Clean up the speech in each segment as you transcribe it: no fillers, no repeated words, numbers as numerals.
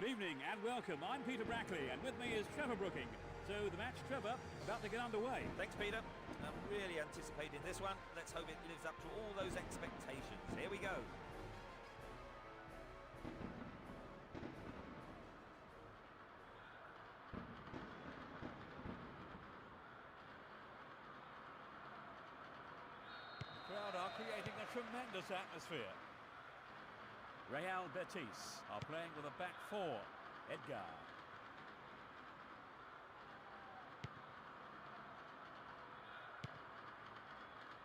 Good evening and welcome. I'm Peter Brackley and with me is Trevor Brooking. So the match, Trevor, about to get underway. Thanks, Peter. I'm really anticipating this one. Let's hope it lives up to all those expectations. Here we go. The crowd are creating a tremendous atmosphere. Real Betis are playing with a back four. Edgar.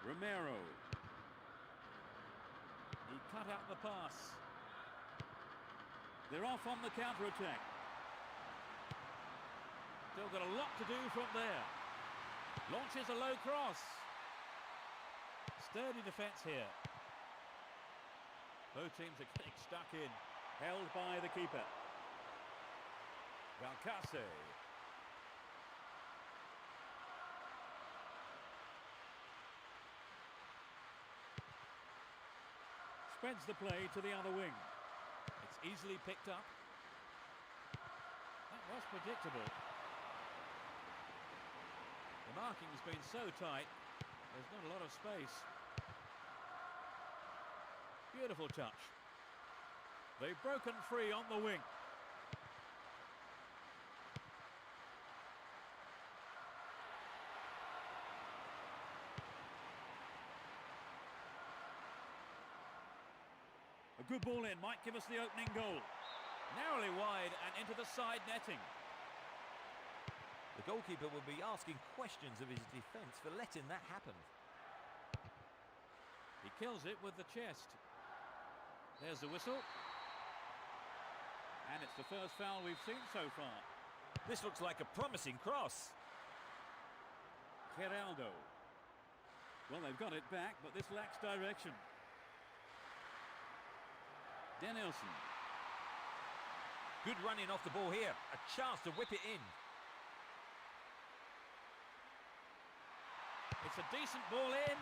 Romero. He cut out the pass. They're off on the counter-attack. Still got a lot to do from there. Launches a low cross. Sturdy defence here. Both teams are getting stuck in. Held by the keeper. Valcase. Spreads the play to the other wing. It's easily picked up. That was predictable. The marking's been so tight, there's not a lot of space. Beautiful touch. They've broken free on the wing. A good ball in might give us the opening goal. Narrowly wide and into the side netting. The goalkeeper will be asking questions of his defence for letting that happen. He kills it with the chest. There's the whistle. And it's the first foul we've seen so far. This looks like a promising cross. Geraldo. Well, they've got it back, but this lacks direction. Danielson. Good running off the ball here. A chance to whip it in. It's a decent ball in.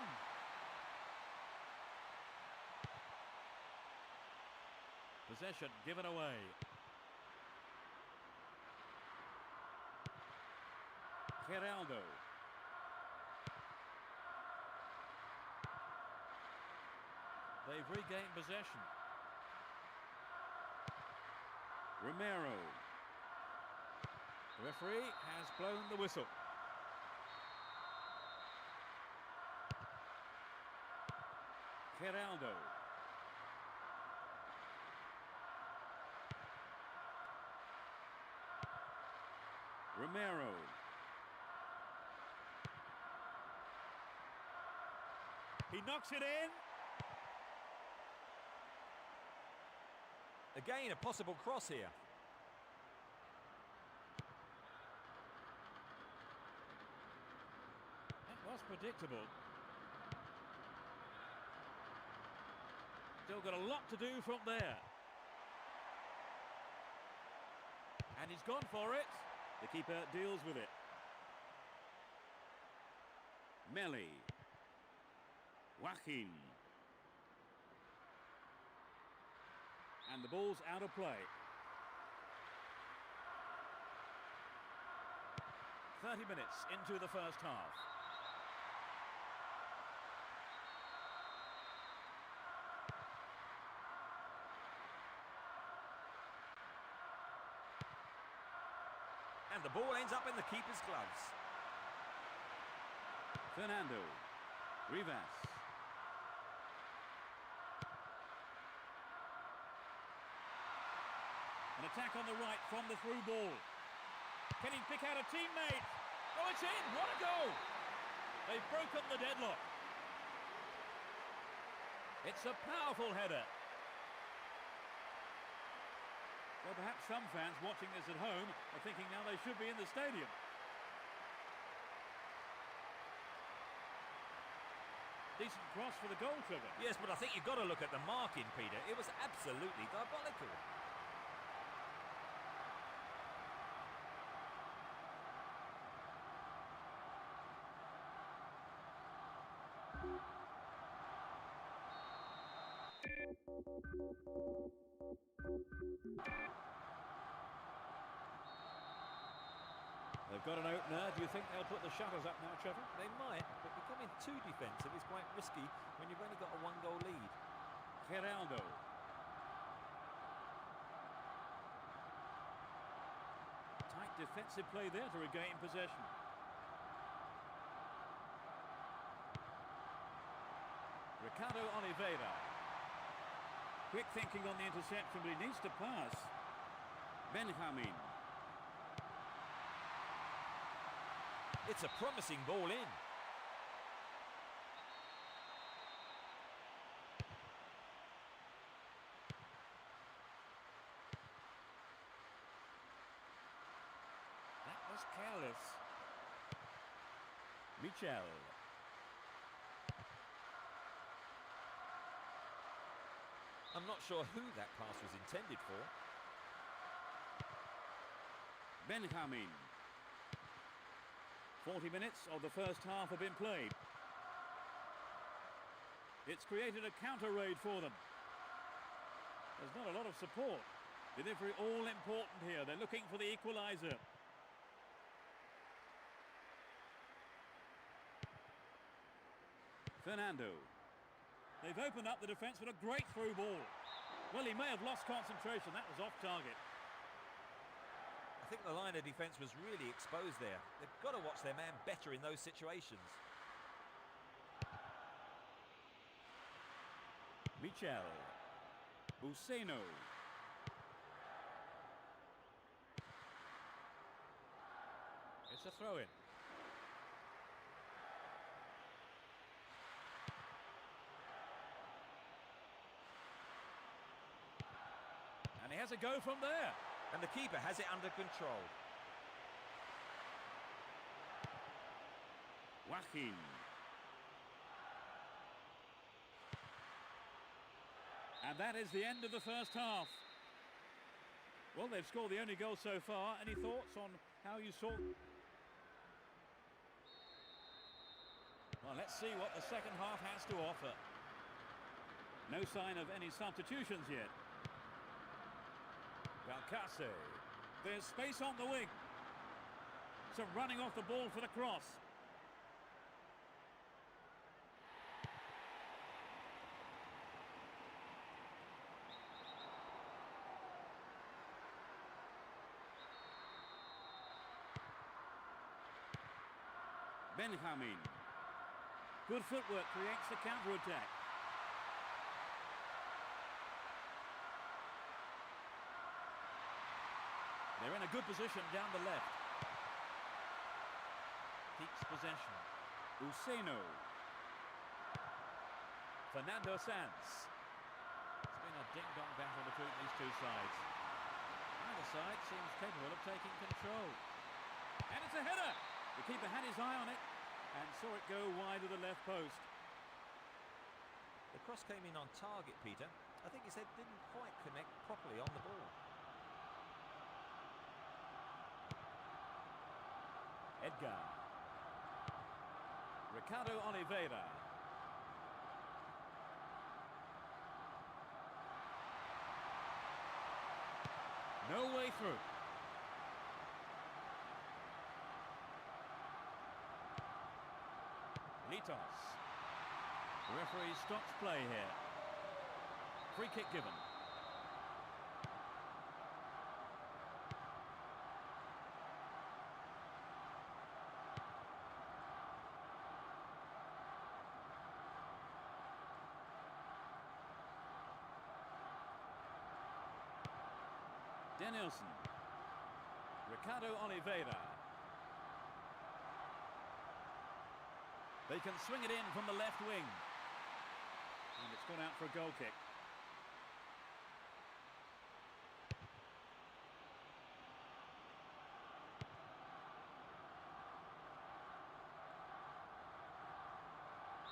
Possession given away. Geraldo. They've regained possession. Romero. The referee has blown the whistle. Geraldo. Romero. He knocks it in. Again, a possible cross here. That was predictable. Still got a lot to do from there. And he's gone for it. The keeper deals with it. Melli. Joaquin. And the ball's out of play. 30 minutes into the first half. And the ball ends up in the keeper's gloves. Fernando. Rivas. An attack on the right from the through ball. Can he pick out a teammate? Oh, it's in! What a goal! They've broken the deadlock. It's a powerful header. Well, perhaps some fans watching this at home are thinking now they should be in the stadium. Decent cross for the goal, Trevor. Yes, but I think you've got to look at the marking, Peter. It was absolutely diabolical. They've got an opener. Do you think they'll put the shutters up now, Trevor? They might, but becoming too defensive is quite risky when you've only got a one-goal lead. Geraldo. Tight defensive play there to regain possession. Ricardo Oliveira. Quick thinking on the interception, but he needs to pass. Benjamin. It's a promising ball in. That was careless. Michel. I'm not sure who that pass was intended for. Benjamin. 40 minutes of the first half have been played. It's created a counter raid for them. There's not a lot of support. Delivery all important here. They're looking for the equaliser. Fernando. They've opened up the defence with a great through ball. Well, he may have lost concentration. That was off target. I think the line of defence was really exposed there. They've got to watch their man better in those situations. Michel. Buseno. It's a throw-in. And he has a go from there. And the keeper has it under control. Joaquin. And that is the end of the first half. Well, they've scored the only goal so far. Any thoughts on how you saw? Well, let's see what the second half has to offer. No sign of any substitutions yet. Valcase. There's space on the wing. Some running off the ball for the cross. Benjamin. Good footwork creates the counter-attack. They're in a good position down the left. Keeps possession. Buseno. Fernando Sanz. It's been a ding-dong battle between these two sides. Either side seems capable of taking control. And it's a header! The keeper had his eye on it and saw it go wide of the left post. The cross came in on target, Peter. I think his head didn't quite connect properly on the ball. Edgar. Ricardo Oliveira. No way through. Litos. The referee stops play here. Free kick given. Danielson. Ricardo Oliveira. They can swing it in from the left wing. And it's gone out for a goal kick.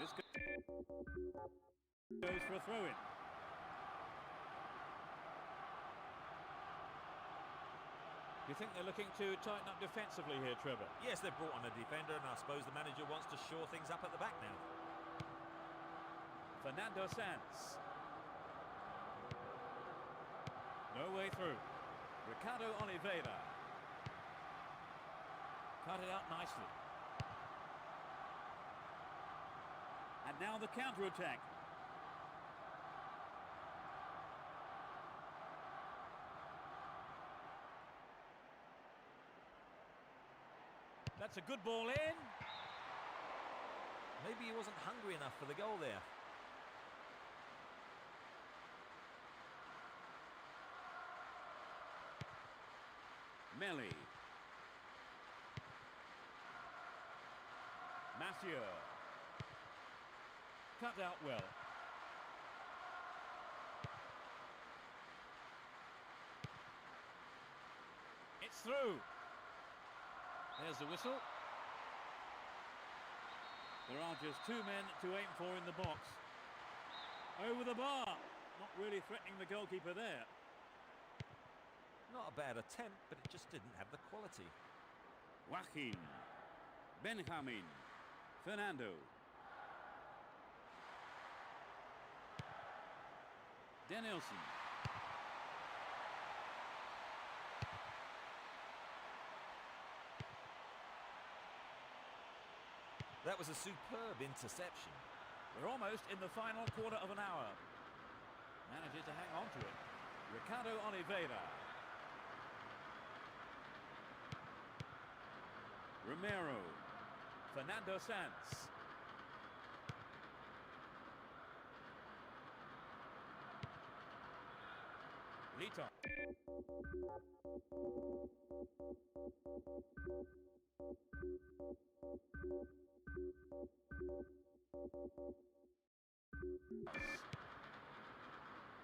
This goes for a throw-in. You think they're looking to tighten up defensively here, Trevor? Yes, they've brought on a defender, and I suppose the manager wants to shore things up at the back now. Fernando Sanz. No way through. Ricardo Oliveira. Cut it out nicely. And now the counter-attack. That's a good ball in. Maybe he wasn't hungry enough for the goal there. Melli. Mathieu. Cut out well. It's through. There's the whistle. There are just two men to aim for in the box. Over the bar. Not really threatening the goalkeeper there. Not a bad attempt, but it just didn't have the quality. Joaquin. Benjamin. Fernando. Danielson. That was a superb interception. We're almost in the final quarter of an hour. Manages to hang on to it. Ricardo Oliveira. Romero. Fernando Sanz. Lito.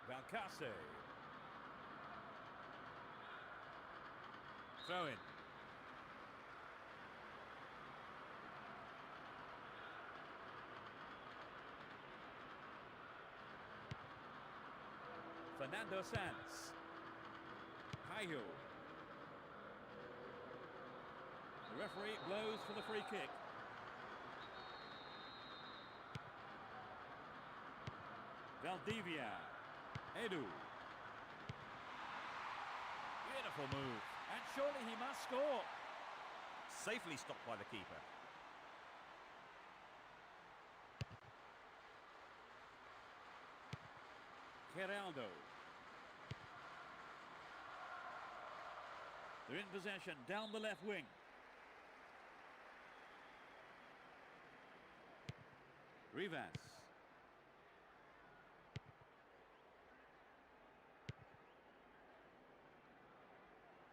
Valcase. Throw in. Fernando Sanz. Cahill. The referee blows for the free kick. Valdivia. Edu. Beautiful move. And surely he must score. Safely stopped by the keeper. Geraldo. They're in possession down the left wing. Rivas.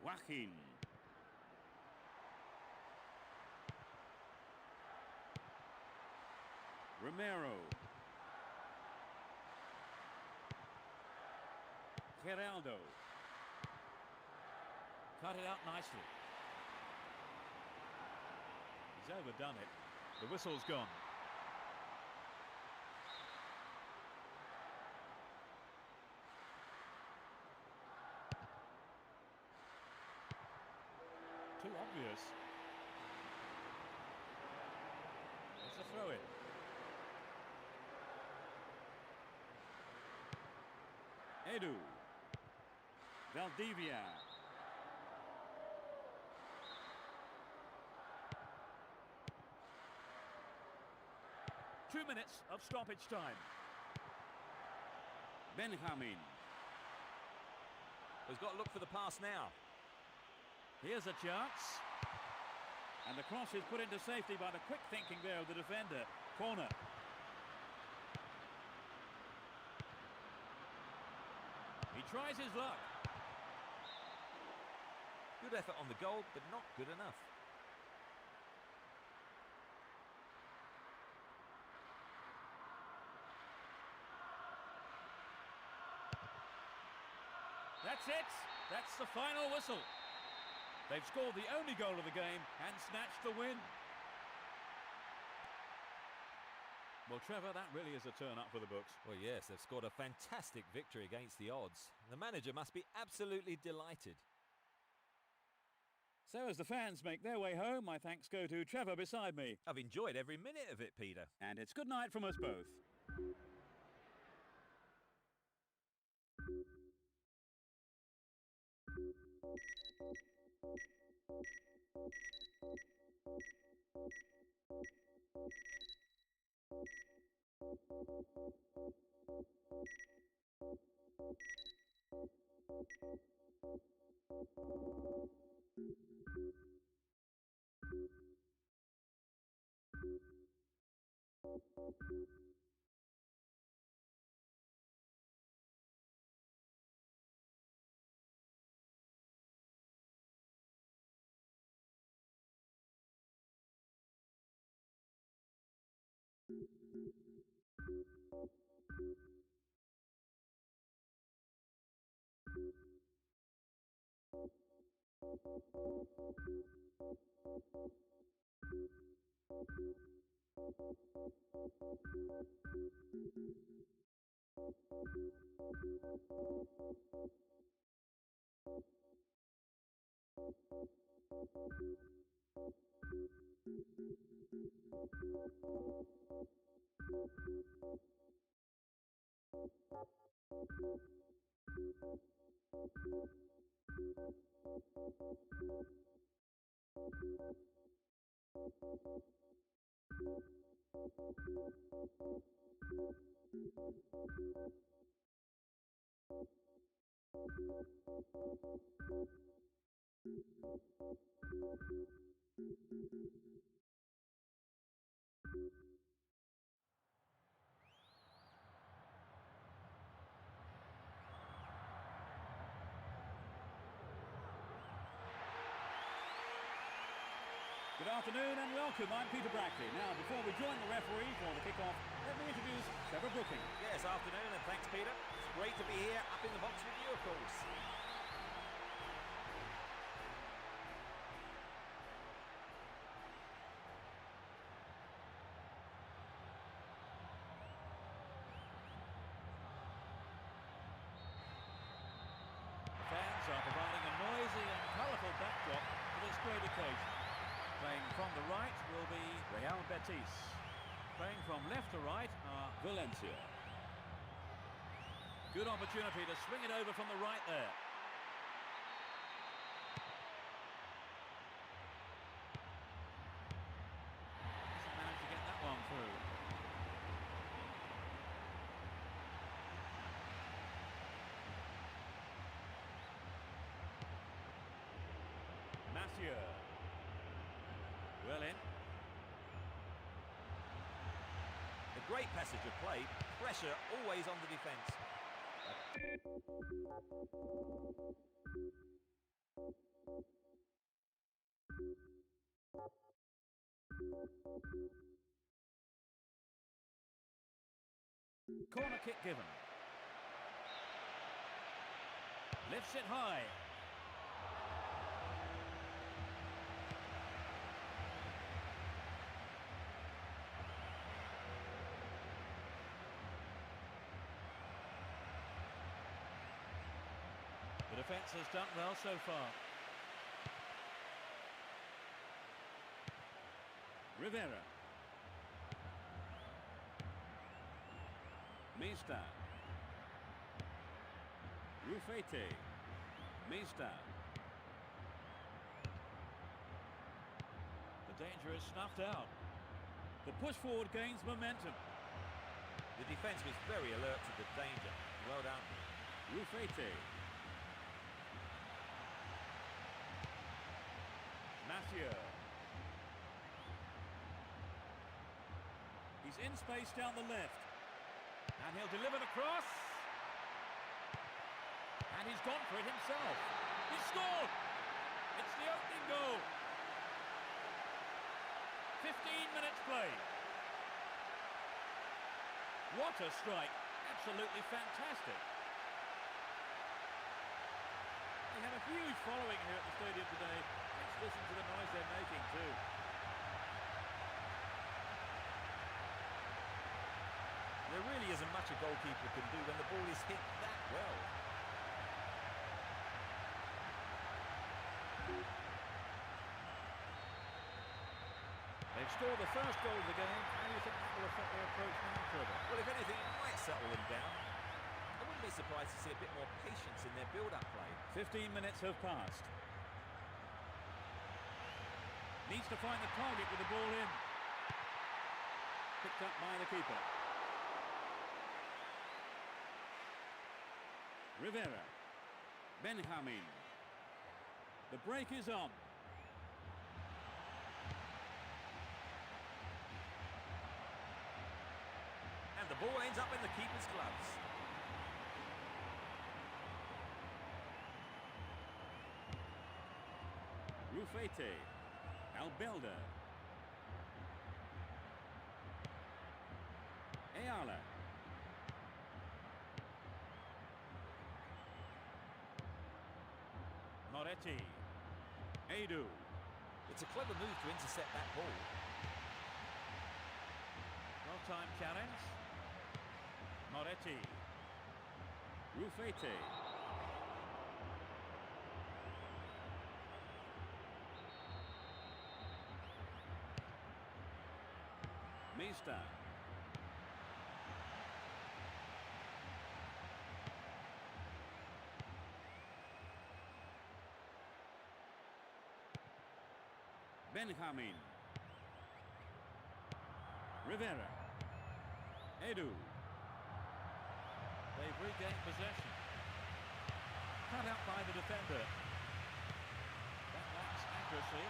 Joaquin. Romero. Geraldo. Cut it out nicely. He's overdone it. The whistle's gone. Too obvious. It's a throw-in. Edu. Valdivia. 2 minutes of stoppage time. Benjamin. He's got to look for the pass now. Here's a chance. And the cross is put into safety by the quick thinking there of the defender. Corner. He tries his luck. Good effort on the goal, but not good enough. That's it. That's the final whistle. They've scored the only goal of the game and snatched the win. Well, Trevor, that really is a turn up for the books. Well, yes, they've scored a fantastic victory against the odds. The manager must be absolutely delighted. So as the fans make their way home, my thanks go to Trevor beside me. I've enjoyed every minute of it, Peter. And it's good night from us both. Good afternoon and welcome. I'm Peter Brackley. Now, before we join the referee for the kick-off, let me introduce Trevor Brooking. Yes, afternoon, and thanks, Peter. It's great to be here up in the box with you, of course. The fans are providing a noisy and colourful backdrop for this great occasion. Playing from the right will be Real Betis. Playing from left to right are Valencia. Good opportunity to swing it over from the right there. Hasn't managed to get that one through. Mathieu. Well in. A great passage of play. Pressure always on the defence. Corner kick given. Lifts it high. The defence has done well so far. Rivera. Mista. Rufete. Mista. The danger is snuffed out. The push forward gains momentum. The defence was very alert to the danger. Well done. Rufete. Mathieu. He's in space down the left. And he'll deliver the cross. And he's gone for it himself. He's scored! It's the opening goal. 15 minutes played. What a strike. Absolutely fantastic. They have a huge following here at the stadium today. Let's listen to the noise they're making too. There really isn't much a goalkeeper can do when the ball is hit that well. They've scored the first goal of the game. How do you think that will affect their approach now, Trevor? Well, if anything, it might settle them down. I wouldn't be surprised to see a bit more patience in their build-up play. 15 minutes have passed. Needs to find the target with the ball in. Picked up by the keeper. Rivera. Benjamin. The break is on. And the ball ends up in the keeper's gloves. Rufete. Albelda. Ayala. Moretti. Edu. It's a clever move to intercept that ball. Well-timed challenge. Moretti. Rufete. Mista. Benjamin. Rivera. Edu. They've regained possession. Cut out by the defender. That lacks accuracy.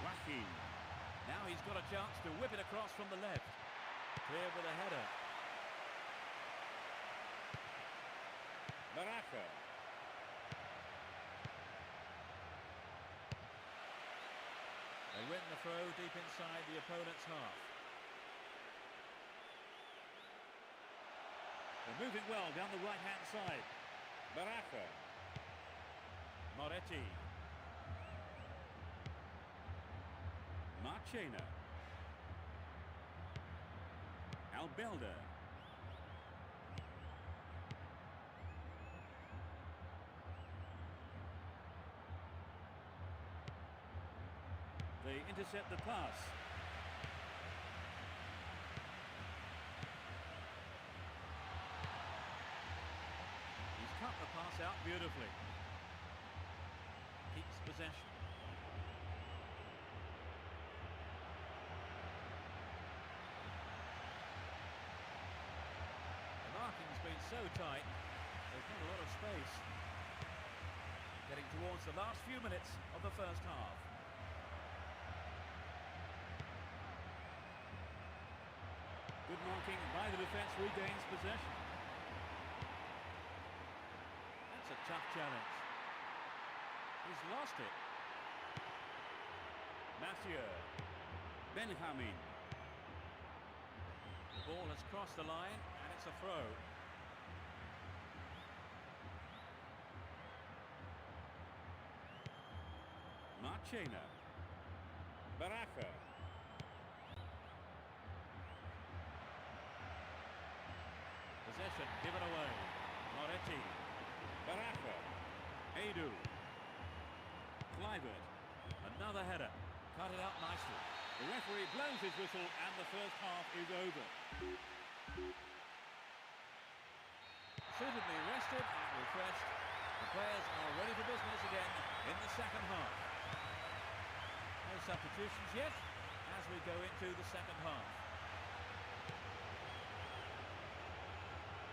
Joaquin. Now he's got a chance to whip it across from the left. Clear with a header. Baraka. They win the throw deep inside the opponent's half. They're moving well down the right-hand side. Baraka. Moretti. Marchena. Albelda. They intercept the pass. He's cut the pass out beautifully. Keeps possession. The marking's been so tight, there's not a lot of space. Getting towards the last few minutes of the first half. Good marking by the defence, regains possession. That's a tough challenge. He's lost it. Mathieu. Benjamin. The ball has crossed the line and it's a throw. Marchena. Baraka. Possession given away. Moretti. Baraka. Edu. Clivert. Another header. Cut it out nicely. The referee blows his whistle and the first half is over. Suitably rested and refreshed. The players are ready for business again in the second half. No substitutions yet as we go into the second half.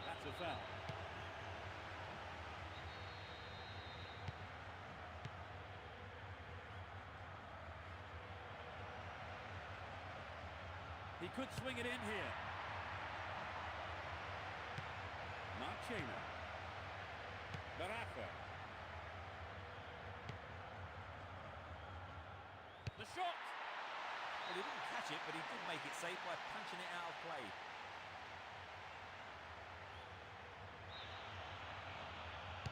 That's a foul. He could swing it in here. Marchena. Baraka. shot. Well, he didn't catch it, but he did make it safe by punching it out of play.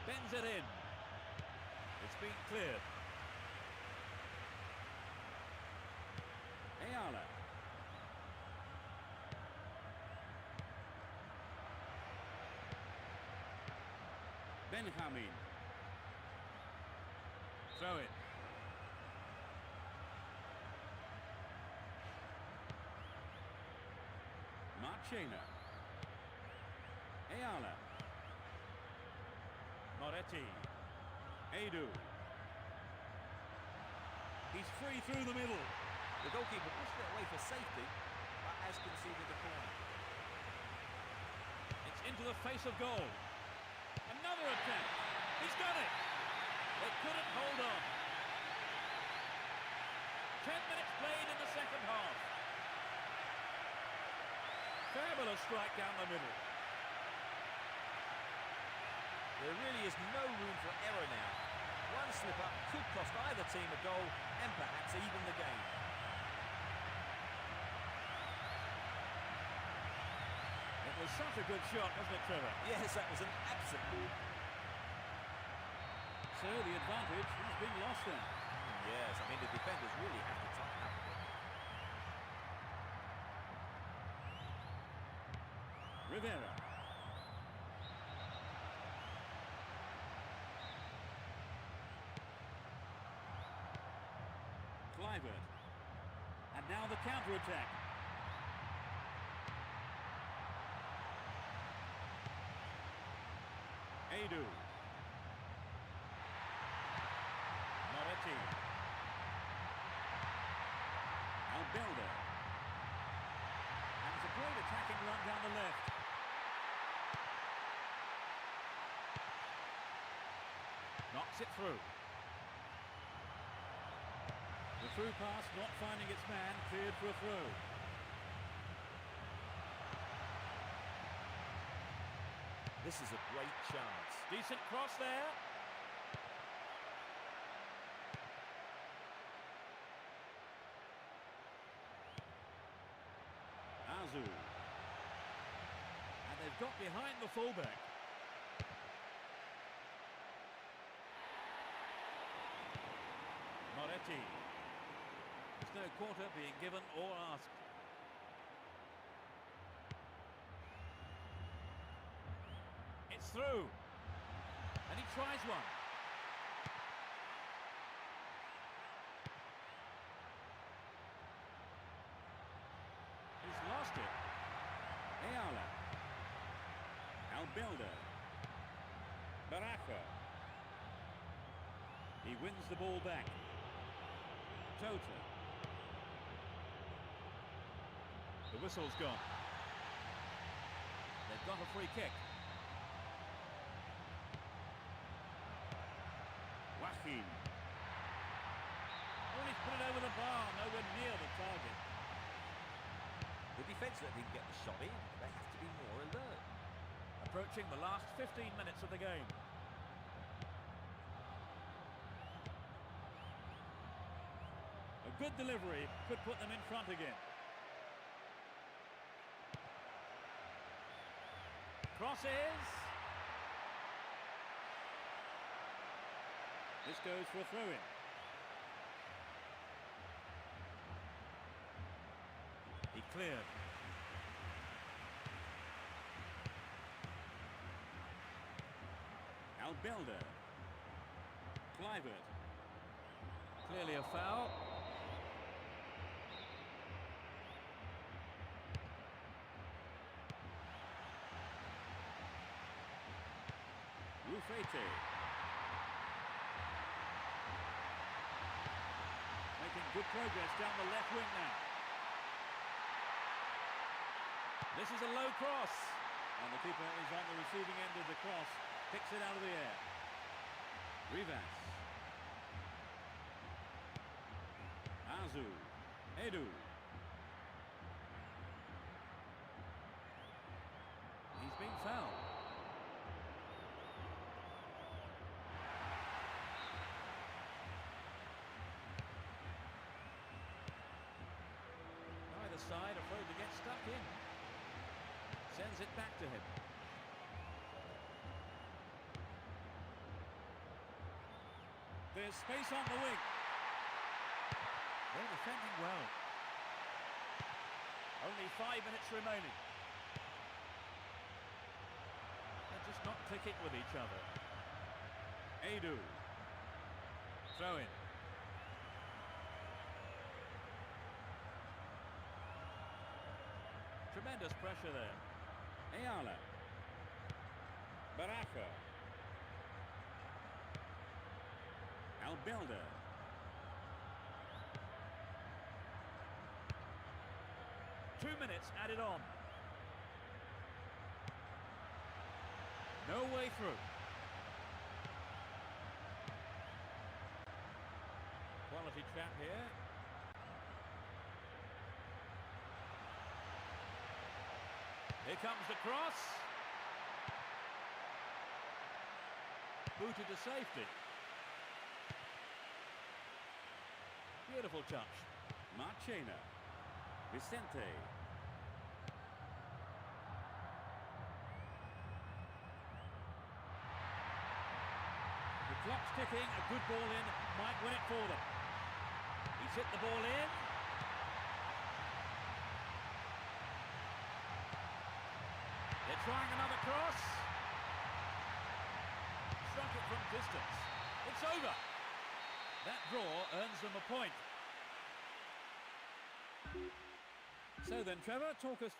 Bends it in. It's been cleared. Ayala. Benjamin. Throw it. Marchena. Ayala. Moretti. Edu. He's free through the middle. The goalkeeper pushed it away for safety, but has conceded the corner. It's into the face of goal. Another attempt. He's got it. They couldn't hold on. 10 minutes played in the second half. Fabulous strike down the middle. There really is no room for error now. One slip-up could cost either team a goal and perhaps even the game. It was such a good shot, wasn't it, Trevor? Yes, that was an absolute... So the advantage has been lost then. Yes, I mean, the defenders really have to tighten up a bit. Rivera. Clivert. And now the counter-attack. Edu. Moretti. Albelda. And it's a great attacking run down the left. Knocks it through. The through pass not finding its man, cleared for a throw. This is a great chance. Decent cross there. Azu. And they've got behind the fullback. Moretti. There's no quarter being given or asked. It's through. And he tries one. He's lost it. Ayala. Albelda. Baraja. He wins the ball back. Tota. The whistle's gone. They've got a free kick. Joaquin. Oh, he's put it over the bar, nowhere near the target. The defence that didn't get the shot in, they have to be more alert. Approaching the last 15 minutes of the game. A good delivery could put them in front again. Crosses. This goes for a throw-in. He cleared. Albelda. Clivert. Clearly a foul. Rufete. Making good progress down the left wing now. This is a low cross. And the keeper is on the receiving end of the cross. Picks it out of the air. Rivas. Azu. Edu. He's been fouled. Sends it back to him. There's space on the wing. They're defending well. Only 5 minutes remaining. They're just not clicking with each other. Adu. Throw in. Tremendous pressure there. Ayala. Baraka. Albilda. Two minutes added on. No way through. Quality trap here. Here comes the cross. Booted to safety. Beautiful touch. Marchena. Vicente. The clock's ticking. A good ball in might win it for them. He's hit the ball in. They're trying another cross. Struck it from distance. It's over. That draw earns them a point. So then, Trevor, talk us...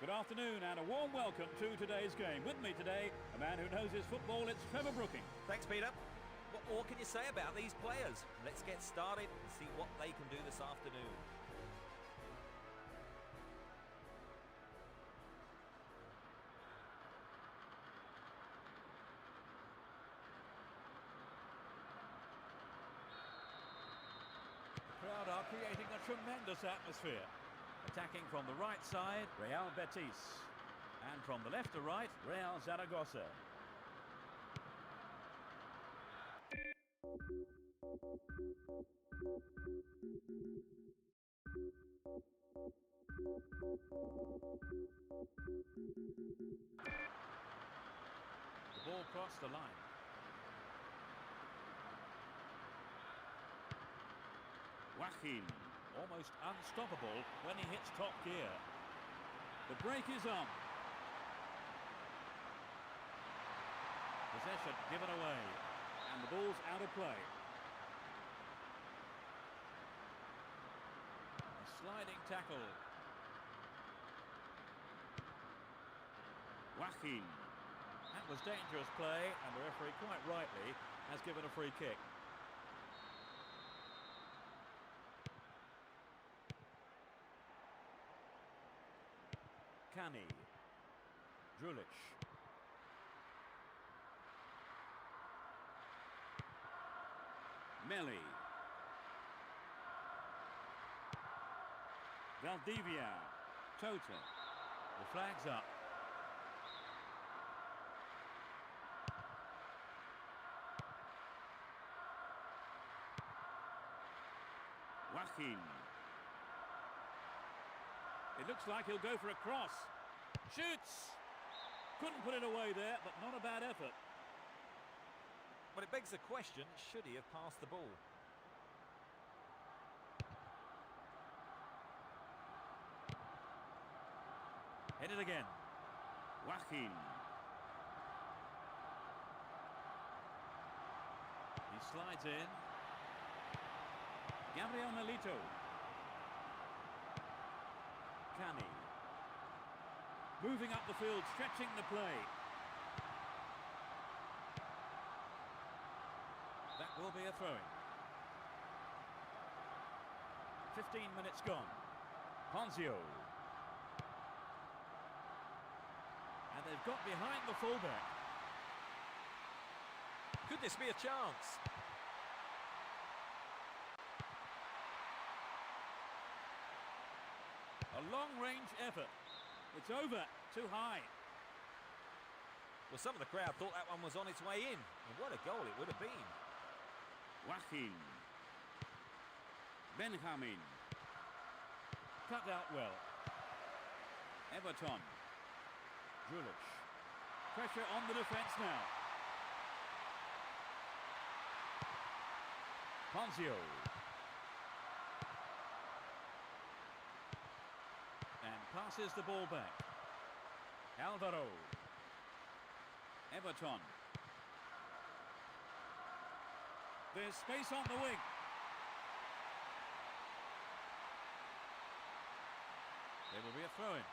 Good afternoon and a warm welcome to today's game. With me today, a man who knows his football, it's Trevor Brooking. Thanks, Peter. What more can you say about these players? Let's get started and see what they can do this afternoon. The crowd are creating a tremendous atmosphere. Attacking from the right side, Real Betis. And from the left to right, Real Zaragoza. The ball crossed the line. Joaquin. Almost unstoppable when he hits top gear. The break is on. Possession given away. And the ball's out of play. A sliding tackle. Joaquin. That was dangerous play, and the referee quite rightly has given a free kick. Cani. Drulich. Melli. Valdivia. Tota. The flag's up. Joaquin. It looks like he'll go for a cross. Shoots! Couldn't put it away there, but not a bad effort. But it begs the question, should he have passed the ball? Hit it again. Joaquin. He slides in. Gabriel Melito. Cani. Moving up the field, stretching the play. That will be a throw-in. 15 minutes gone. Ponzio. And they've got behind the fullback. Could this be a chance? A long-range effort. It's over. Too high. Well, some of the crowd thought that one was on its way in. And what a goal it would have been. Joaquin. Benjamin. Cut out well. Everton. Julic. Pressure on the defence now. Ponzio. And passes the ball back. Alvaro. Everton. There's space on the wing. There will be a throw-in.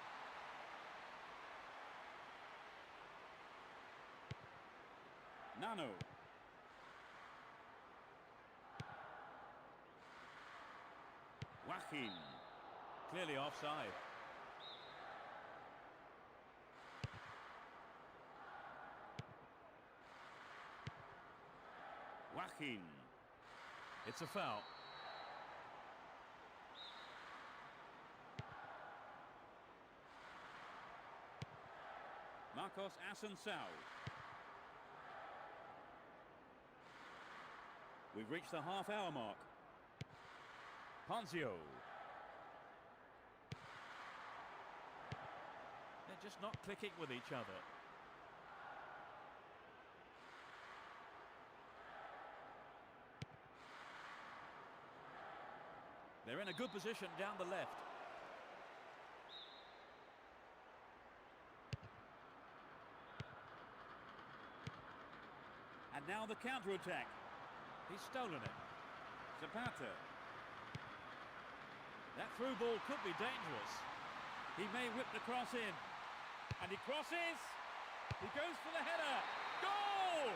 Nano. Joaquin. Clearly offside. Joaquin. It's a foul. Marcos Assunção. We've reached the half-hour mark. Ponzio. They're just not clicking with each other. They're in a good position down the left. And now the counter-attack. He's stolen it. Zapata. That through ball could be dangerous. He may whip the cross in. And he crosses. He goes for the header. Goal!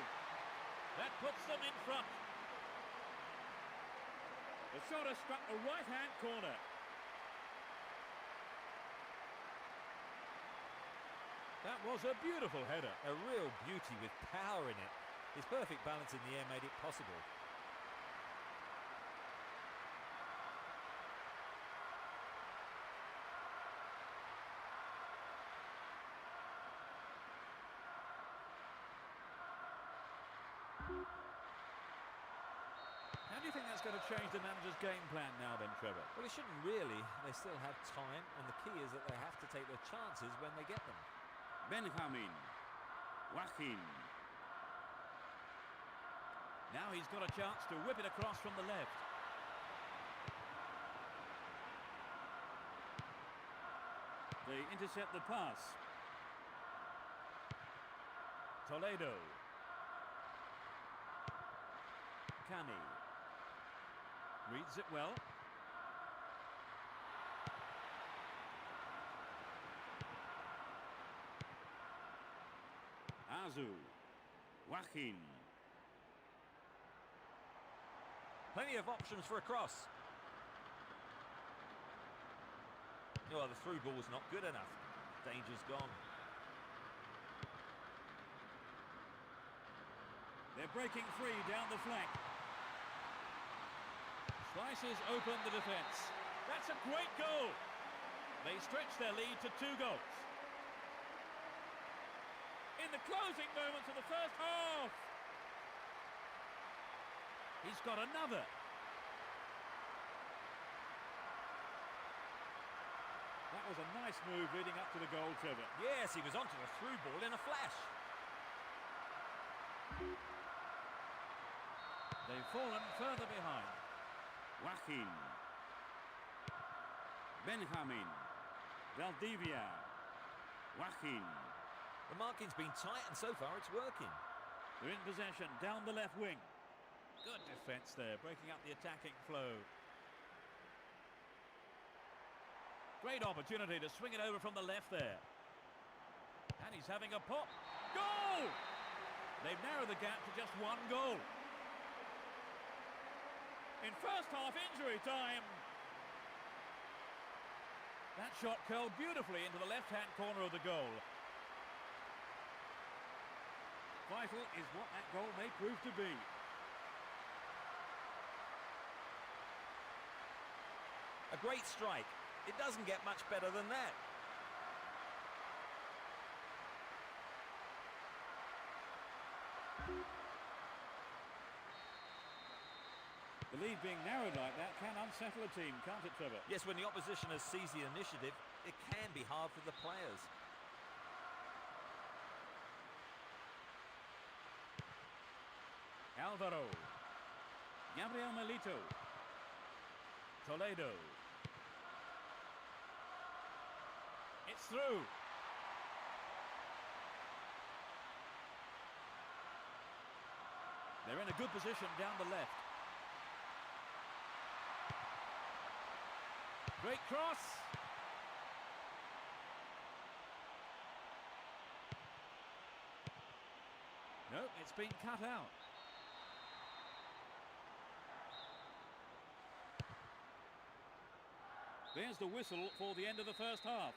That puts them in front. The shot has struck the right-hand corner. That was a beautiful header. A real beauty with power in it. His perfect balance in the air made it possible. How do you think that's going to change the manager's game plan now then, Trevor? Well, it shouldn't really. They still have time, and the key is that they have to take their chances when they get them. Benjamin. Joaquin. Now he's got a chance to whip it across from the left. They intercept the pass. Toledo. Cani. Reads it well. Azu. Joaquin. Plenty of options for a cross. Oh, the through ball's not good enough. Danger's gone. They're breaking free down the flank. Slices open the defence. That's a great goal. They stretch their lead to 2 goals. In the closing moments of the first half. He's got another. was a nice move leading up to the goal, Trevor. Yes, he was onto the through ball in a flash. They've fallen further behind. Joaquin. Benjamin. Valdivia. Joaquin. The marking's been tight and so far it's working. They're in possession down the left wing. Good defence there, breaking up the attacking flow. Great opportunity to swing it over from the left there. And he's having a pop. Goal! They've narrowed the gap to just one goal. In first half injury time. That shot curled beautifully into the left-hand corner of the goal. Vital is what that goal may prove to be. A great strike. It doesn't get much better than that. The lead being narrowed like that can unsettle a team, can't it, Trevor? Yes, when the opposition has seized the initiative, it can be hard for the players. Alvaro. Gabriel Melito. Toledo. It's through. They're in a good position down the left. Great cross. Nope, it's been cut out. There's the whistle for the end of the first half.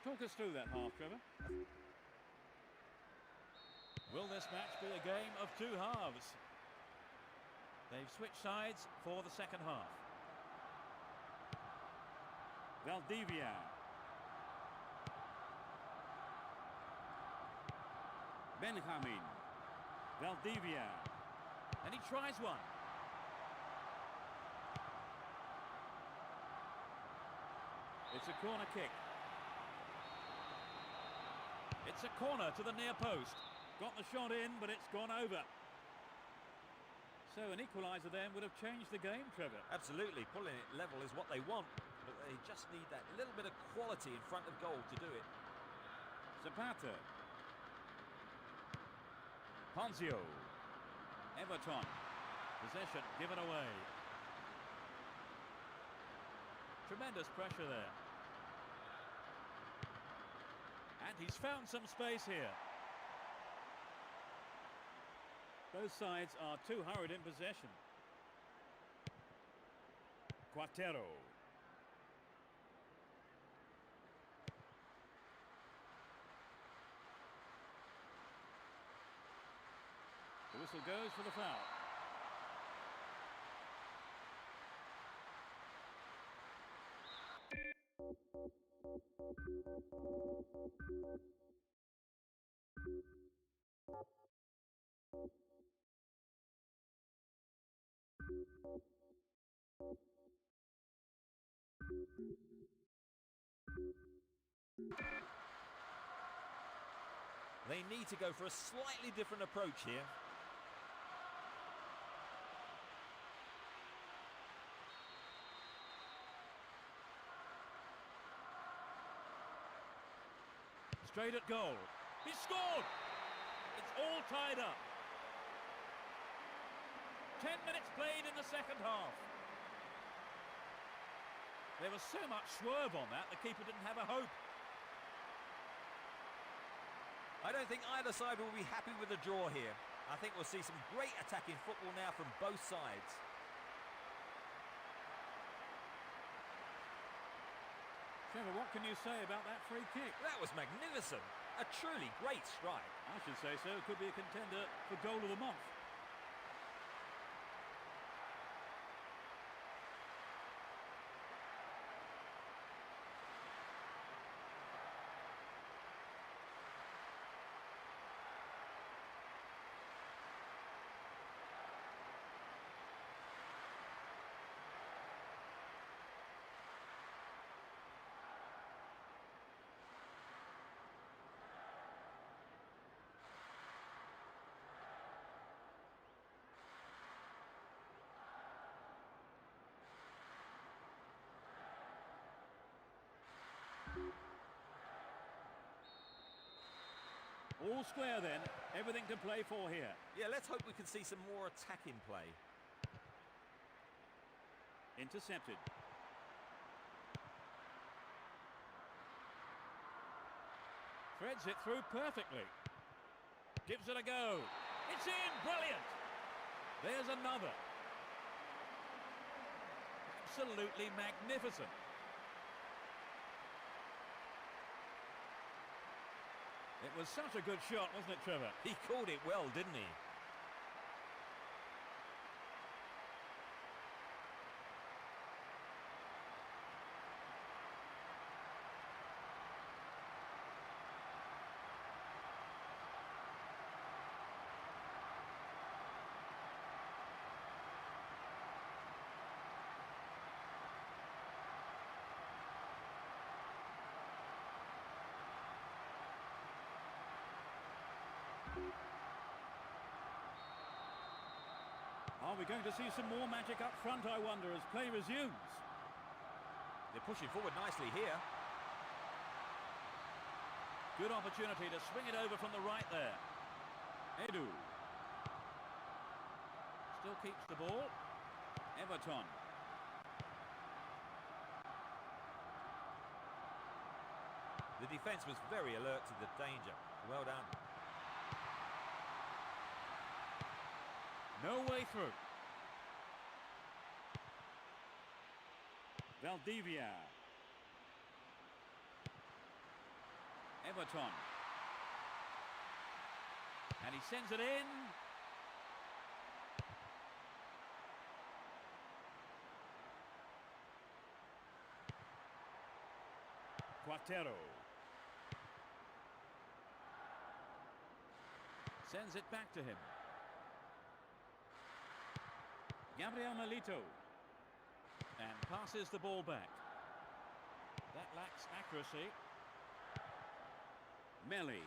Talk us through that half, Trevor. Will this match be a game of two halves? They've switched sides for the second half. Valdivia. Benjamin. Valdivia. And he tries one. It's a corner kick. It's a corner to the near post. Got the shot in, but it's gone over. So an equaliser then would have changed the game, Trevor. Absolutely, pulling it level is what they want, but they just need that little bit of quality in front of goal to do it. Zapata. Ponzio. Everton. Possession given away. Tremendous pressure there. And he's found some space here. Both sides are too hurried in possession. Quatero. The whistle goes for the foul. They need to go for a slightly different approach here. Straight at goal. He scored! It's all tied up. 10 minutes played in the second half. There was so much swerve on that, the keeper didn't have a hope. I don't think either side will be happy with the draw here. I think we'll see some great attacking football now from both sides. Trevor, what can you say about that free kick? That was magnificent. A truly great strike. I should say so. Could be a contender for goal of the month. All square then, everything to play for here. Yeah, let's hope we can see some more attacking play. Intercepted. Threads it through perfectly. Gives it a go. It's in, brilliant. There's another. Absolutely magnificent. It was such a good shot, wasn't it, Trevor? He called it well, didn't he? Are we going to see some more magic up front, I wonder, as play resumes? They're pushing forward nicely here. Good opportunity to swing it over from the right there. Edu. Still keeps the ball. Everton. The defence was very alert to the danger. Well done. No way through. Valdivia. Everton. And he sends it in. Quatero. Sends it back to him. Gabriel Milito. And passes the ball back. That lacks accuracy. Melli.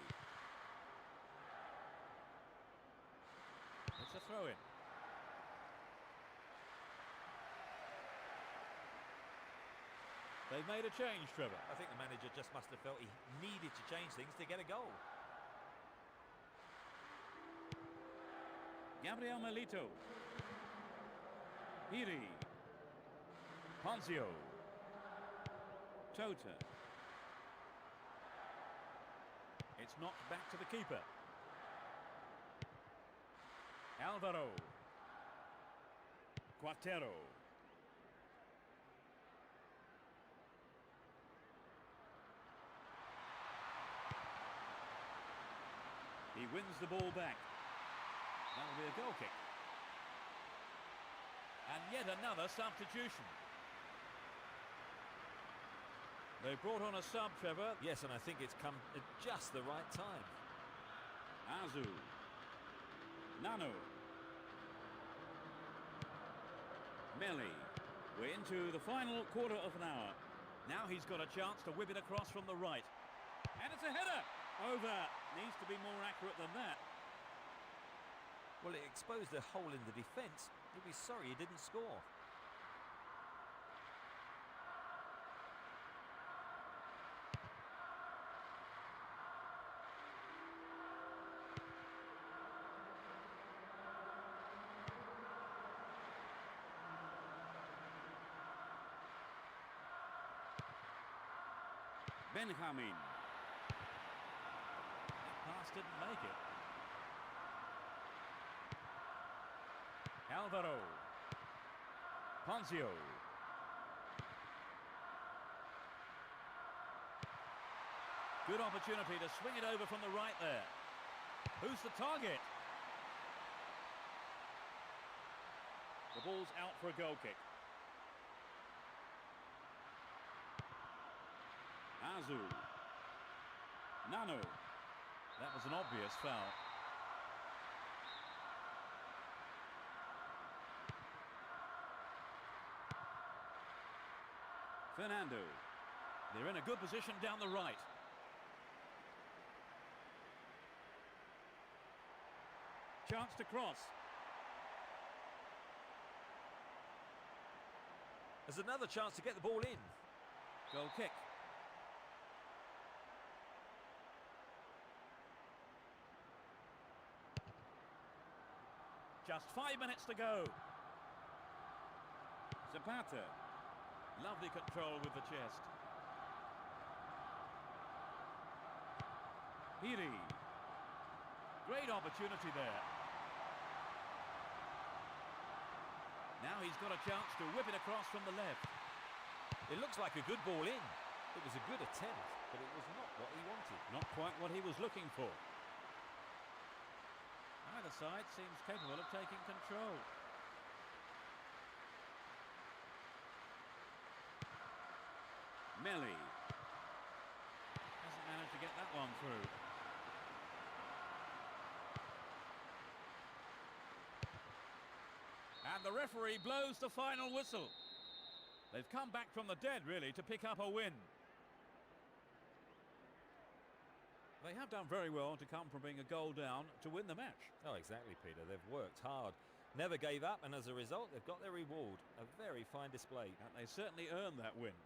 It's a throw-in. They've made a change, Trevor. I think the manager just must have felt he needed to change things to get a goal. Gabriel Milito. Hiri. Ponzio. Tota. It's knocked back to the keeper. Alvaro. Quatero. He wins the ball back. That'll be a goal kick. And yet another substitution. They brought on a sub, Trevor. Yes, and I think it's come at just the right time. Azu. Nano. Melli. We're into the final quarter of an hour. Now he's got a chance to whip it across from the right. And it's a header. Over. Needs to be more accurate than that. Well, it exposed a hole in the defence. He'll be sorry he didn't score. Benjamin. That pass didn't make it. Alvaro. Ponzio. Good opportunity to swing it over from the right there. Who's the target? The ball's out for a goal kick. Azu. Nano. That was an obvious foul. Fernando. They're in a good position down the right. Chance to cross. There's another chance to get the ball in. Goal kick. Just 5 minutes to go. Zapata. Lovely control with the chest. Hiri. Great opportunity there. Now he's got a chance to whip it across from the left. It looks like a good ball in. It was a good attempt, but it was not what he wanted. Not quite what he was looking for. Either side seems capable of taking control. Melli. Hasn't managed to get that one through. And the referee blows the final whistle. They've come back from the dead, really, to pick up a win. They have done very well to come from being a goal down to win the match. Oh, exactly, Peter. They've worked hard, never gave up, and as a result, they've got their reward. A very fine display. And they certainly earned that win.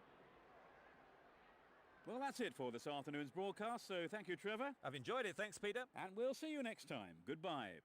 Well, that's it for this afternoon's broadcast, so thank you, Trevor. I've enjoyed it. Thanks, Peter. And we'll see you next time. Goodbye.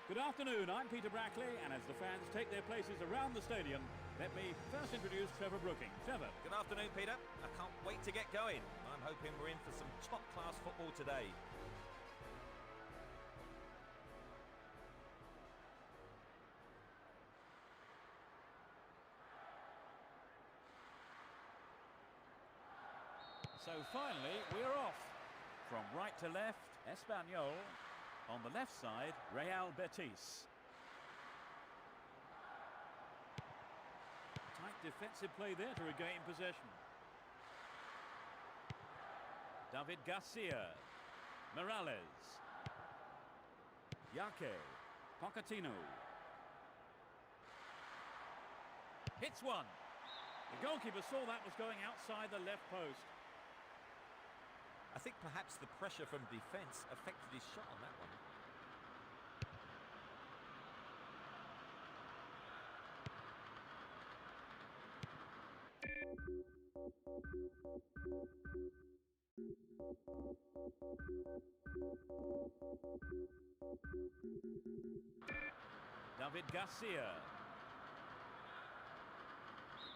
Good afternoon, I'm Peter Brackley, and as the fans take their places around the stadium, let me first introduce Trevor Brooking. Trevor. Good afternoon, Peter. I can't wait to get going. I'm hoping we're in for some top-class football today. So finally, we're off. From right to left, Espanyol. On the left side, Real Betis. Tight defensive play there to regain possession. David Garcia. Morales. Yake. Pochettino. Hits one. The goalkeeper saw that was going outside the left post. I think perhaps the pressure from defence affected his shot on that one. David Garcia.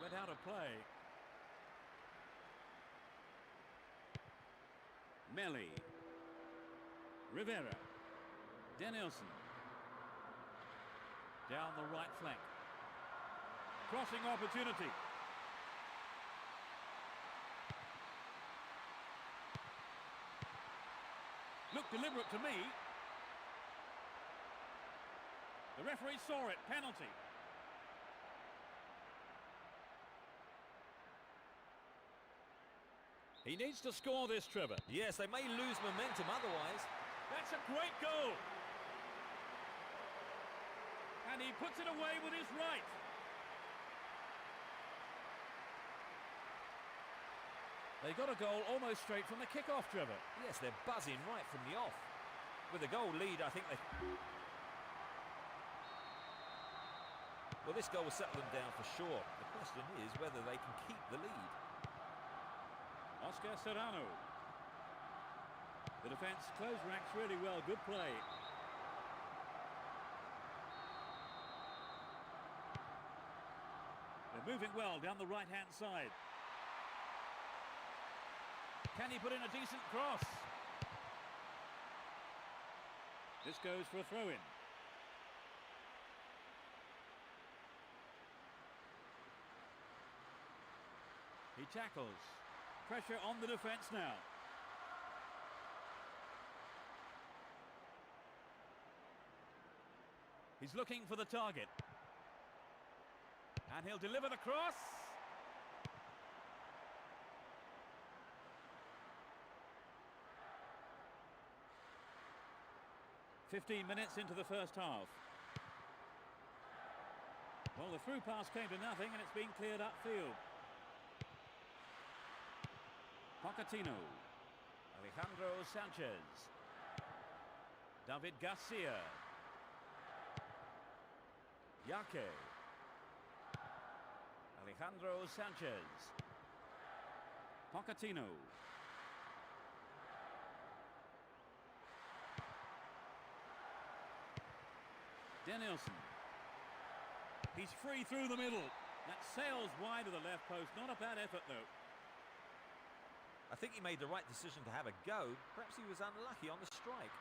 Went out of play. Melli. Rivera. Danielson. Down the right flank. Crossing opportunity. Looked deliberate to me. The referee saw it. Penalty. He needs to score this, Trevor. Yes, they may lose momentum otherwise. That's a great goal. And he puts it away with his right. They got a goal almost straight from the kick-off, Trevor. Yes, they're buzzing right from the off. With a goal lead, I think they... Well, this goal will settle them down for sure. The question is whether they can keep the lead. Oscar Serrano. The defence closed ranks really well. Good play. They're moving well down the right-hand side. Can he put in a decent cross? This goes for a throw-in. He tackles. Pressure on the defence now. He's looking for the target. And he'll deliver the cross. "15 minutes into the first half. Well, the through pass came to nothing and it's been cleared upfield. Pochettino. Alejandro Sanchez. David Garcia. Yake. Alejandro Sanchez. Pochettino. Danielson. He's free through the middle. That sails wide of the left post. Not a bad effort, though. I think he made the right decision to have a go. Perhaps he was unlucky on the strike.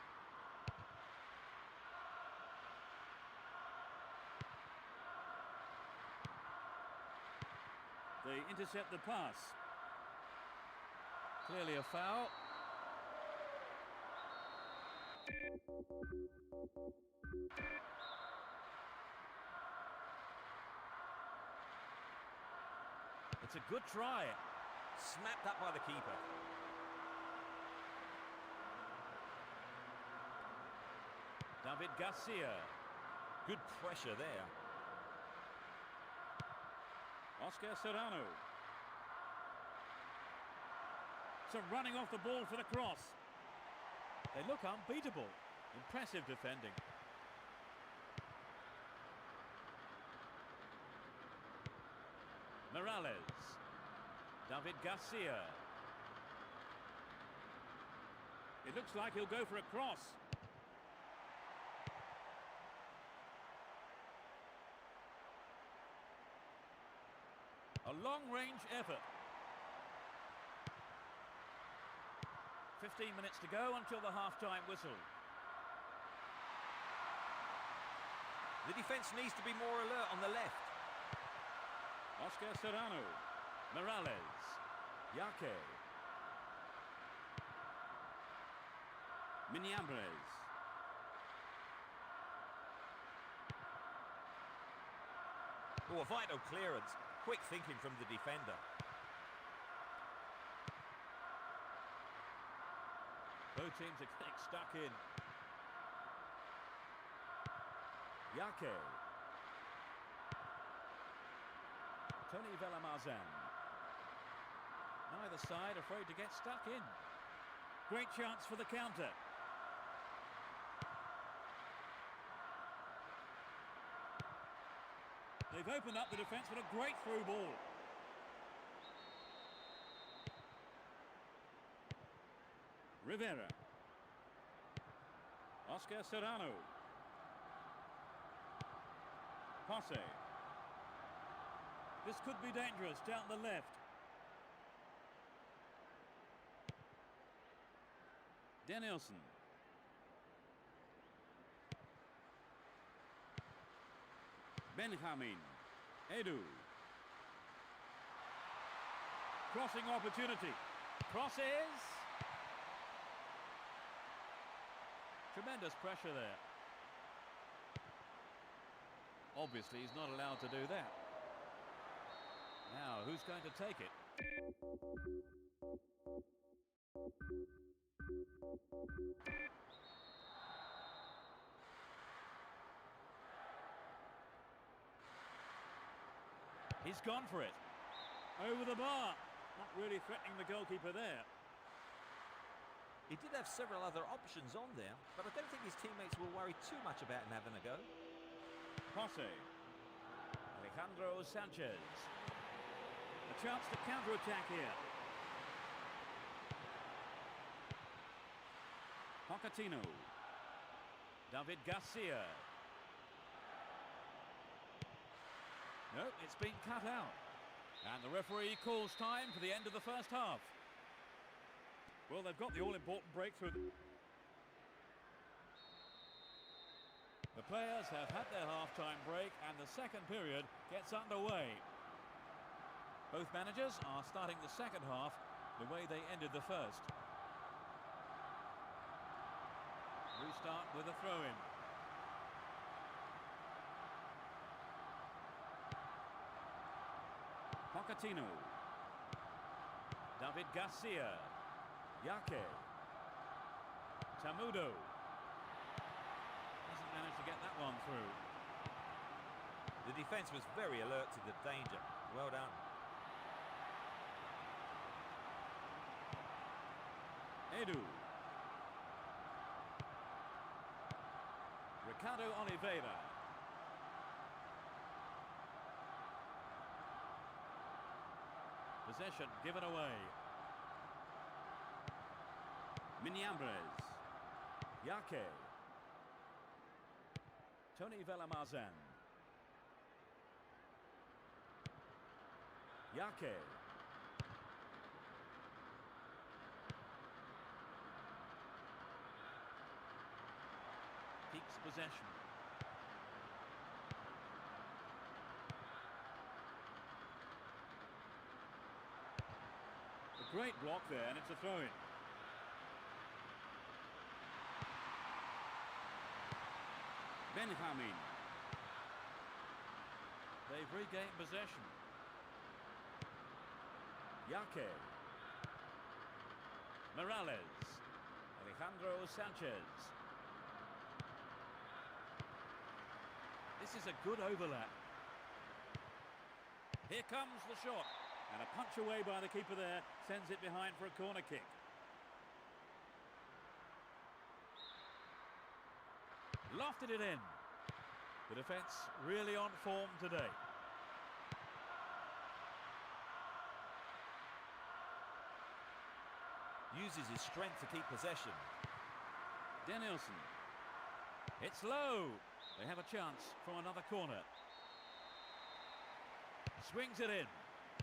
They intercept the pass. Clearly a foul. It's a good try. Snapped up by the keeper. David Garcia. Good pressure there. Oscar Serrano. So running off the ball for the cross. They look unbeatable. Impressive defending. Morales. David Garcia. It looks like he'll go for a cross. A long-range effort. 15 minutes to go until the half-time whistle. The defence needs to be more alert on the left. Oscar Serrano. Morales. Yake. Miniambres. Oh, a vital clearance. Quick thinking from the defender. Both teams are getting stuck in. Yake. Tony Velamarzan. Neither side afraid to get stuck in. Great chance for the counter. They've opened up the defence with a great through ball. Rivera. Oscar Serrano. Posse. This could be dangerous down the left. Danielson. Benjamin. Edu. Crossing opportunity. Crosses. Tremendous pressure there. Obviously, he's not allowed to do that. Now, who's going to take it? He's gone for it. Over the bar. Not really threatening the goalkeeper there. He did have several other options on there, but I don't think his teammates will worry too much about him having a go. Posse. Alejandro Sanchez. A chance to counter-attack here. Pochettino. David Garcia. No, it's been cut out. And the referee calls time for the end of the first half. Well, they've got the all-important breakthrough. The players have had their half-time break and the second period gets underway. Both managers are starting the second half the way they ended the first. Restart with a throw-in. Pochettino. David Garcia. Yake. Tamudo. Hasn't managed to get that one through. The defence was very alert to the danger. Well done. Edu. Ricardo Oliveira. Possession given away. Miniambres. Yake. Tony Velamarzan. Yake. Keeps possession. A great block there, and it's a throw-in. Benjamin. They've regained possession. Yake. Morales. Alejandro Sanchez. This is a good overlap. Here comes the shot. And a punch away by the keeper there sends it behind for a corner kick. Lofted it in. The defence really on form today. Uses his strength to keep possession. Danielson. It's low. They have a chance from another corner. Swings it in.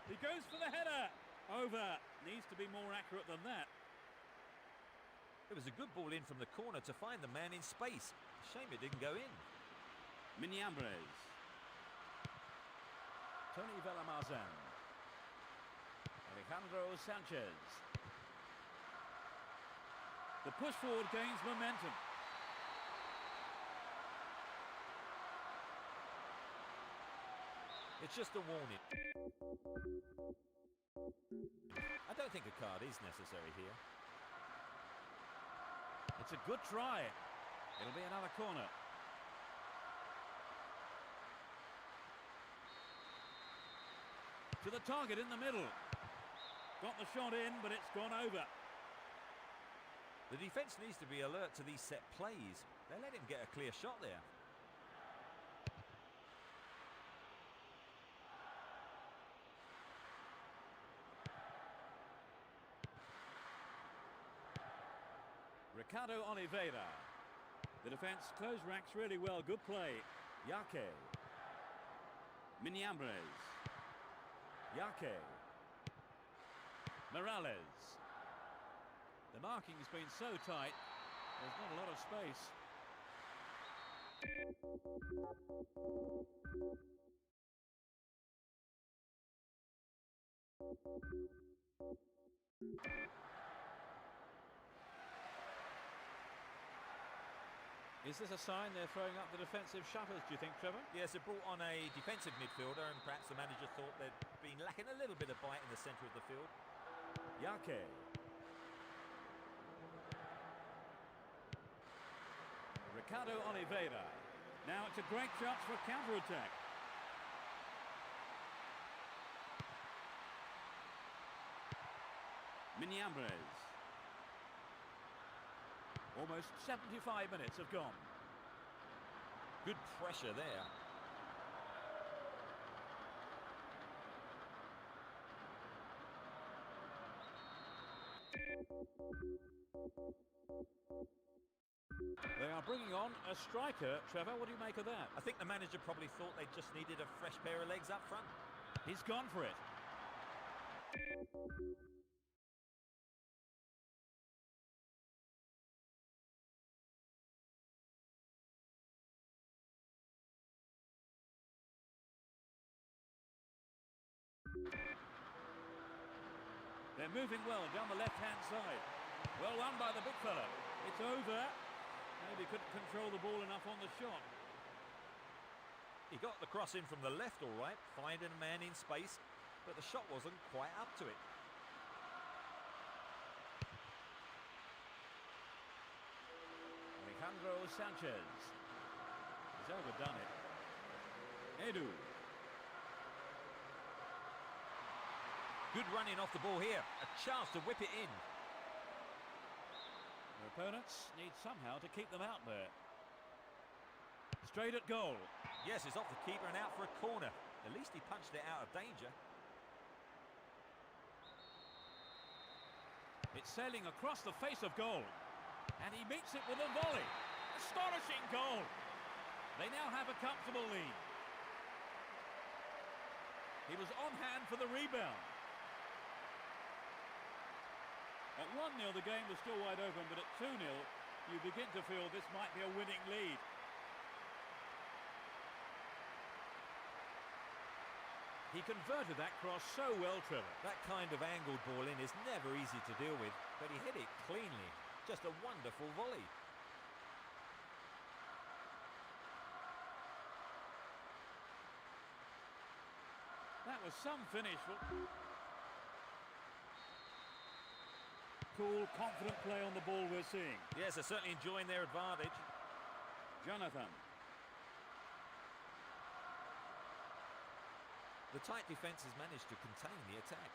He goes for the header. Over. Needs to be more accurate than that. It was a good ball in from the corner to find the man in space. Shame it didn't go in. Miniambres. Tony Velamarzan. Alejandro Sanchez. The push forward gains momentum. It's just a warning. I don't think a card is necessary here. It's a good try. It'll be another corner. To the target in the middle. Got the shot in, but it's gone over. The defence needs to be alert to these set plays. They let him get a clear shot there. Ricardo Oliveira. The defence close ranks really well. Good play. Yake. Miniambres. Yake. Morales. The marking's been so tight, there's not a lot of space. Is this a sign they're throwing up the defensive shutters, do you think, Trevor? Yes, it brought on a defensive midfielder, and perhaps the manager thought they'd been lacking a little bit of bite in the centre of the field. Yake. Ricardo Oliveira. Now it's a great chance for counter-attack. Miniambres. Almost 75 minutes have gone. Good pressure there. They are bringing on a striker. Trevor, what do you make of that? I think the manager probably thought they just needed a fresh pair of legs up front. He's gone for it. They're moving well down the left-hand side. Well won by the big fella. It's over. Maybe couldn't control the ball enough on the shot. He got the cross in from the left all right, finding a man in space, but the shot wasn't quite up to it. Alejandro Sanchez. He's overdone it. Edu. Good running off the ball here. A chance to whip it in. Their opponents need somehow to keep them out there. Straight at goal. Yes, it's off the keeper and out for a corner. At least he punched it out of danger. It's sailing across the face of goal. And he meets it with a volley. Astonishing goal. They now have a comfortable lead. He was on hand for the rebound. At 1-0 the game was still wide open, but at 2-0 you begin to feel this might be a winning lead. He converted that cross so well, Trevor. That kind of angled ball in is never easy to deal with, but he hit it cleanly. Just a wonderful volley. That was some finish. Cool, confident play on the ball we're seeing. Yes, they're certainly enjoying their advantage. Jonathan. The tight defence has managed to contain the attack.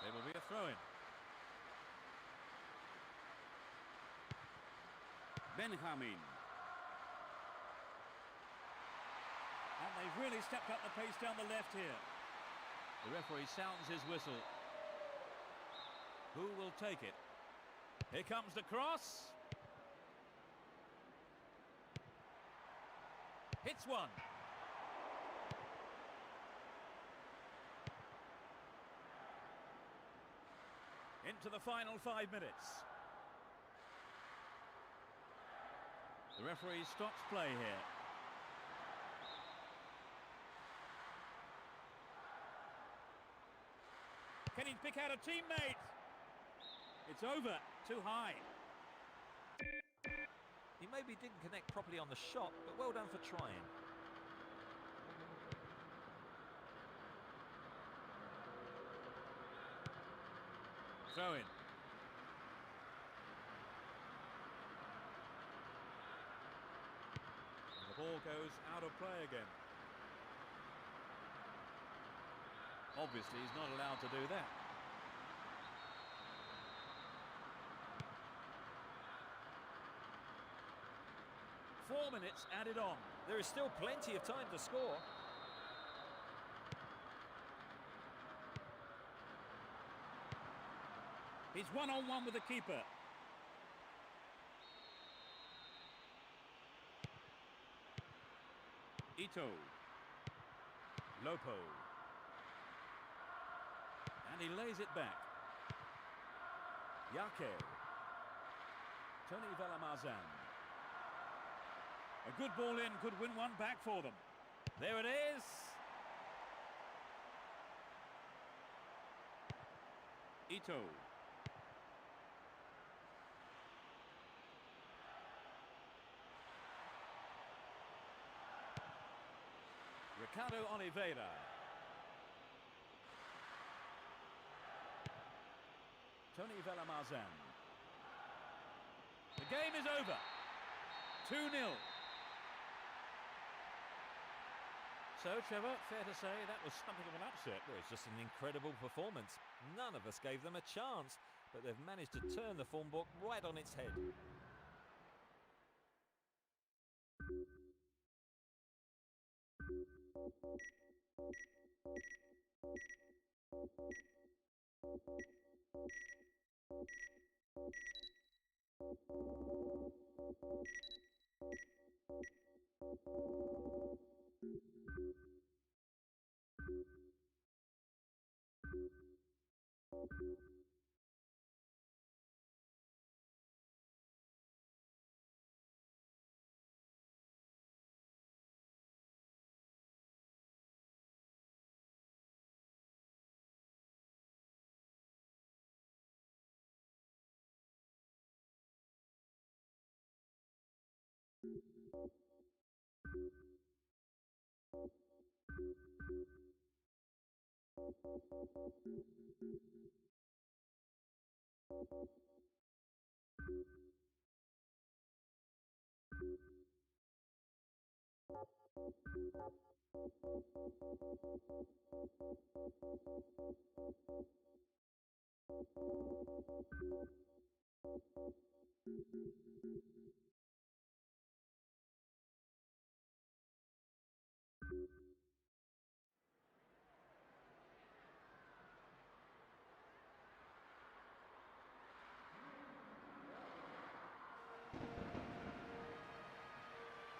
There will be a throw-in. Benjamin. And they've really stepped up the pace down the left here. The referee sounds his whistle. Who will take it? Here comes the cross. Hits one. Into the final 5 minutes. The referee stops play here. Can he pick out a teammate? It's over. Too high. He maybe didn't connect properly on the shot, but well done for trying. Throw in. And the ball goes out of play again. Obviously, he's not allowed to do that. Four minutes added on. There is still plenty of time to score. He's one-on-one with the keeper. Ito. Lopo. And he lays it back. Yake. Tony Villamazan. A good ball in, could win one back for them. There it is. Ito. Ricardo Oliveira. Tony Villamazan. The game is over. 2-0. So, Trevor, fair to say that was something of an upset. Well, it's just an incredible performance. None of us gave them a chance, but they've managed to turn the form book right on its head.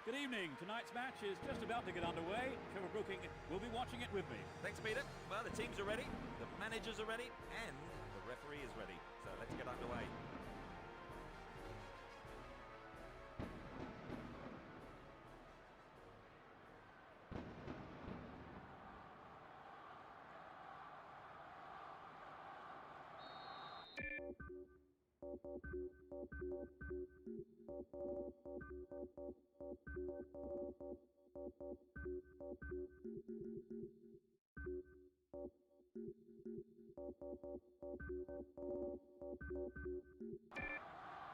Good evening. Tonight's match is just about to get underway. Trevor Brooking will be watching it with me. Thanks, Peter. Well, the teams are ready, the managers are ready, and the referee is ready. So let's get underway.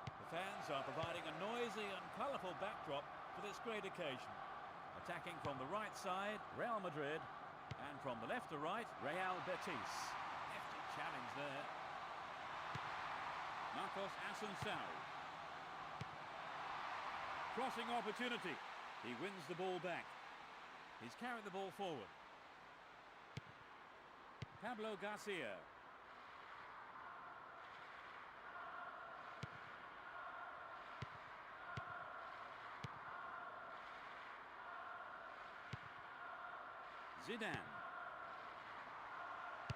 The fans are providing a noisy and colourful backdrop for this great occasion. Attacking from the right side, Real Madrid, and from the left to right, Real Betis. Hefty challenge there. Marcos Assunção. Crossing opportunity. He wins the ball back. He's carried the ball forward. Pablo Garcia. Zidane.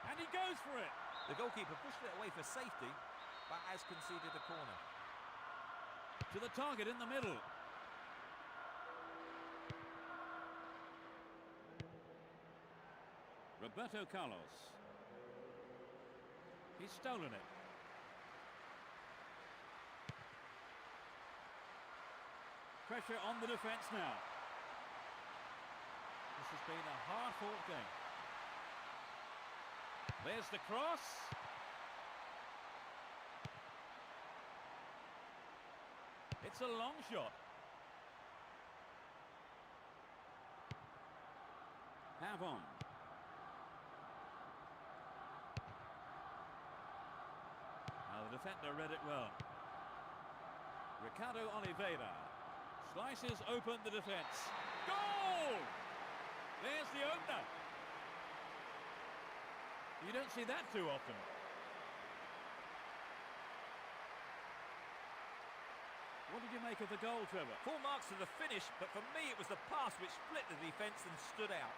And he goes for it. The goalkeeper pushed it away for safety, but has conceded a corner. To the target in the middle. Roberto Carlos. He's stolen it. Pressure on the defence now. This has been a hard-fought game. There's the cross. It's a long shot. Pavon. Now the defender read it well. Ricardo Oliveira slices open the defence. Goal! There's the opener. You don't see that too often. What did you make of the goal, Trevor? Full marks to the finish, but for me it was the pass which split the defence and stood out.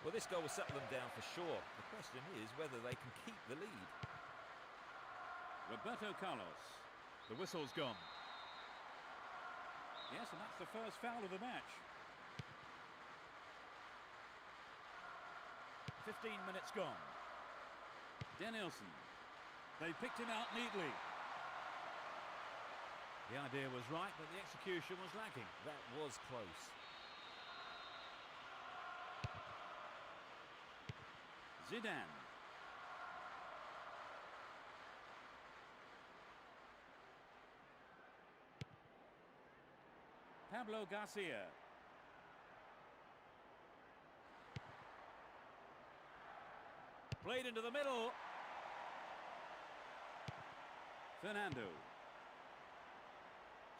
Well, this goal will settle them down for sure. The question is whether they can keep the lead. Roberto Carlos. The whistle's gone. Yes, and that's the first foul of the match. 15 minutes gone. Danielson. They picked him out neatly. The idea was right, but the execution was lacking. That was close. Zidane. Pablo Garcia. Played into the middle. Fernando.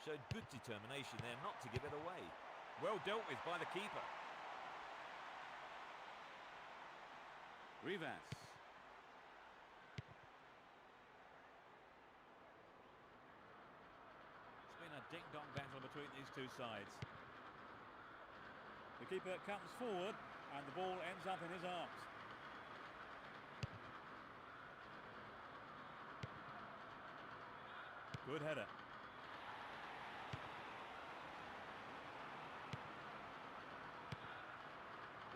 Showed good determination there not to give it away. Well dealt with by the keeper. Rivas. It's been a ding-dong battle between these two sides. The keeper comes forward and the ball ends up in his arms. Good header.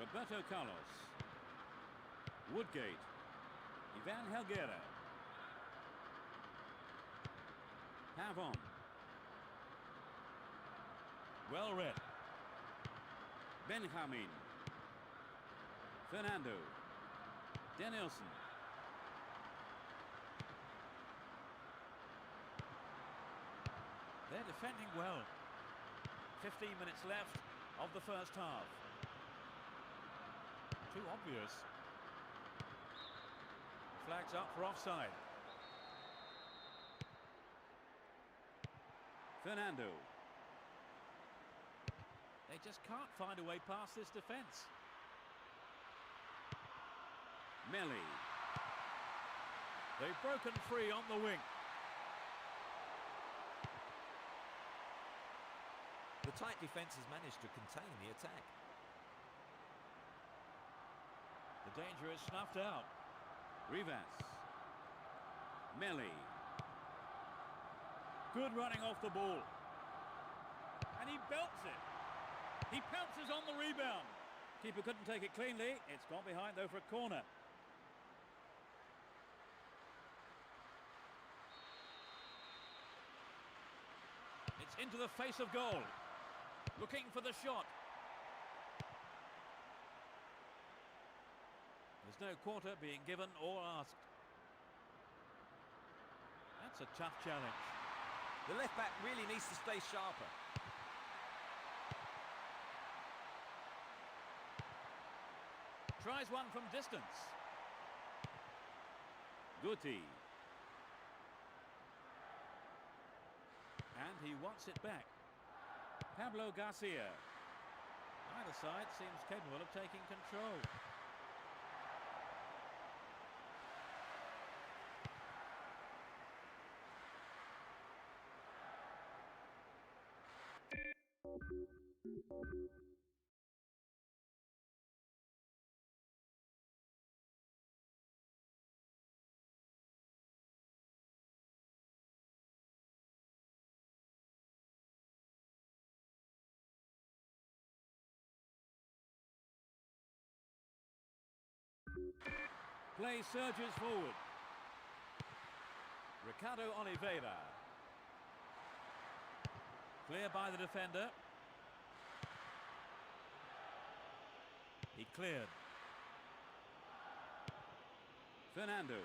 Roberto Carlos. Woodgate. Ivan Helguera. Pavon. Well read. Benjamin. Fernando. Danielson. They're defending well. 15 minutes left of the first half. Too obvious. Flags up for offside. Fernando. They just can't find a way past this defence. Melli. They've broken free on the wing. The tight defence has managed to contain the attack. The danger is snuffed out. Rivas. Melli. Good running off the ball. And he belts it. He pounces on the rebound. Keeper couldn't take it cleanly. It's gone behind though for a corner. It's into the face of goal. Looking for the shot. There's no quarter being given or asked. That's a tough challenge. The left back really needs to stay sharper. Tries one from distance. Guti. And he wants it back. Pablo Garcia. Either side seems capable of taking control. Play surges forward. Ricardo Oliveira. Clear by the defender. He cleared. Fernando.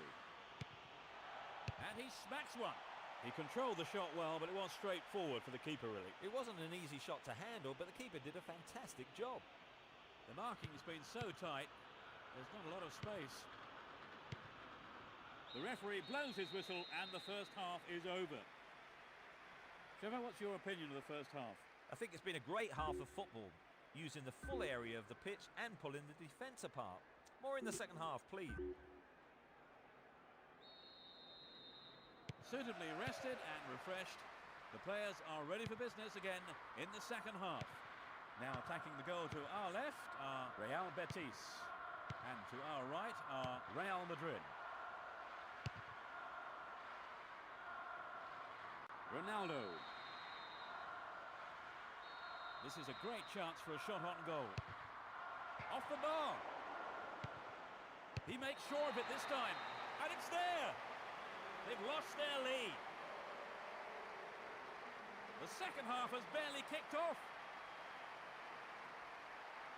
And he smacks one. He controlled the shot well, but it was straightforward for the keeper, really. It wasn't an easy shot to handle, but the keeper did a fantastic job. The marking's been so tight, there's not a lot of space. The referee blows his whistle and the first half is over. Trevor, what's your opinion of the first half? I think it's been a great half of football, using the full area of the pitch and pulling the defence apart. More in the second half, please. Suitably rested and refreshed, the players are ready for business again in the second half. Now attacking the goal to our left are Real Betis, and to our right are Real Madrid. Ronaldo. This is a great chance for a shot on goal. Off the bar. He makes sure of it this time, and it's there. They've lost their lead. The second half has barely kicked off.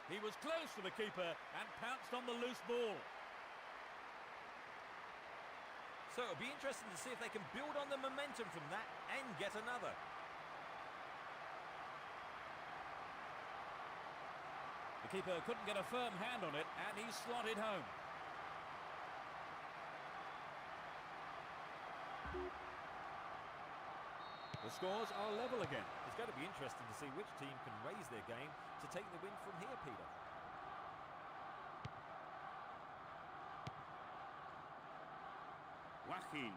He was close to the keeper and pounced on the loose ball. So it'll be interesting to see if they can build on the momentum from that and get another. The keeper couldn't get a firm hand on it, and he slotted home. The scores are level again. It's going to be interesting to see which team can raise their game to take the win from here, Peter. Joaquin.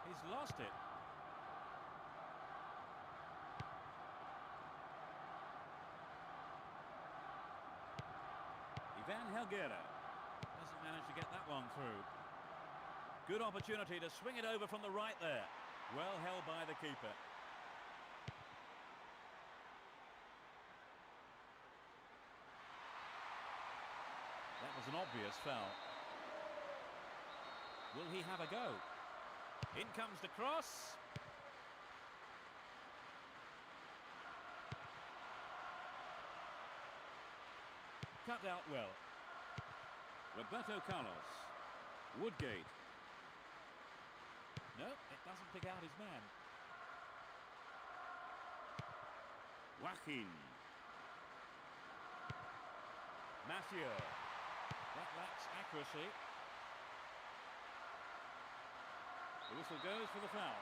He's lost it. Ivan Helguera doesn't manage to get that one through. Good opportunity to swing it over from the right there. Well held by the keeper. That was an obvious foul. Will he have a go? In comes the cross. Cut out well. Roberto Carlos. Woodgate. No, it doesn't pick out his man. Joaquin. Mathieu. That lacks accuracy. The whistle goes for the foul.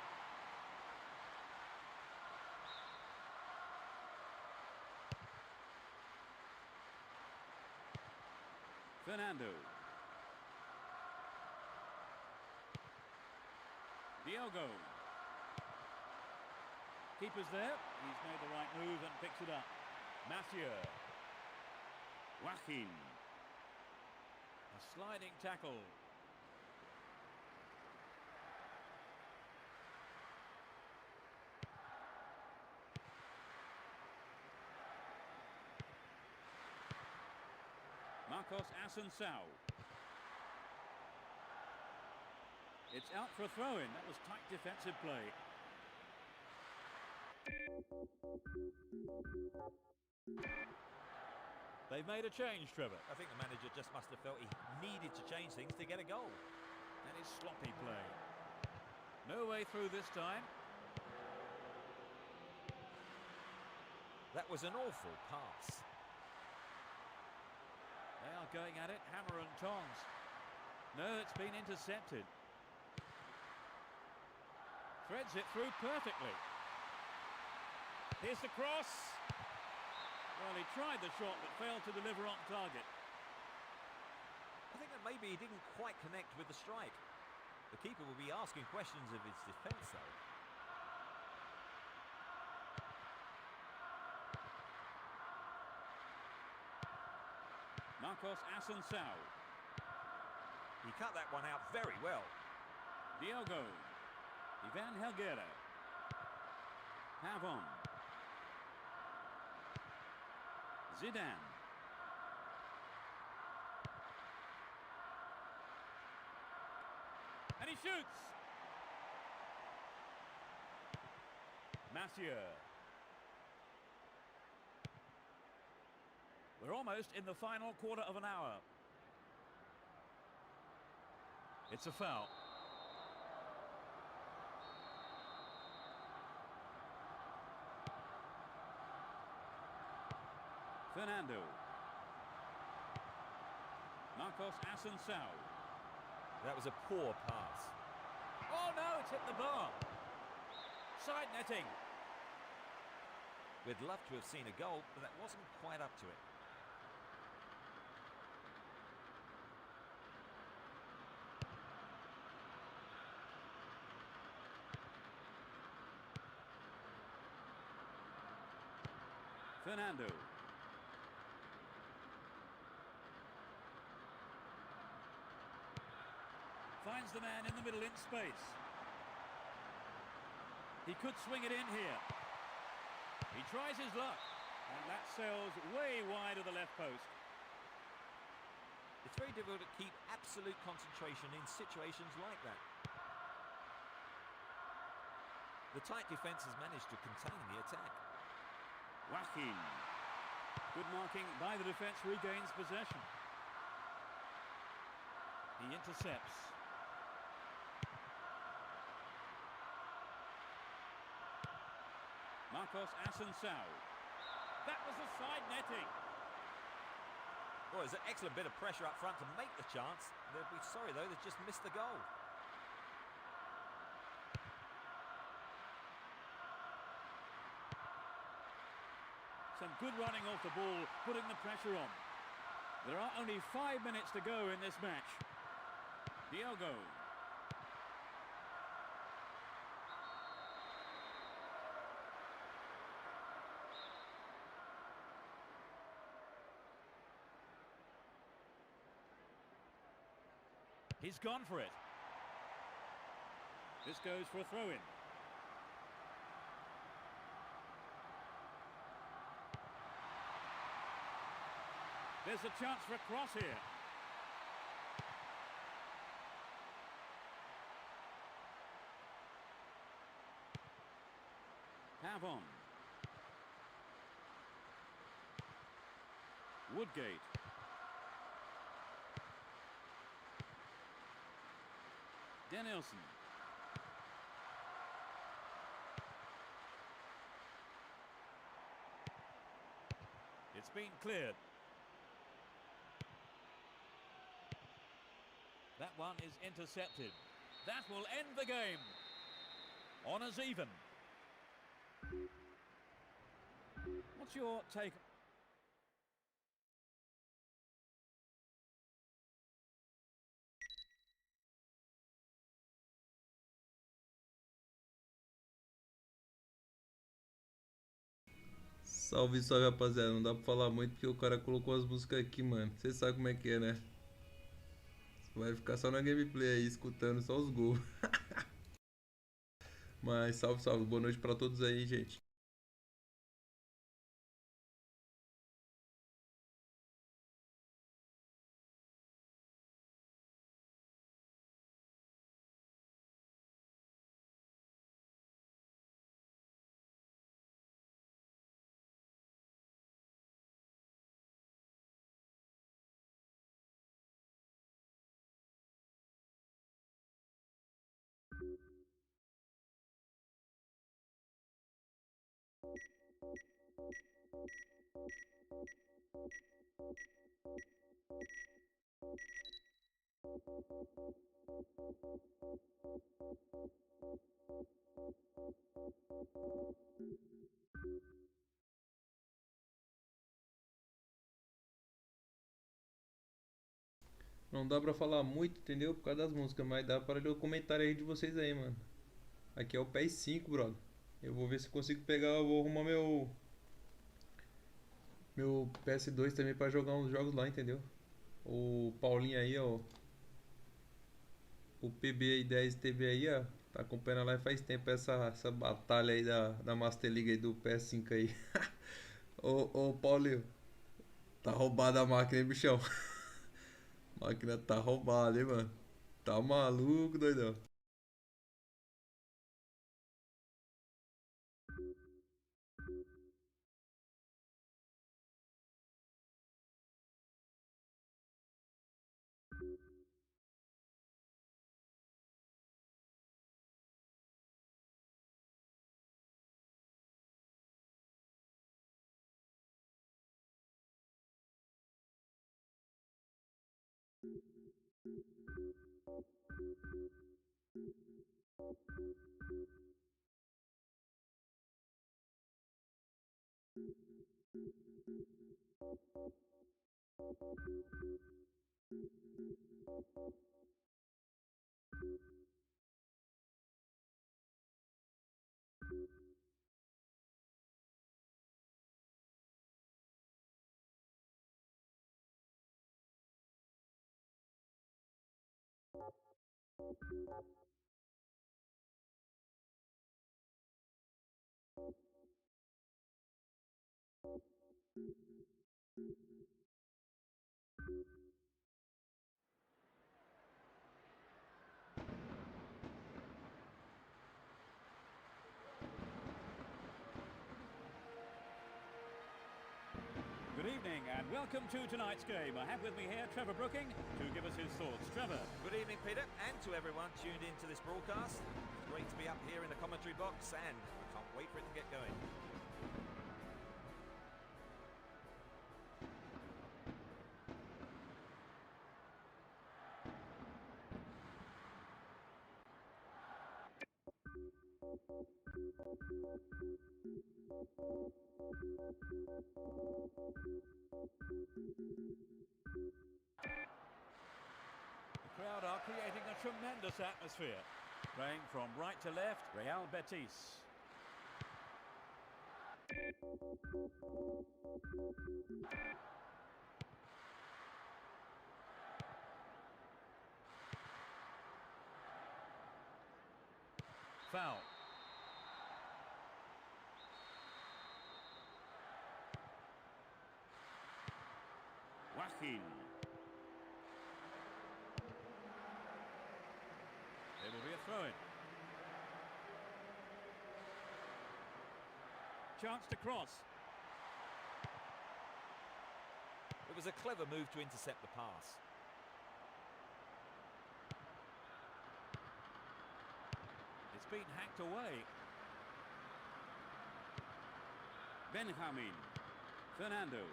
Fernando. Diogo. Keeper's there. He's made the right move and picks it up. Mathieu. Joaquin. A sliding tackle. Marcos Asensio. It's out for a throw-in. That was tight defensive play. They've made a change, Trevor. I think the manager just must have felt he needed to change things to get a goal. That is sloppy play. No way through this time. That was an awful pass. They are going at it, hammer and tongs. No, it's been intercepted. Threads it through perfectly. Here's the cross. Well, he tried the shot but failed to deliver on target. I think that maybe he didn't quite connect with the strike. The keeper will be asking questions of his defence, though. Marcos Asensio. He cut that one out very well. Diogo. Ivan Helguera. Pavon. Zidane. And he shoots. Mathieu. We're almost in the final quarter of an hour. It's a foul. Fernando. Marcos Asensio. That was a poor pass. Oh no, it's hit the bar. Side netting. We'd love to have seen a goal, but that wasn't quite up to it. Fernando. Finds the man in the middle in space. He could swing it in here. He tries his luck. And that sails way wide of the left post. It's very difficult to keep absolute concentration in situations like that. The tight defence has managed to contain the attack. Joaquin. Good marking by the defence, regains possession. He intercepts. Marcos Asensio. That was a side netting. Well, there's an excellent bit of pressure up front to make the chance. They'll be sorry, though, they've just missed the goal. Some good running off the ball, putting the pressure on. There are only 5 minutes to go in this match. Diogo. He's gone for it. This goes for a throw-in. There's a chance for a cross here. Pavon. Woodgate. Danielson. It's been cleared. That one is intercepted. That will end the game. Honours even. What's your take? Salve, salve, rapaziada. Não dá pra falar muito porque o cara colocou as músicas aqui, mano. Vocês sabem como é que é, né? Vai ficar só na gameplay aí, escutando só os gols. Mas salve, salve. Boa noite pra todos aí, gente. Não dá pra falar muito, entendeu? Por causa das músicas, mas dá para ler o comentário aí de vocês aí, mano. Aqui é o PES 5, brother. Eu vou ver se consigo pegar, eu vou arrumar meu PS2 também pra jogar uns jogos lá, entendeu? O Paulinho aí, ó. O PB10 teve aí, ó. Tá acompanhando lá faz tempo essa batalha aí da Master League aí do PS5 aí. Ô Paulinho, tá roubada a máquina, hein, bichão? A máquina tá roubada, hein, mano? Tá maluco, doidão. Good evening and welcome to tonight's game. I have with me here Trevor Brooking to give us his thoughts. Trevor. Good evening, Peter, and to everyone tuned into this broadcast. It's great to be up here in the commentary box, and I can't wait for it to get going. The crowd are creating a tremendous atmosphere. Playing from right to left, Real Betis. Foul. Joaquin. There will be a throw-in. Chance to cross. It was a clever move to intercept the pass. It's been hacked away. Benjamin. Fernando.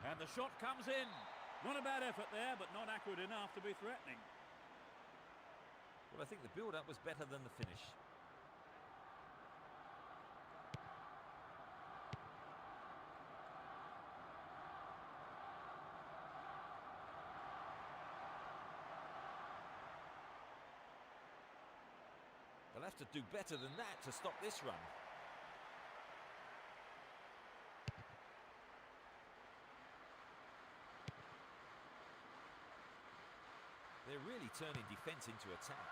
And the shot comes in. Not a bad effort there, but not accurate enough to be threatening. Well, I think the build-up was better than the finish. They'll have to do better than that to stop this run. They're really turning defence into attack.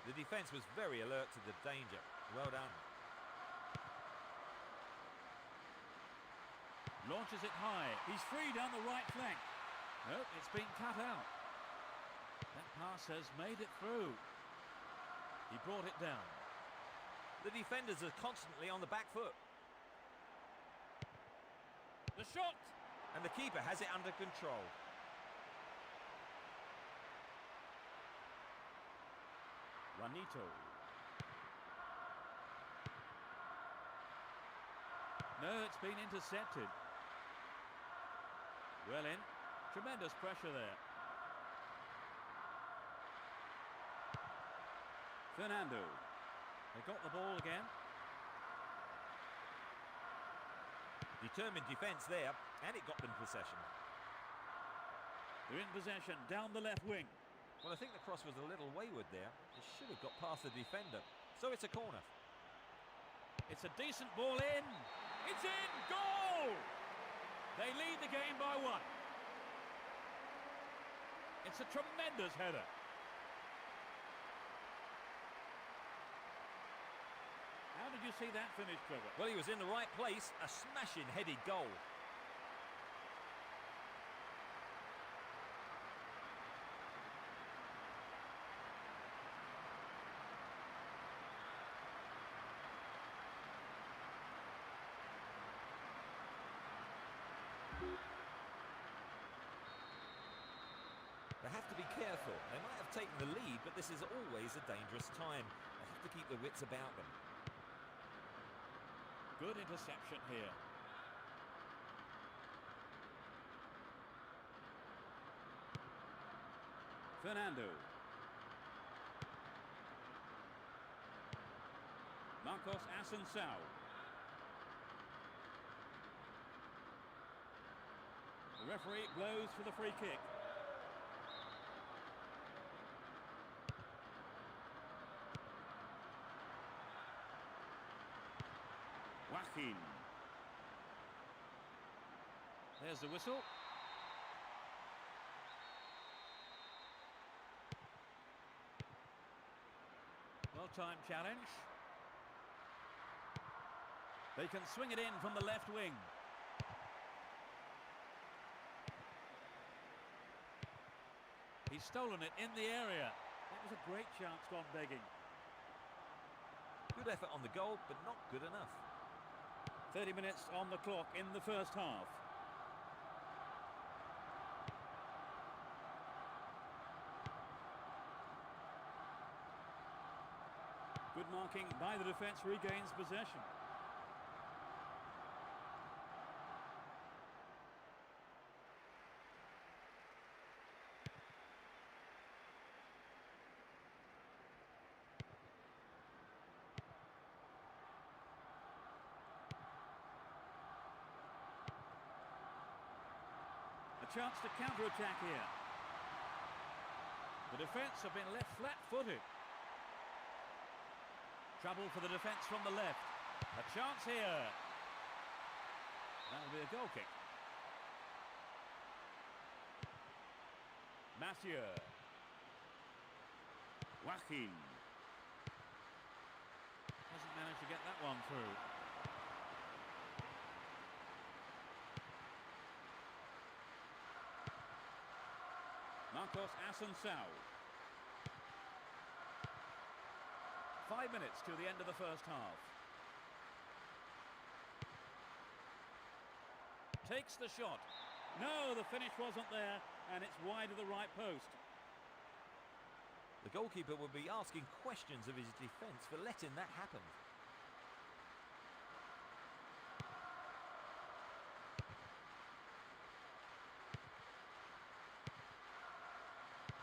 The defence was very alert to the danger. Well done. Launches it high. He's free down the right flank. Nope, it's been cut out. That pass has made it through. He brought it down. The defenders are constantly on the back foot. The shot! And the keeper has it under control. Juanito. No, it's been intercepted. Well in. Tremendous pressure there. Fernando. They got the ball again. Determined defence there, and it got them possession. They're in possession, down the left wing. Well, I think the cross was a little wayward there. It should have got past the defender. So it's a corner. It's a decent ball in. It's in! Goal! They lead the game by one. It's a tremendous header. How did did you see that finish, Trevor? Well, he was in the right place. A smashing headed goal. They have to be careful. They might have taken the lead, but this is always a dangerous time. They have to keep their wits about them. Good interception here. Fernando. Marcos Assunção. The referee blows for the free kick. Joaquin. There's the whistle. Well-timed challenge. They can swing it in from the left wing. He's stolen it in the area. That was a great chance gone begging. Good effort on the goal, but not good enough. 30 minutes on the clock in the first half. Good marking by the defence, regains possession. Chance to counter-attack here. The defence have been left flat-footed. Trouble for the defence from the left. A chance here. That'll be a goal kick. Mathieu. Joaquin. Hasn't managed to get that one through. Marcos Assunção. 5 minutes to the end of the first half. Takes the shot. No, the finish wasn't there, and it's wide of the right post. The goalkeeper will be asking questions of his defence for letting that happen.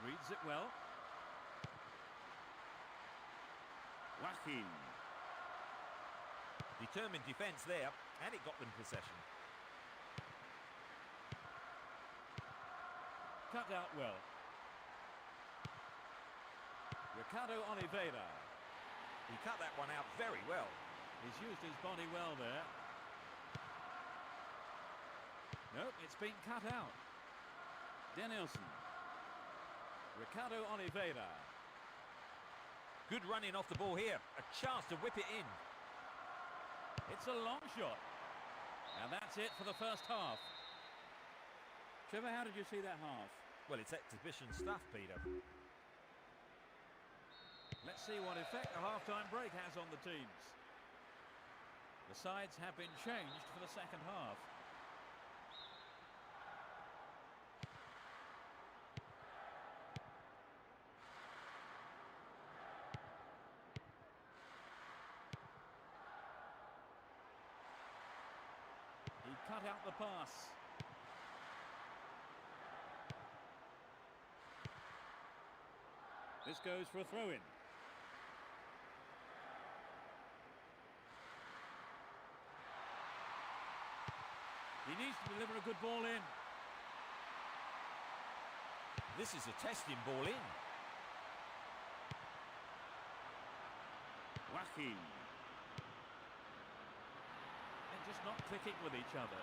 Reads it well. Joaquin. Determined defence there, and it got them possession. Cut out well. Ricardo Oliveira. He cut that one out very well. He's used his body well there. Nope, it's been cut out. Danielson. Ricardo Oliveira. Good running off the ball here. A chance to whip it in. It's a long shot. And that's it for the first half. Trevor, how did you see that half? Well, it's exhibition stuff, Peter. Let's see what effect the half-time break has on the teams. The sides have been changed for the second half. He cut out the pass. This goes for a throw-in. He needs to deliver a good ball in. This is a testing ball in. Joaquin. They're just not clicking with each other.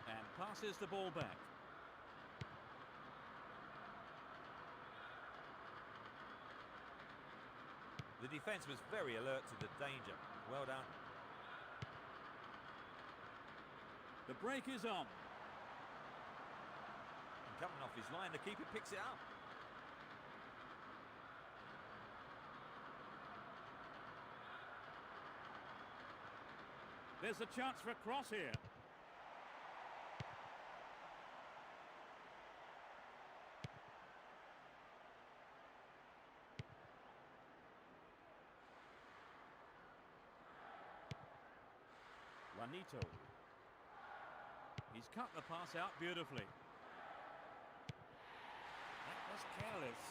And passes the ball back. The defence was very alert to the danger. Well done. The break is on. And coming off his line, the keeper picks it up. There's a chance for a cross here. Juanito. He's cut the pass out beautifully. That was careless.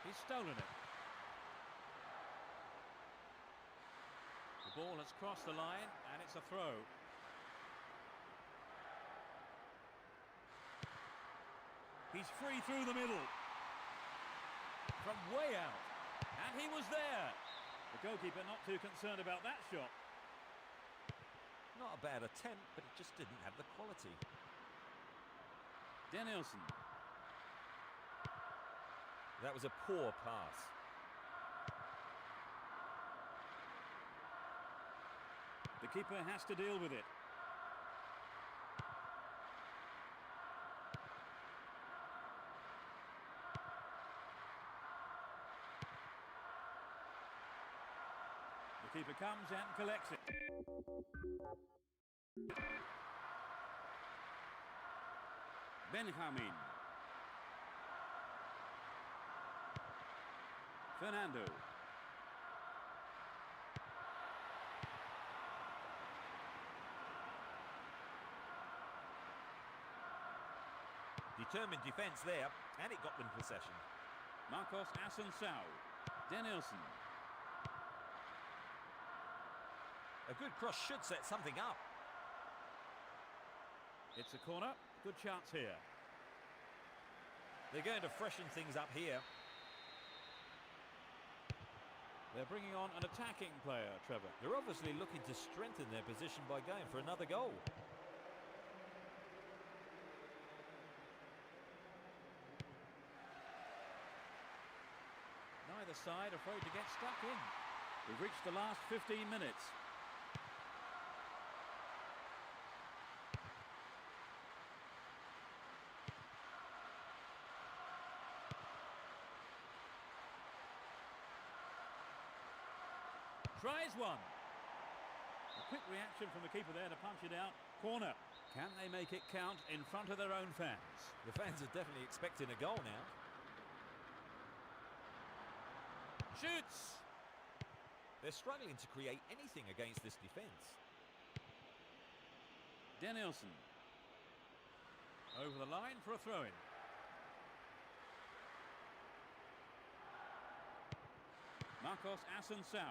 He's stolen it. The ball has crossed the line and it's a throw. He's free through the middle. From way out. And he was there. The goalkeeper not too concerned about that shot. Not a bad attempt, but it just didn't have the quality. Danielson. That was a poor pass. The keeper has to deal with it. The keeper comes and collects it. Benjamin. Fernando. Determined defence there, and it got them possession. Marcos Asensio. Danielson. A good cross should set something up. It's a corner. Good chance here. They're going to freshen things up here. They're bringing on an attacking player, Trevor. They're obviously looking to strengthen their position by going for another goal. Neither side afraid to get stuck in. We've reached the last 15 minutes. Tries one. A quick reaction from the keeper there to punch it out. Corner. Can they make it count in front of their own fans? The fans are definitely expecting a goal now. Shoots. They're struggling to create anything against this defence. Danielson. Over the line for a throw-in. Marcos Asensio.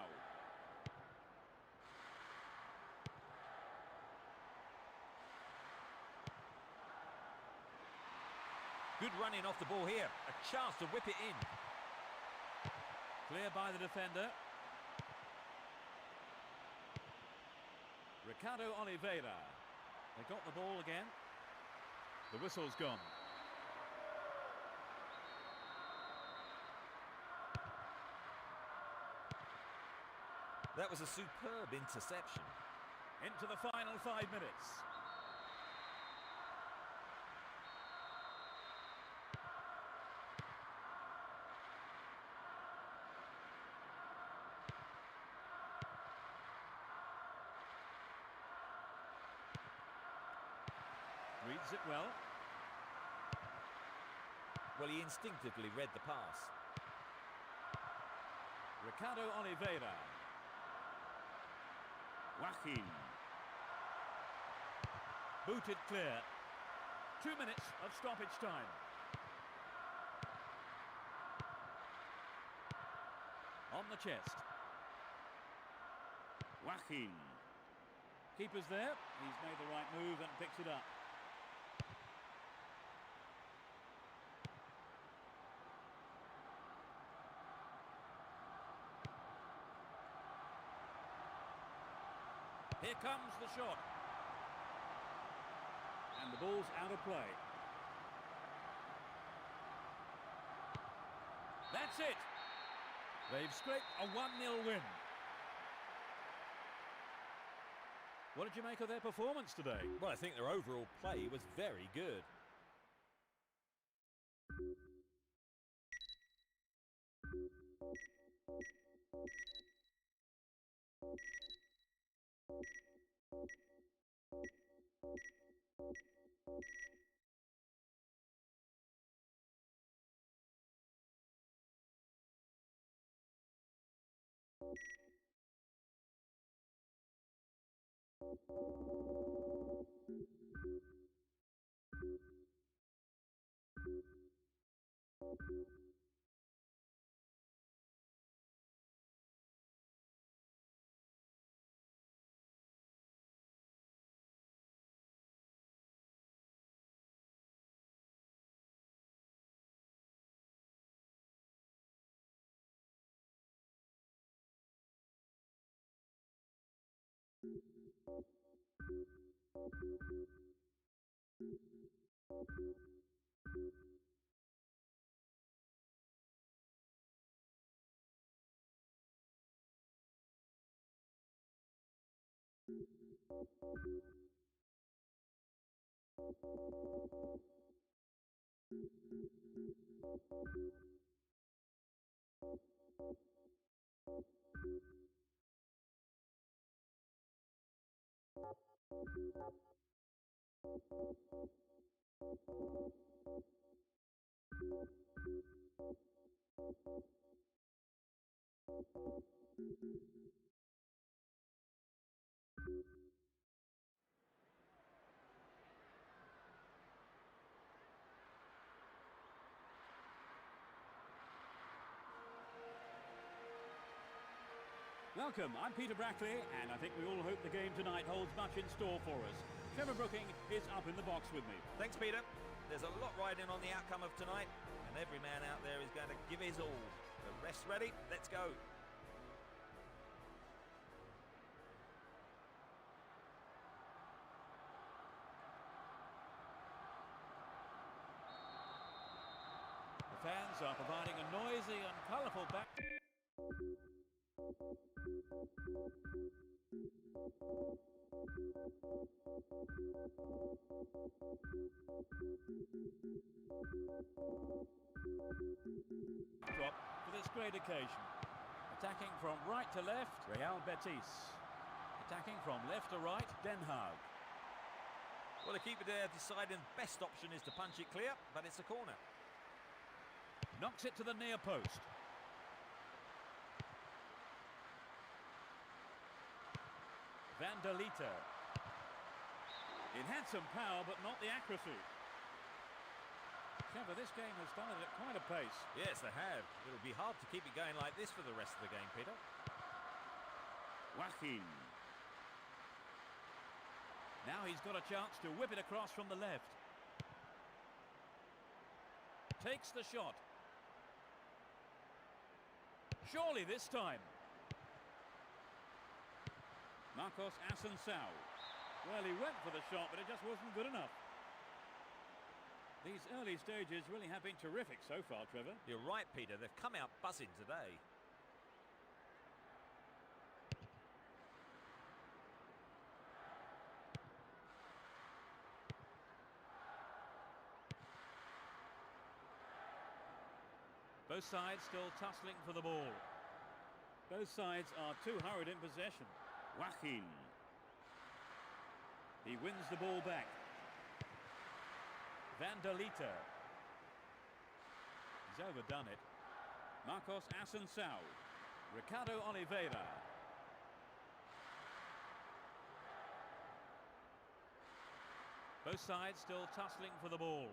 Good running off the ball here. A chance to whip it in. Clear by the defender. Ricardo Oliveira. They got the ball again. The whistle's gone. That was a superb interception. Into the final 5 minutes. Reads it well. Well, he instinctively read the pass. Ricardo Oliveira. Joaquin. Booted clear. 2 minutes of stoppage time. On the chest. Joaquin. Keeper's there. He's made the right move and picks it up. Here comes the shot. And the The ball's out of play. That's it. They've scraped a 1-0 win. What did you make of their performance today? Well, I think their overall play was very good. Welcome, I'm Peter Brackley, and I think we all hope the game tonight holds much in store for us. Trevor Brooking is up in the box with me. Thanks, Peter. There's a lot riding on the outcome of tonight, and every man out there is going to give his all. The rest ready? Let's go. The fans are providing a noisy and colourful back. Drop for this great occasion. Attacking from right to left, Real Betis. Attacking from left to right, Den Haag. Well, the keeper there deciding best option is to punch it clear, but it's a corner. Knocks it to the near post. Van der Liter. It had some power, but not the accuracy. Trevor, this game has started at quite a pace. Yes, they have. It'll be hard to keep it going like this for the rest of the game, Peter. Joaquin. Now he's got a chance to whip it across from the left. Takes the shot. Surely this time. Marcos Asensio. Well, he went for the shot, but it just wasn't good enough. These early stages really have been terrific so far, Trevor. You're right, Peter. They've come out buzzing today. Both sides still tussling for the ball. Both sides are too hurried in possession. Joaquin. He wins the ball back. Van der Liter. He's overdone it. Marcos Asensio. Ricardo Oliveira. Both sides still tussling for the ball.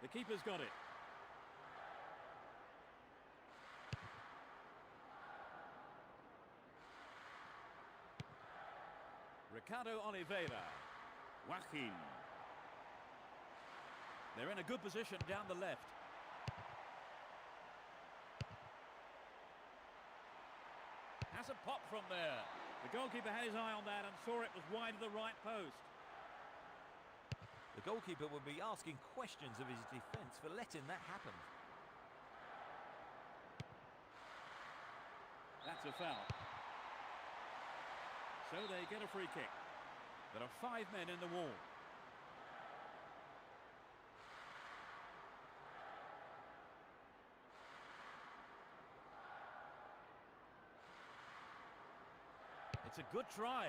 The keeper's got it. Ricardo Oliveira. Joaquin. They're in a good position down the left. Has a pop from there. The goalkeeper had his eye on that and saw it was wide of the right post. The goalkeeper would be asking questions of his defence for letting that happen. That's a foul. So they get a free kick. There are 5 men in the wall. It's a good try.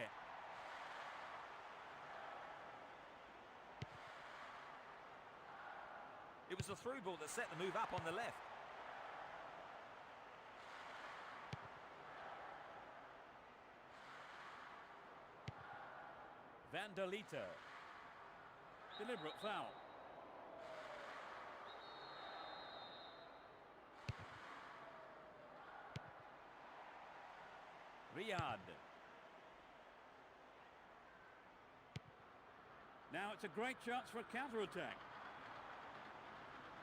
It was the through ball that set the move up on the left. Van der Liter. Deliberate foul. Riyad. Now it's a great chance for a counter-attack.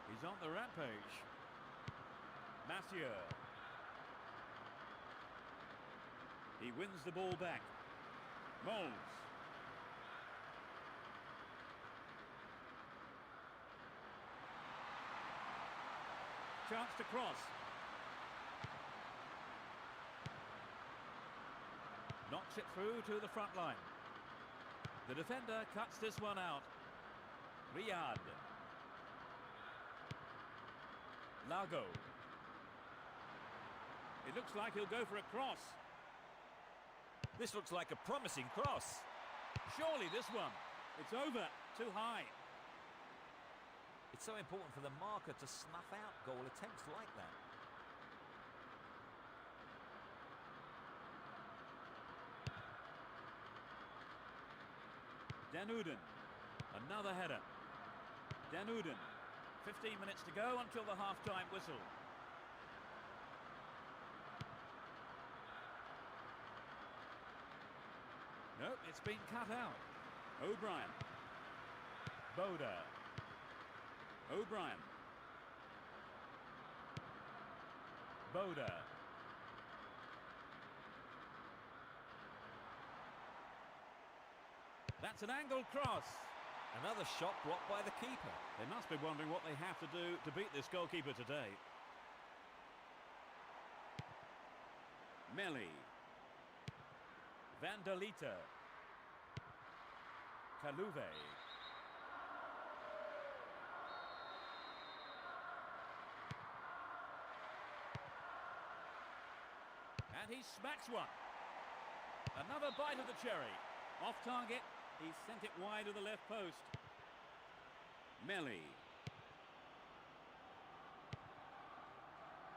He's on the rampage. Massieu. He wins the ball back. Moles. Chance to cross. Knocks it through to the front line. The defender cuts this one out. Riyad. Lago. It looks like he'll go for a cross. This looks like a promising cross. Surely this one. It's over. Too high. It's so important for the marker to snuff out goal attempts like that. Danuden. Another header. Danuden. 15 minutes to go until the half-time whistle. Nope, it's been cut out. O'Brien. Boda. O'Brien. Boda. That's an angled cross. Another shot blocked by the keeper. They must be wondering what they have to do to beat this goalkeeper today. Melli. Van der Liter. Kaluve. And he smacks one. Another bite of the cherry. Off target. He sent it wide of the left post. Melli.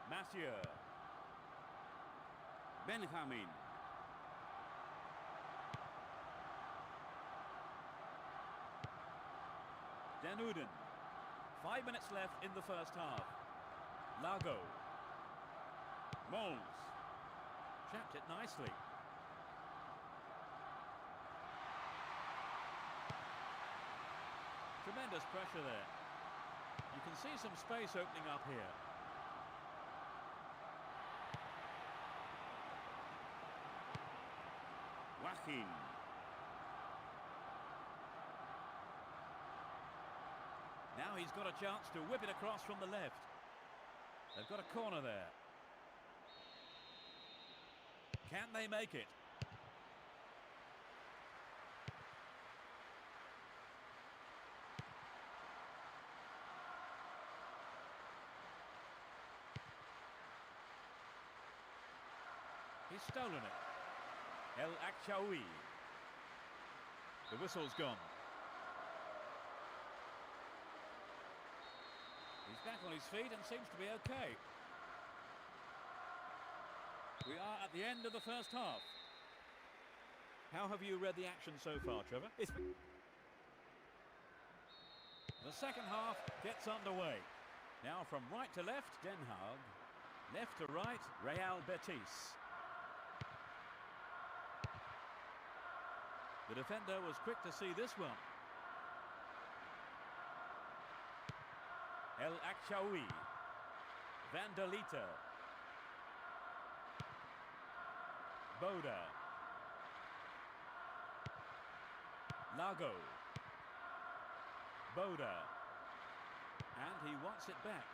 Massieu. Benjamin. Danuden. 5 minutes left in the first half. Lago. Moles. Trapped it nicely. Tremendous pressure there. You can see some space opening up here. Joaquin. Now he's got a chance to whip it across from the left. They've got a corner there. Can they make it? He's stolen it. El Akshawi. The whistle's gone. He's back on his feet and seems to be okay. We are at the end of the first half. How have you read the action so far, Trevor? The second half gets underway. Now from right to left, Den Haag. Left to right, Real Betis. The defender was quick to see this one. El Akshawi. Van der Liter. Boda. Lago. Boda. And he wants it back.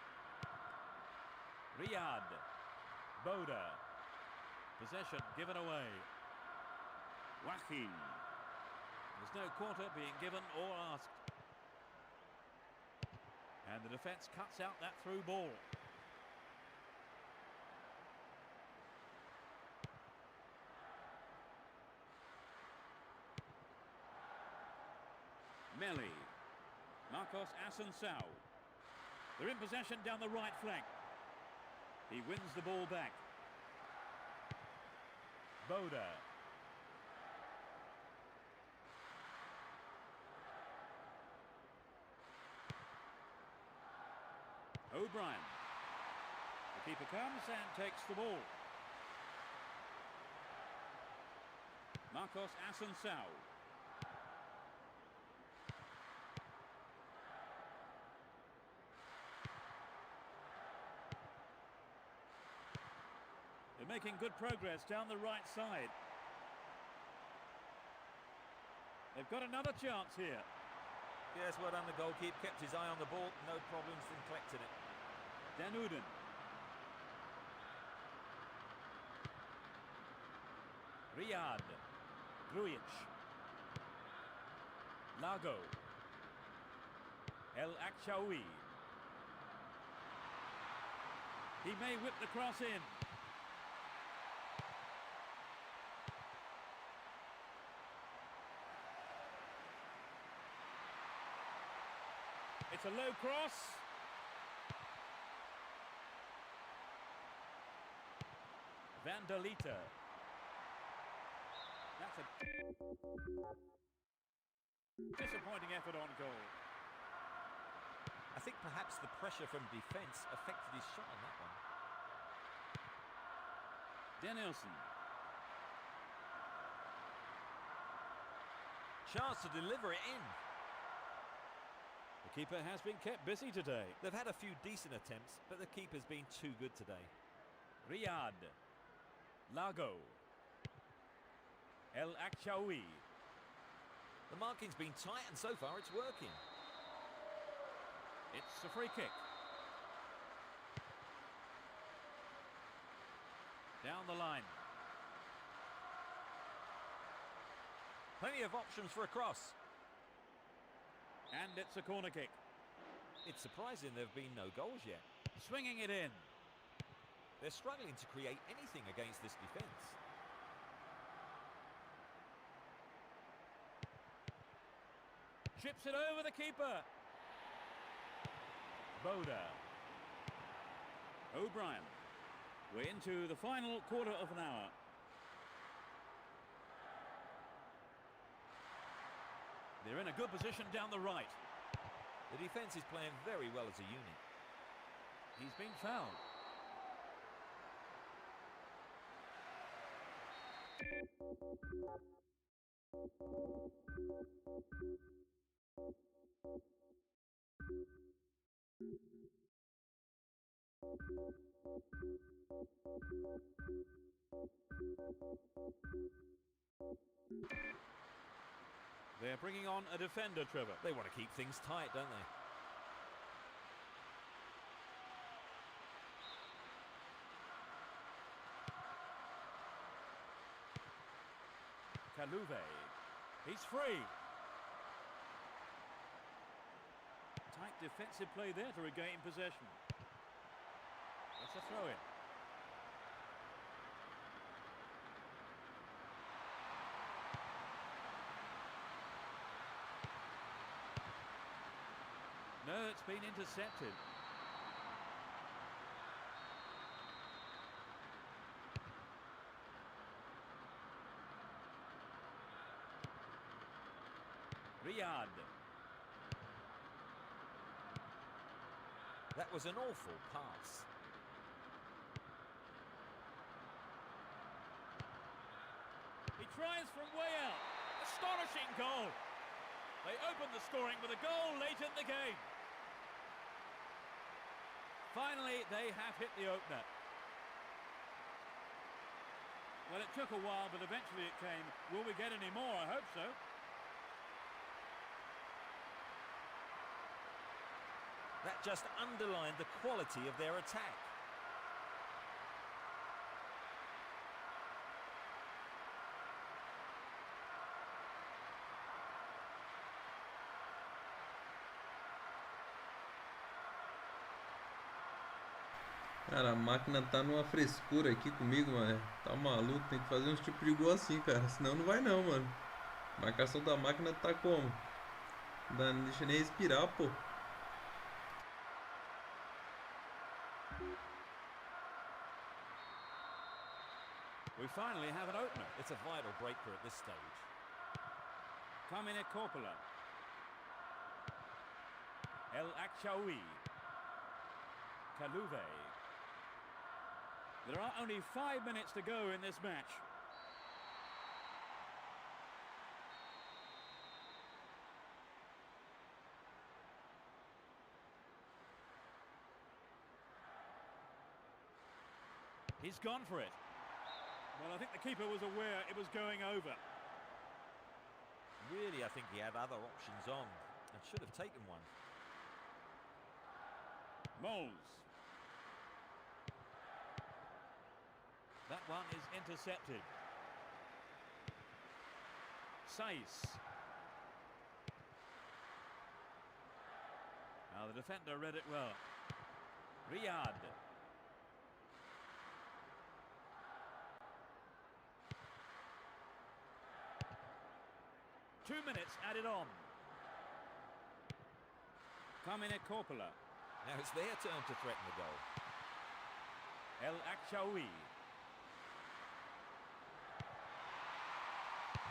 Riyad. Boda. Possession given away. Wahi. There's no quarter being given or asked. And the defence cuts out that through ball. Melli. Marcos Assunção. They're in possession down the right flank. He wins the ball back. Boda. O'Brien. The keeper comes and takes the ball. Marcos Assunção. They're making good progress down the right side. They've got another chance here. Yes, well done the goalkeeper. Kept his eye on the ball. No problems in collecting it. Danuden. Riyad. Grujic. Lago. El Akshawi. He may whip the cross in. It's a low cross. Van der Lita. That's a disappointing effort on goal. I think perhaps the pressure from defence affected his shot on that one. Danielson. Chance to deliver it in. The keeper has been kept busy today. They've had a few decent attempts, but the keeper's been too good today. Riyad. Lago. El Akshawi. The marking's been tight and so far it's working. It's a free kick. Down the line. Plenty of options for a cross. And it's a corner kick. It's surprising there have been no goals yet. Swinging it in. They're struggling to create anything against this defence. Chips it over the keeper. Boda. O'Brien. We're into the final quarter of an hour. They're in a good position down the right. The defence is playing very well as a unit. He's been fouled. They're bringing on a defender, Trevor. They want to keep things tight, don't they? Kaluve. He's free. Tight defensive play there to regain possession. That's a throw-in. No, it's been intercepted. Riyad. That was an awful pass. He tries from way out. Astonishing goal. They opened the scoring with a goal late in the game. Finally, they have hit the opener. Well, it took a while, but eventually it came. Will we get any more? I hope so. That just underlined the quality of their attack. Cara, a máquina tá numa frescura aqui comigo, mano. Tá maluco, tem que fazer uns tipos de gol assim, cara. Senão não vai não, mano. A marcação da máquina tá como? Não deixa nem respirar, pô. We finally have an opener. It's a vital breakthrough at this stage. Kamine Korpela. El Akshawi. Kaluve. There are only 5 minutes to go in this match. He's gone for it. Well, I think the keeper was aware it was going over. Really, I think he had other options on and should have taken one. Moles. That one is intercepted. Saiz. Now the defender read it well. Riyad. 2 minutes added on. Kamine Korpela. Now it's their turn to threaten the goal. El Akshawi.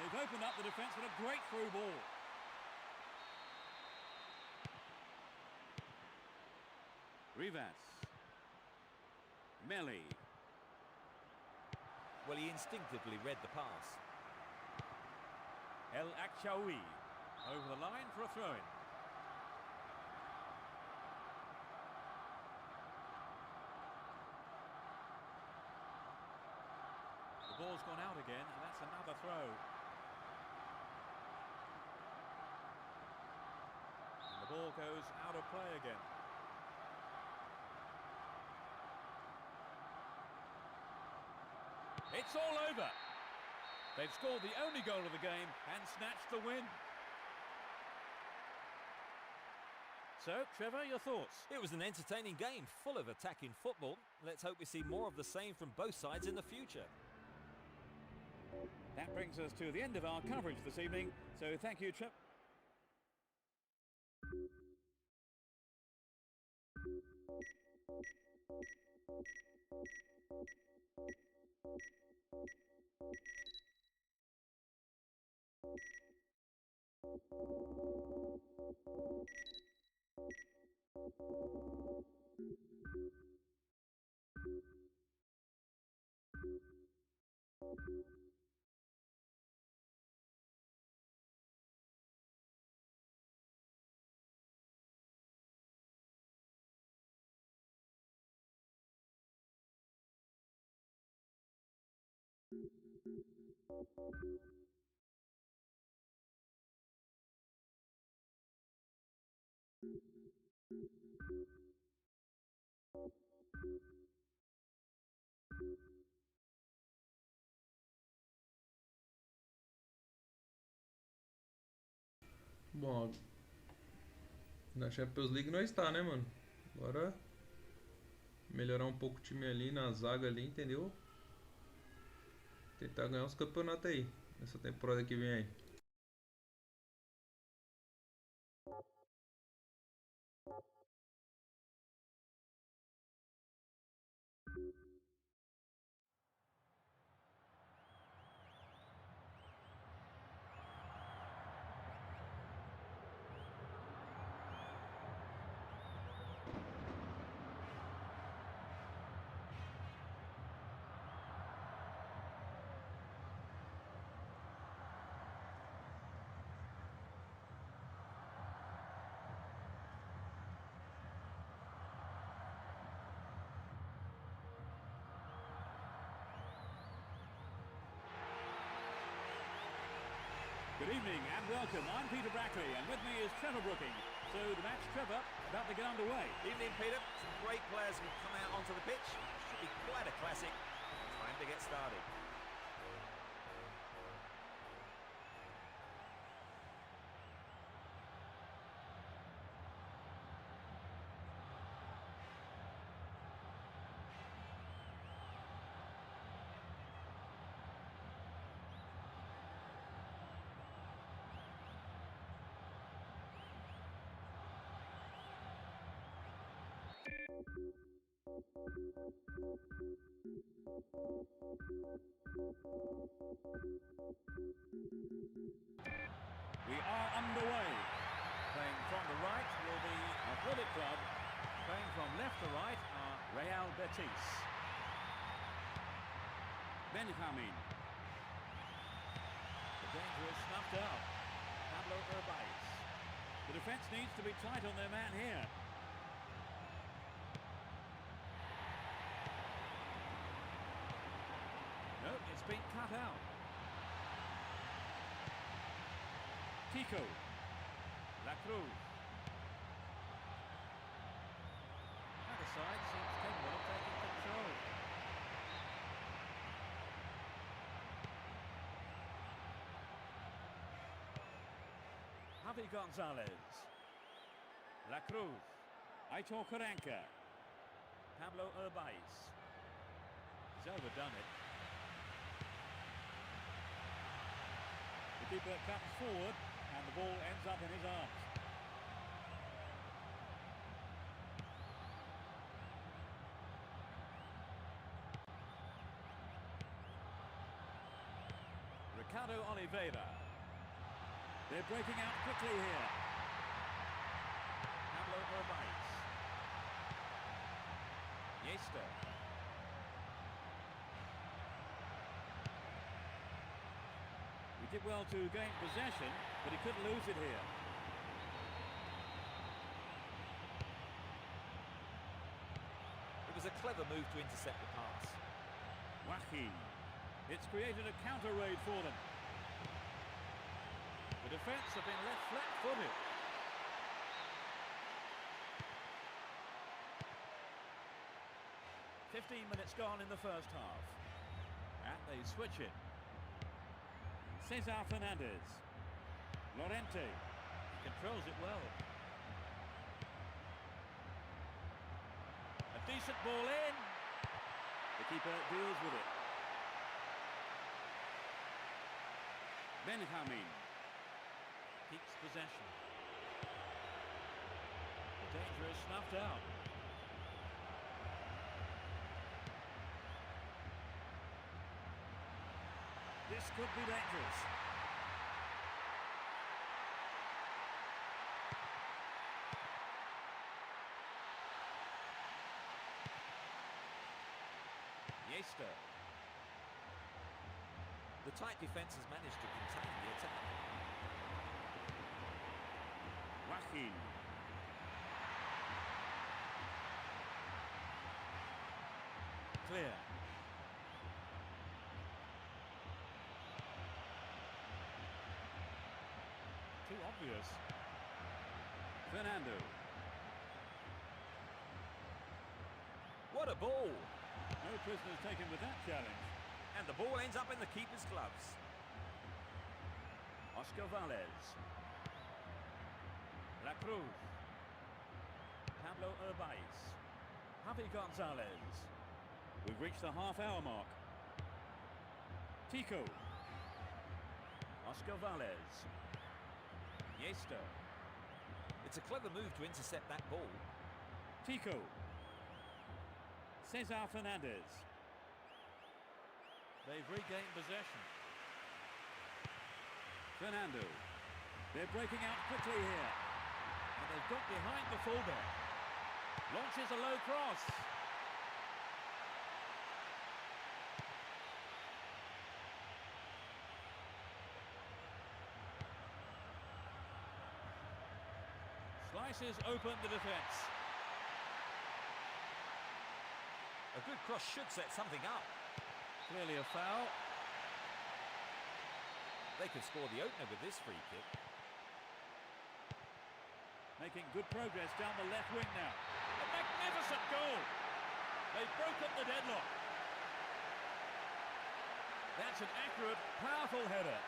They've opened up the defence with a great through ball. Rivas. Melli. Well, he instinctively read the pass. El Akshawi. Over the line for a throw-in. The ball's gone out again, and that's another throw. And the ball goes out of play again. It's all over. They've scored the only goal of the game and snatched the win. So, Trevor, your thoughts? It was an entertaining game, full of attacking football. Let's hope we see more of the same from both sides in the future. That brings us to the end of our coverage this evening. So thank you, Trevor. Bom, na Champions League não está, né, mano? Agora melhorar um pouco o time ali na zaga ali, entendeu? Tentar ganhar os campeonatos aí nessa temporada que vem aí. Good evening and welcome. I'm Peter Brackley and with me is Trevor Brooking. So the match, Trevor, about to get underway. Evening, Peter. Some great players have come out onto the pitch. Should be quite a classic. Time to get started. We are underway. Playing from the right will be Athletic Club. Playing from left to right are Real Betis. Benjamin. The danger is snuffed out. Pablo Urbaiz. The defence needs to be tight on their man here. No, it's been cut out. Tico. La Cruz. Either side seems capable of taking control. Javi Gonzalez. La Cruz. Aitor Karanka. Pablo Urbaiz. He's overdone it. The keeper comes forward and the ball ends up in his arms. Ricardo Oliveira. They're breaking out quickly here. Pablo Urbaiz. Iniesta. He did well to gain possession, but he couldn't lose it here. It was a clever move to intercept the pass. Joaquin. It's created a counter raid for them. The defence have been left flat-footed. "15 minutes gone in the first half. And they switch it. Cesar Fernandez. Llorente. He controls it well. A decent ball in. The keeper deals with it. Benjamin keeps possession. The danger is snuffed out. This could be dangerous. Iniesta. The tight defence has managed to contain the attack. Joaquin. Clear. Too obvious. Fernando. What a ball! No prisoners taken with that challenge. And the ball ends up in the keeper's gloves. Oscar Valles. La Cruz. Pablo Urbaiz. Javi Gonzalez. We've reached the half-hour mark. Tico. Oscar Valles. Iniesta. It's a clever move to intercept that ball. Tico. Cesar Fernandez. They've regained possession. Fernando. They're breaking out quickly here. And they've got behind the fullback. Launches a low cross. Slices open the defence. A good cross should set something up. Clearly a foul. They could score the opener with this free kick. Making good progress down the left wing now. A magnificent goal! They've broken the deadlock. That's an accurate, powerful header.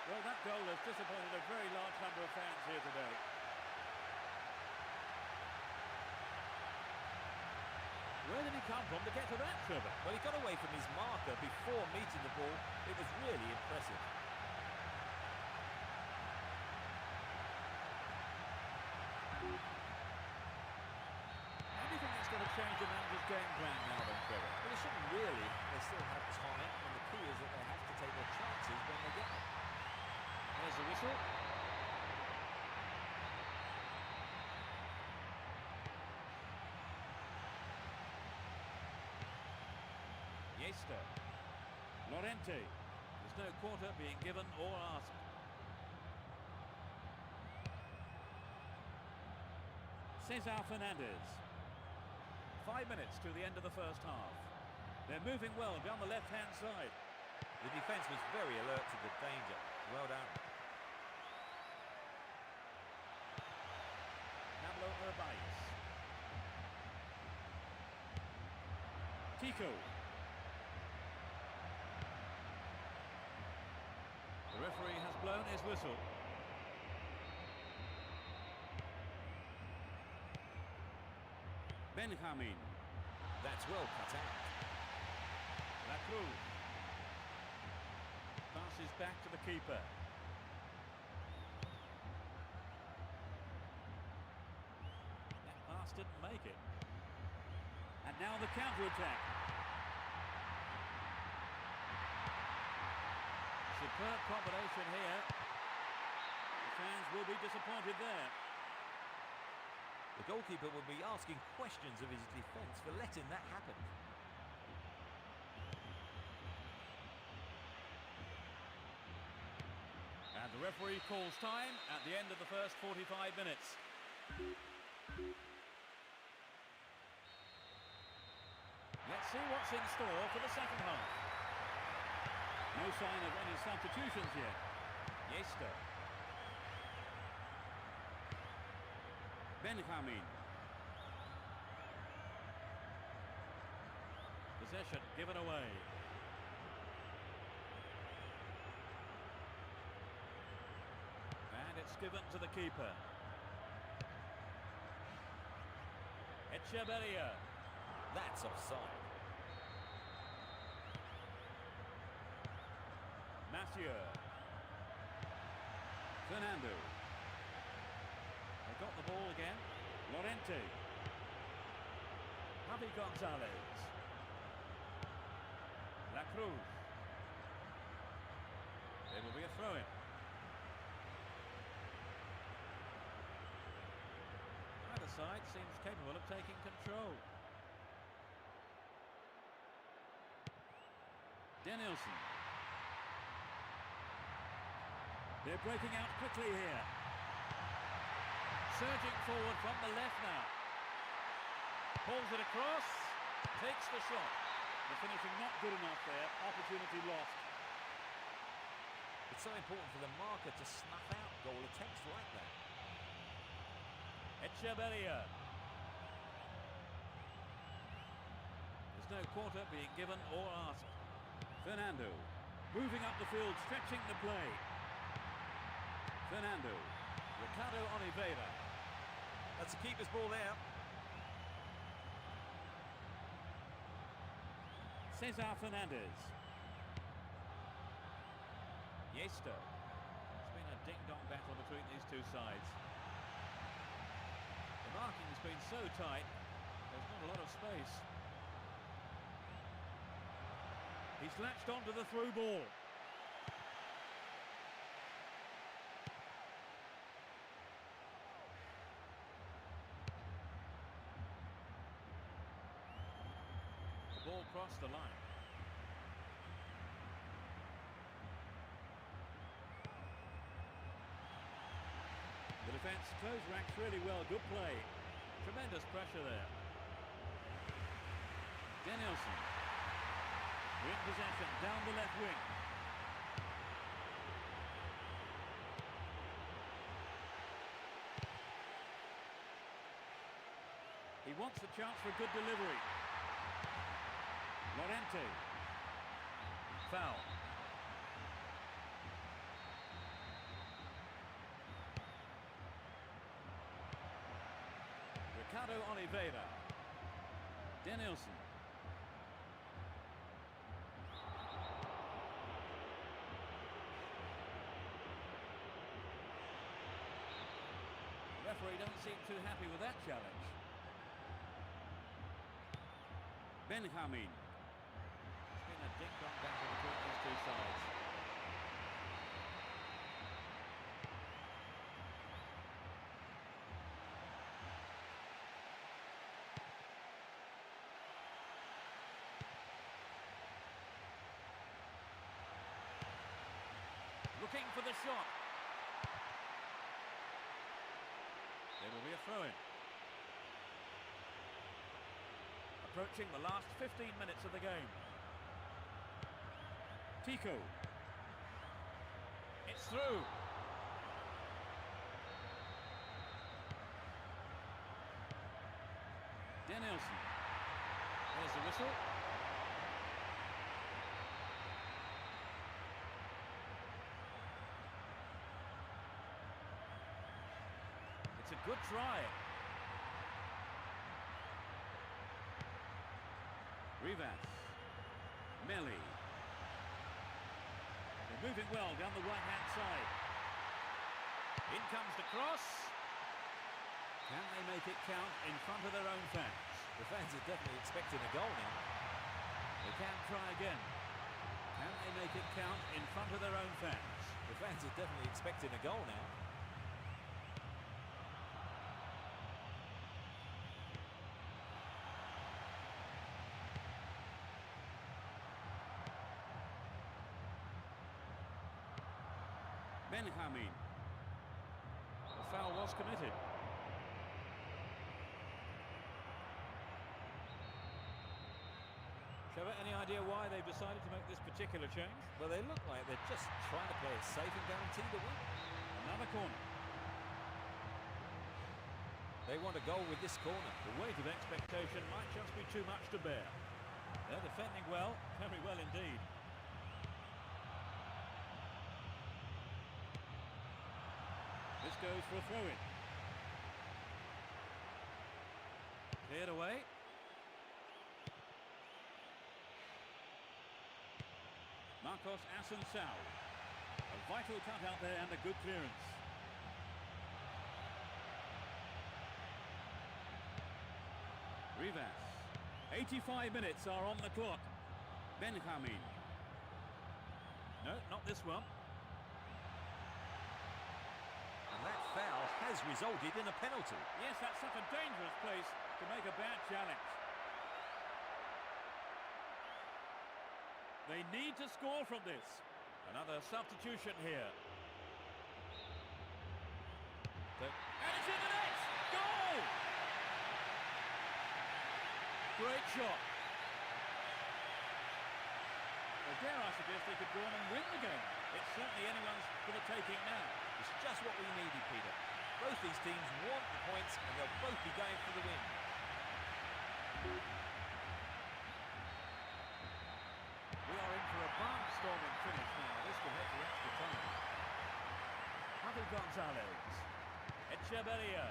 Well, that goal has disappointed a very large number of fans here today. Where did he come from to get to that, Trevor? Well, he got away from his marker before meeting the ball. It was really impressive. How do you think that's going to change the manager's game plan now then, Trevor? Well, it shouldn't really. They still have time, and the key is that they have to take their chances when they get them. There's the whistle. Yester. Lorente. There's no quarter being given or asked. Cesar Fernandez. 5 minutes to the end of the first half. They're moving well down the left-hand side. The defence was very alert to the danger. Well done. Pablo Urbaiz. Tico. The referee has blown his whistle. Benjamin. That's well cut out. La Cruz. Passes back to the keeper. That pass didn't make it. And now the counter-attack. Superb combination here. The fans will be disappointed there. The goalkeeper will be asking questions of his defence for letting that happen. And the referee calls time at the end of the first 45 minutes. Let's see what's in store for the second half. No sign of any substitutions yet. Yester. Benjamin. Possession given away. And it's given to the keeper. Echeverria. That's offside. Mathieu. Fernando. They got the ball again. Lorente. Javi Gonzalez. La Cruz. There will be a throw-in. Either side seems capable of taking control. Danielson. They're breaking out quickly here. Surging forward from the left now. Pulls it across. Takes the shot. The finishing not good enough there. Opportunity lost. It's so important for the marker to snuff out goal attempts like that. Echeverria. There's no quarter being given or asked. Fernando. Moving up the field, stretching the play. Fernando. Ricardo Oliveira. That's the keeper's ball there. Cesar Fernandez. Yester. It's been a ding-dong battle between these two sides. The marking has been so tight, there's not a lot of space. He's latched onto the through ball. The ball crossed the line. The defence closed ranks really well. Good play. Tremendous pressure there. Danielson. In possession, down the left wing. He wants a chance for a good delivery. Lorente. Foul. Ricardo Oliveira. Denilson. The referee doesn't seem too happy with that challenge. Benjamin. It's been a ding-dong battle between these two sides. Looking for the shot. There will be a throw-in. Approaching the last 15 minutes of the game. Tico. It's through. Denilson. There's the whistle. It's a good try. Rivas. Melli. They're moving well down the right-hand side. In comes the cross. Can they make it count in front of their own fans? The fans are definitely expecting a goal now. They can try again. Can they make it count in front of their own fans? The fans are definitely expecting a goal now. Benjamin. The foul was committed. Trevor, any idea why they've decided to make this particular change? Well, they look like they're just trying to play it safe and guarantee the win. Another corner. They want a goal with this corner. The weight of expectation might just be too much to bear. They're defending well, very well indeed. This goes for a throw-in. Cleared away. Marcos Assunção. A vital cut out there and a good clearance. Rivas. 85 minutes are on the clock. Benjamin. No, not this one. And that foul has resulted in a penalty. Yes, that's such a dangerous place to make a bad challenge. They need to score from this. Another substitution here. And it's in the net! Goal! Great shot. Well, dare I suggest they could go on and win the game. It's certainly anyone's for the taking now. It's just what we needed, Peter. Both these teams want the points and they'll both be going for the win. We are in for a barnstorming finish now. This could head to extra time. Javi Gonzalez. Echeverria.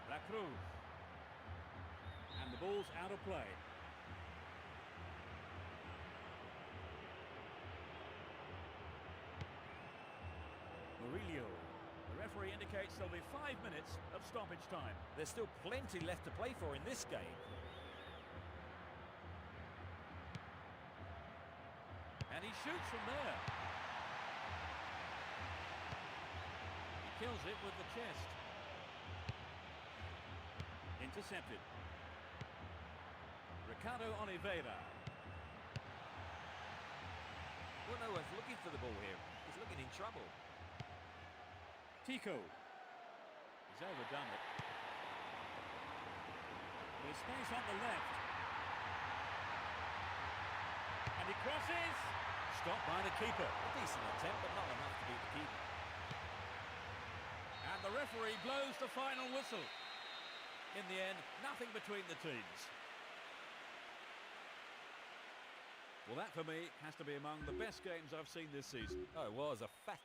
La Cruz. And the ball's out of play. Murillo. The referee indicates there'll be 5 minutes of stoppage time. There's still plenty left to play for in this game. And he shoots from there. He kills it with the chest. Intercepted. Ricardo Oliveira. Well, no one's looking for the ball here. He's looking in trouble. Tico. He's overdone it. There's space on the left. And he crosses. Stopped by the keeper. A decent attempt, but not enough to beat the keeper. And the referee blows the final whistle. In the end, nothing between the teams. Well, that for me has to be among the best games I've seen this season. Oh, it was a fat...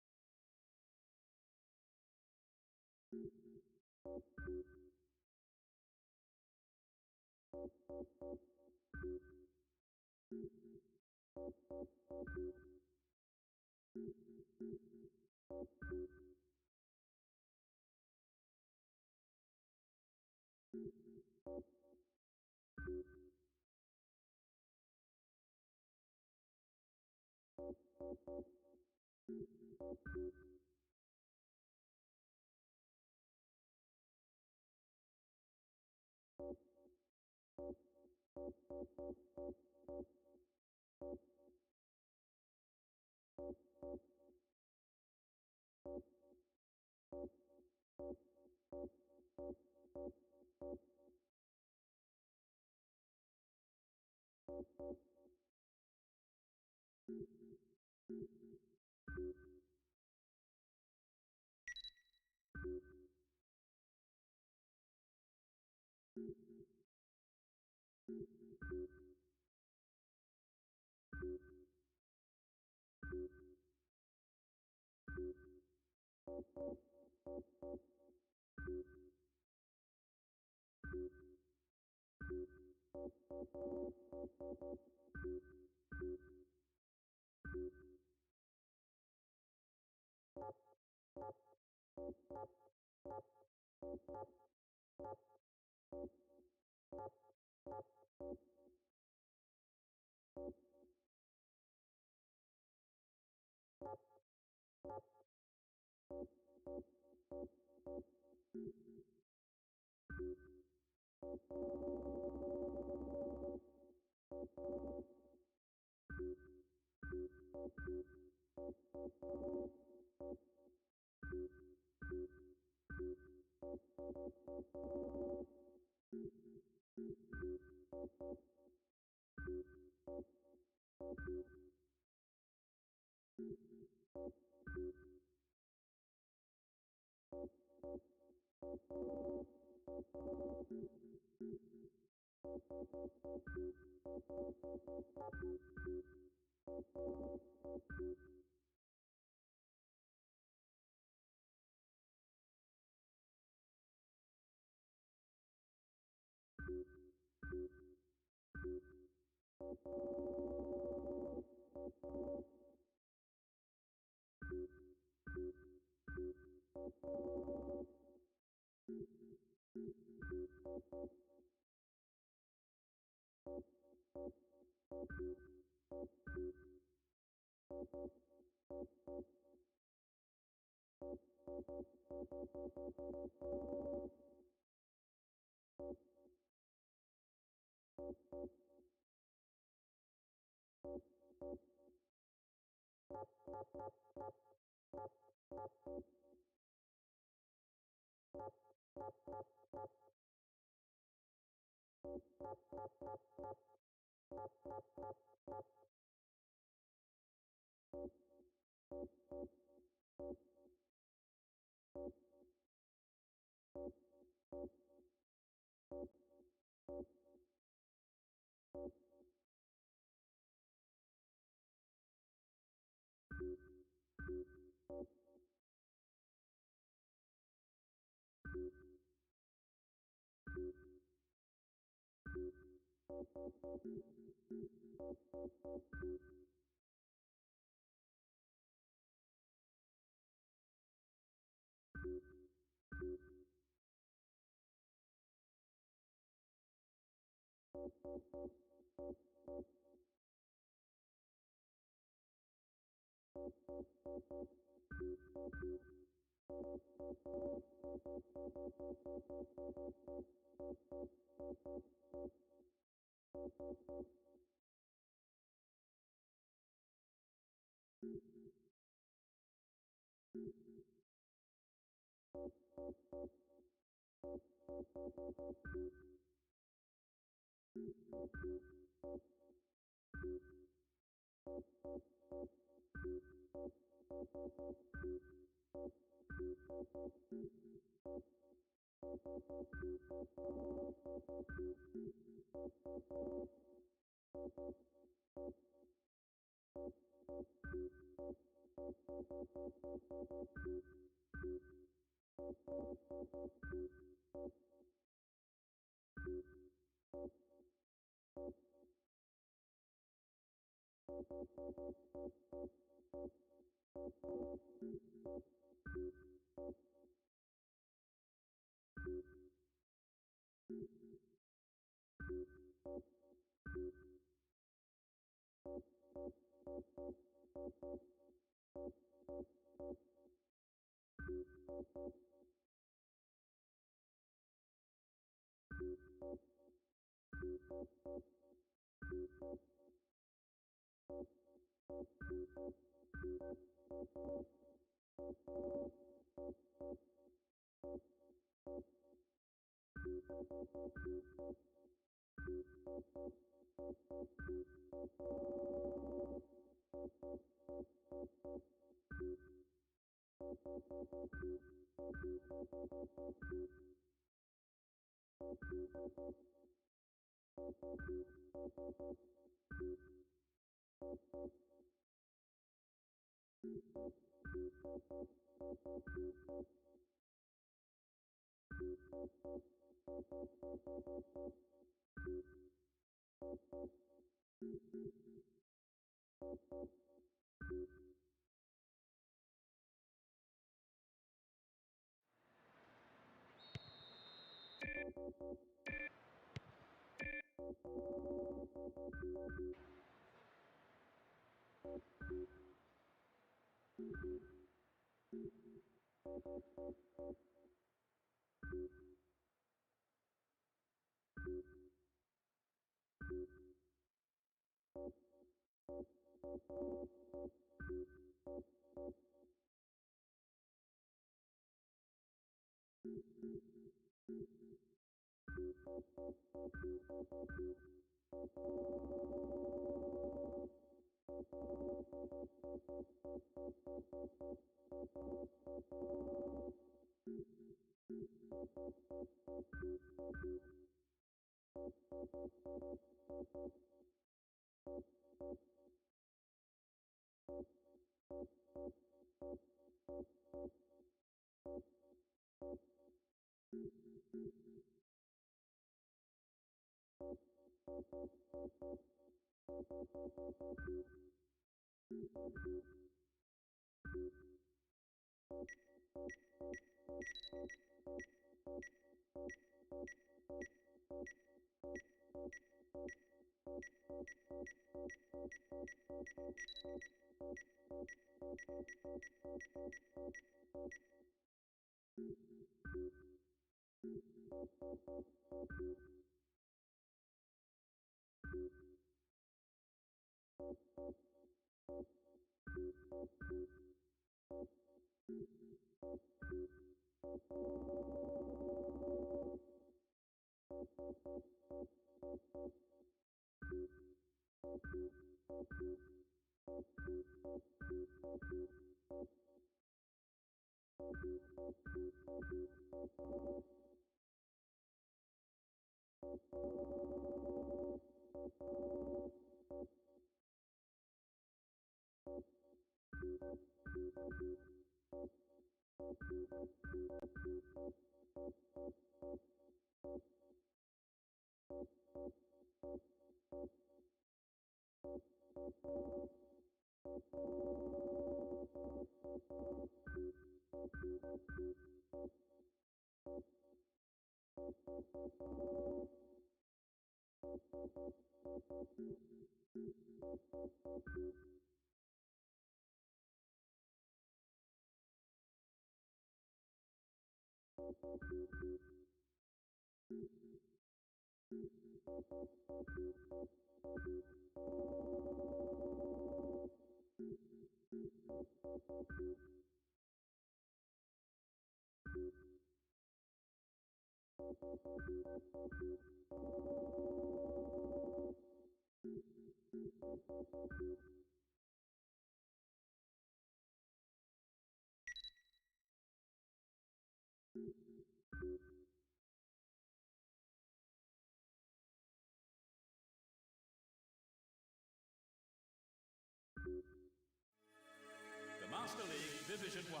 The Master League Division 1.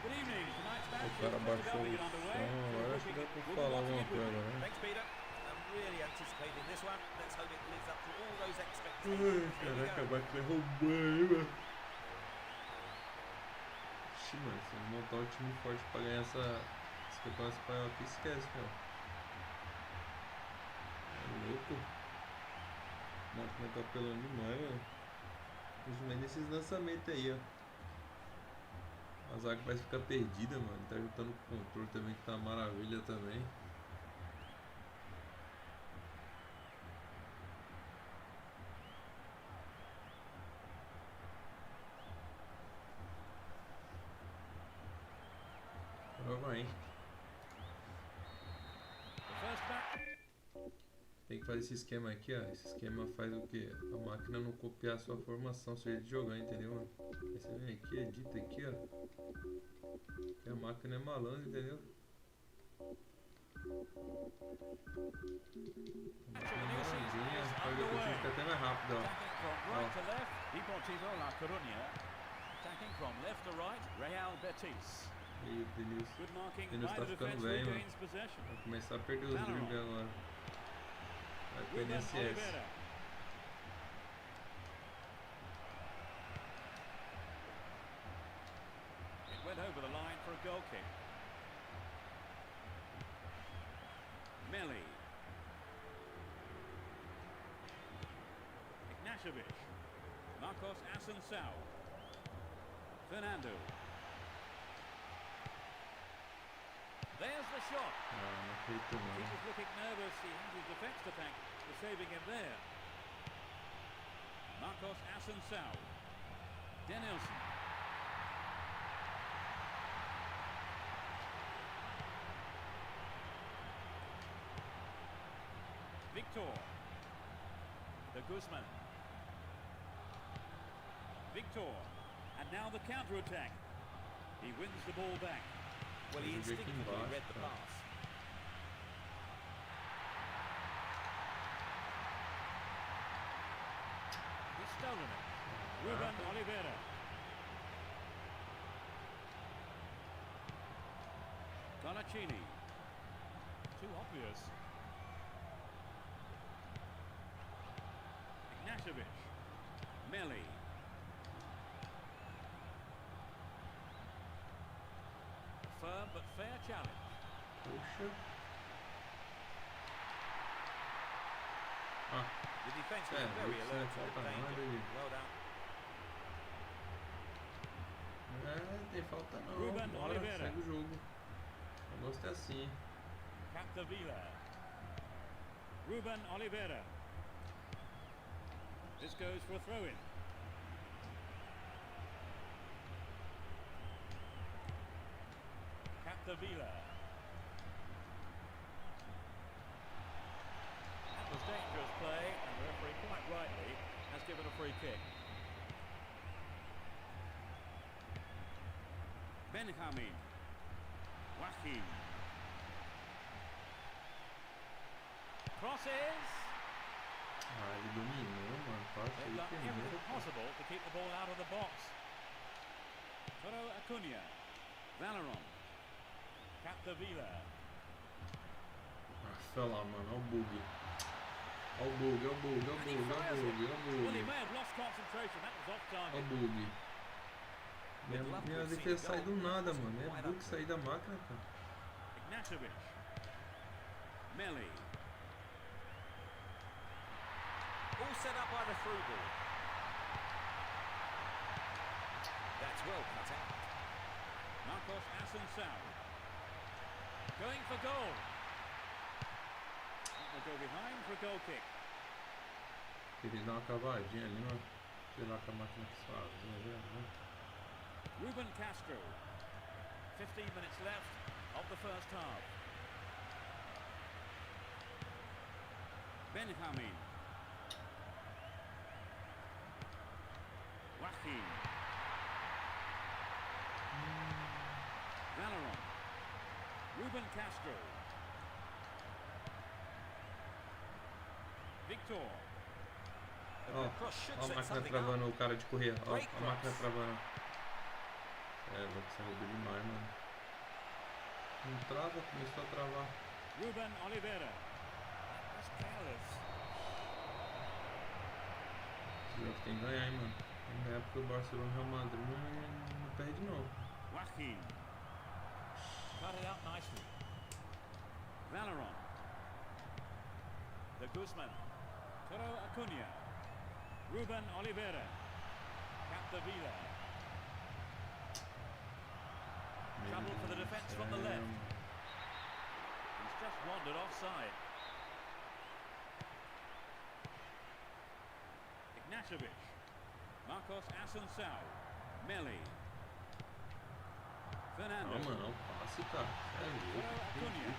Good evening. Tonight's match O cara is baixou about to o get som, underway. agora acho que dá pra falar alguma coisa, né? Thanks, Peter. I'm really anticipating this one. Let's hope it lives up to all those expectations. Here we Caraca, go. vai derrubar aí, mano. Ixi, mano, se eu montar um time forte pra ganhar esse campeonato espanhol aqui, esquece, meu. É louco. A máquina tá apelando demais, mano. Principalmente nesses lançamentos aí, ó. A zaga vai ficar perdida, mano. Tá juntando com o controle também, que tá uma maravilha também. Agora vai, hein? The first back. Tem que fazer esse esquema aqui, ó. Esse esquema faz o quê? A máquina não copiar a sua formação, se ele jogar, entendeu, mano? Aí você vem aqui, edita aqui, ó. Que a máquina é malandra, entendeu? A máquina é malandrinha, faz o time ficar até mais rápido, ó. Attacking from right to left, Deportivo La Coruña. Attacking from left to right, Real Betis. E aí, o Denilson. Good marking Denilson by tá the ficando defense, velho, mano. regains possession. Vai começar a perder os dribles agora. Vai perder Ruben esse S. Oliveira. It went over the line for a goal kick. Melli. Ignashevich. Marcos Assunção. Fernando. There's the shot. Ah, não acredito He não. was looking nervous. He had his defence to thank for saving him there. Marcos Assunção. Denilson. Victor. The Guzman. Victor. And now the counter-attack. He wins the ball back. Well, he Joguei aqui instinctively embaixo, read the cara. pass. He's stolen it. Ruben Oliveira. Colaccini. Too obvious. Ignashevich. Melli. A firm but fair challenge. Puxa. Ah, The defence was viu very que isso alert não to the falta nada danger. ali. Well done. Tem falta não. Ruben Bora, Oliveira. segue o jogo. Eu gosto é assim. Capdevila. Ruben Oliveira. This goes for a throw-in. Capdevila. That was dangerous play, and the referee quite rightly has given a free kick. Benjamin. Joaquin. Crosses. Ah, ele dominou, mano. Quase They've ele done primeiro. everything possible to keep the ball out of the box. Toro Acuna. Valeron. Capdevila. Nossa, olha lá, mano. Olha o bug. Olha o bug, olha o bug, olha o And he bug, olha fires o it. bug, olha o Well, he bug. may have lost concentration. That was off Olha target. o bug. Minha defesa sai do nada, mano. É bug sair da máquina, cara. Ignashevich. Melli. All set up by the through ball. That's well cut out. Marcos Assunção. Going for goal. They'll go behind for a goal kick. Queria dar uma cavadinha ali, mas sei lá que a máquina quis fazer, né? Ruben Castro. 15 minutes left of the first half. Benjamin. Joaquin. Valeron. Ruben Castro. Victor. A Ó, good cross should ó a set máquina something travando up. o cara de correr. Ó, Great a máquina cross. travando. É, vai ser roubou demais, mano. Não trava, começou a travar. Ruben Oliveira. That's careless. Esse jogo tem que ganhar, hein, mano. Tem que ganhar porque o Barcelona e o Real Madrid não perde, não. Joaquin. Cut it out nicely. Valeron. De Guzman. Toro Acuna. Ruben Oliveira. Capdevila. Trouble for the defence from the left. He's just wandered offside. Ignashevich. Marcos Assunção. Melli. Fernando. Não, mano, é um passe, cara. É louco. Acuna.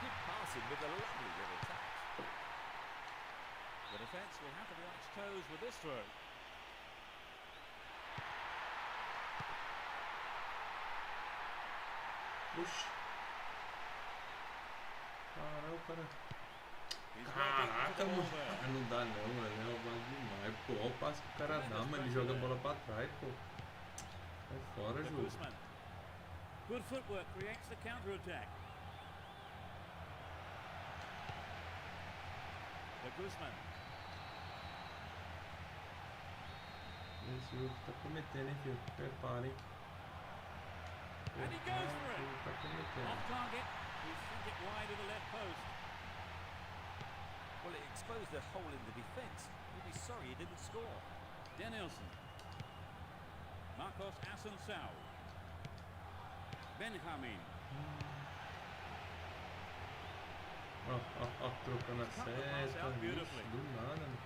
Good passing with a lovely little touch. The defence will have to be on its toes with this throw. Oxi. Caralho, cara. He's well beaten to Caraca, the ball mano. there. Ah, não dá não, mano. É roubado demais. Pô, olha o passe que o cara dá, mano. Ele joga a bola pra trás, pô. Sai fora, De jogo. Guzman. Good footwork creates the counter-attack. De Guzman. Esse jogo tá prometendo, hein, filho. Prepara, hein. And he goes for it. Tá prometendo. Off target. He sent it wide of the left post. Well, it exposed a hole in the defence. You'll be sorry he didn't score. Denilson. Marcos Assunção. Benjamin. Ó, trocando a Cut the pass seta. out Ixi, beautifully. do nada, né?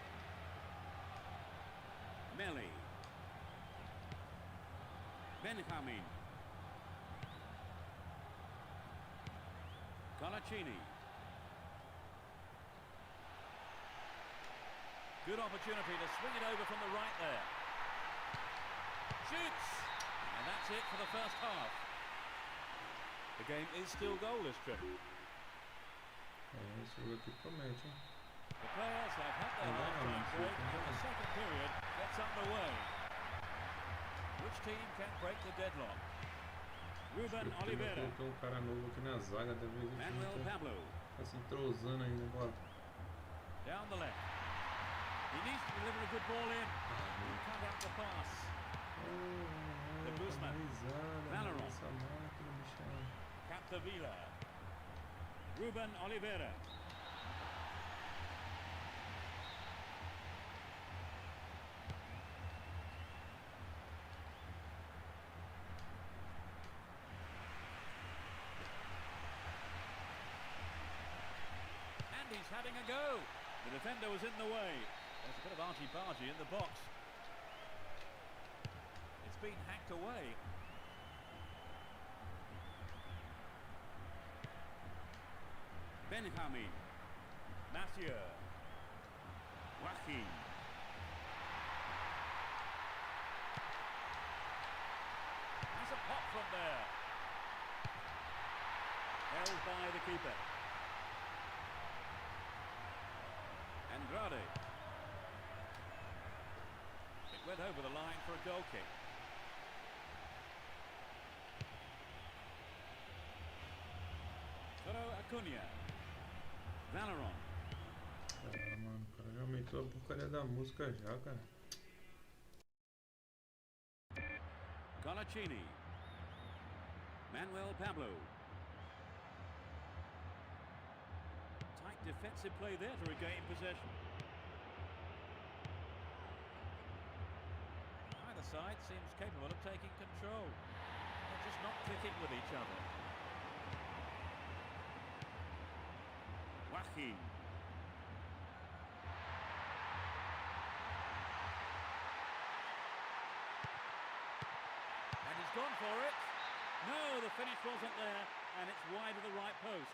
Melli. Benjamin. Colaccini. Good opportunity to swing it over from the right there. Shoots! And that's it for the first half. The game is still goalless, Trip. Esse jogo aqui promete, hein? The players have had their half-time break and the second period gets underway. Which team can break the deadlock? Ruben Oliveira. Colocou um cara novo aqui na zaga, deve ver Manuel Pablo. tá se entrosando ainda, bora. Down the left. He needs to deliver a good ball in. Cut out the pass. The Guzman. Valeron. Essa máquina, bichão. Capdevila. Ruben Oliveira. And he's having a go. The defender was in the way. There's a bit of argy-bargy in the box. It's been hacked away. Benjamin. Mathieu. Joaquin. Has a pop from there. Held by the keeper. Andrade. It went over the line for a goal kick. Toro Acuna. Valeron. Ah, mano, o cara já aumentou a porcaria da música já, cara. Colaccini. Manuel Pablo. Tight defensive play there to regain possession. Either side seems capable of taking control. They're just not clicking with each other. Joaquin. And he's gone for it. No, the finish wasn't there, and it's wide of the right post.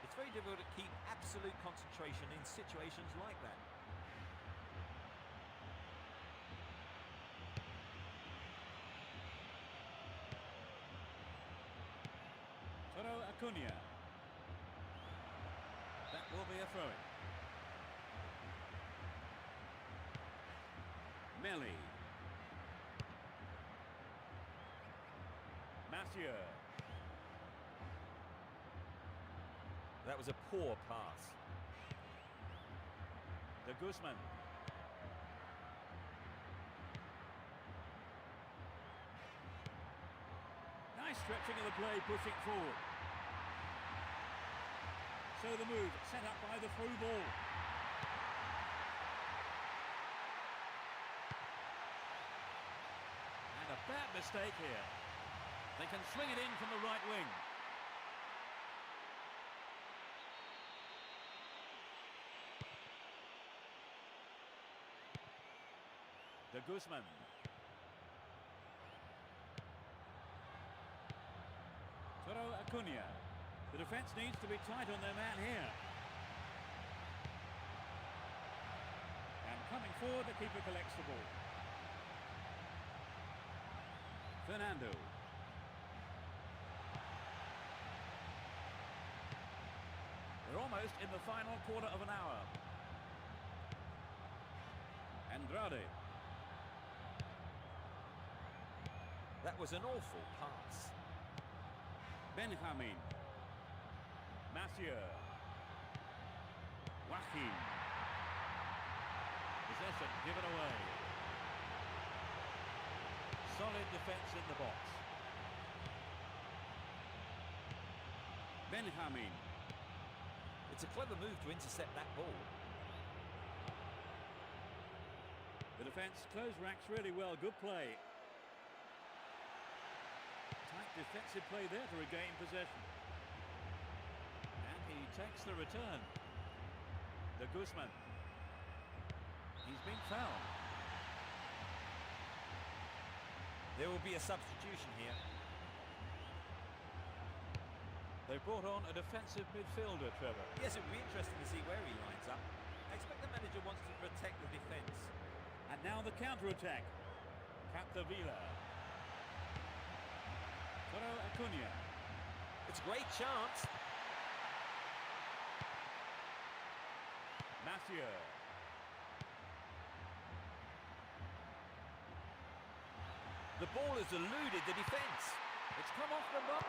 It's very difficult to keep absolute concentration in situations like that. Toro Acuna. That will be a throw-in. Melli. Mathieu. That was a poor pass. The Guzman. Nice stretching of the play, pushing forward. So the move set up by the through ball. And a bad mistake here. They can swing it in from the right wing. The Guzman. Toro Acuna. The defence needs to be tight on their man here. And coming forward, the keeper collects the ball. Fernando. We're almost in the final quarter of an hour. Andrade. That was an awful pass. Benjamin. Mathieu. Joaquin. Possession given away. Solid defence in the box. Benjamin. It's a clever move to intercept that ball. The defence closed ranks really well. Good play. Tight defensive play there to regain possession. And he takes the return. The Guzman. He's been fouled. There will be a substitution here. They brought on a defensive midfielder, Trevor. Yes, it will be interesting to see where he lines up. I expect the manager wants to protect the defence. And now the counter-attack. Capdevila. Toro Acuna. It's a great chance. Mathieu. The ball has eluded the defence. It's come off the bar.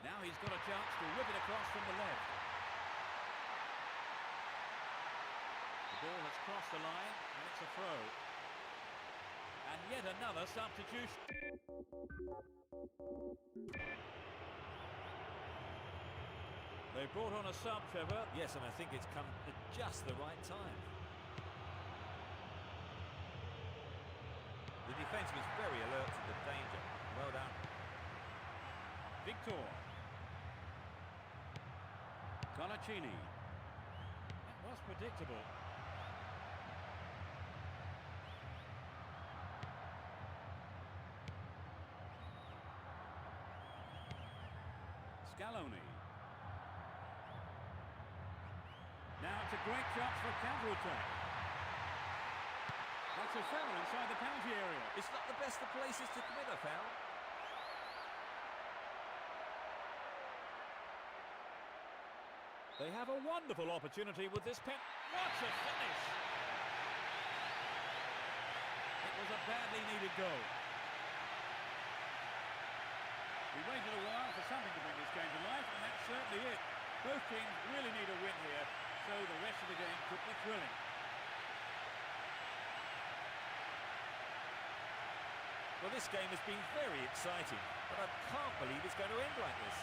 Now he's got a chance to whip it across from the left. The ball has crossed the line and it's a throw. And yet another substitution. They brought on a sub, Trevor. Yes, and I think it's come at just the right time. The defence was very alert to the danger. Well done. Victor. Colaccini. That was predictable. Scaloni. Now it's a great chance for counter-attack. That's a foul inside the penalty area. It's not the best of places to commit a foul. They have a wonderful opportunity with this pen. What a finish! It was a badly needed goal. We waited a while for something to bring this game to life, and that's certainly it. Both teams really need a win here, so the rest of the game could be thrilling. Well, this game has been very exciting, but I can't believe it's going to end like this.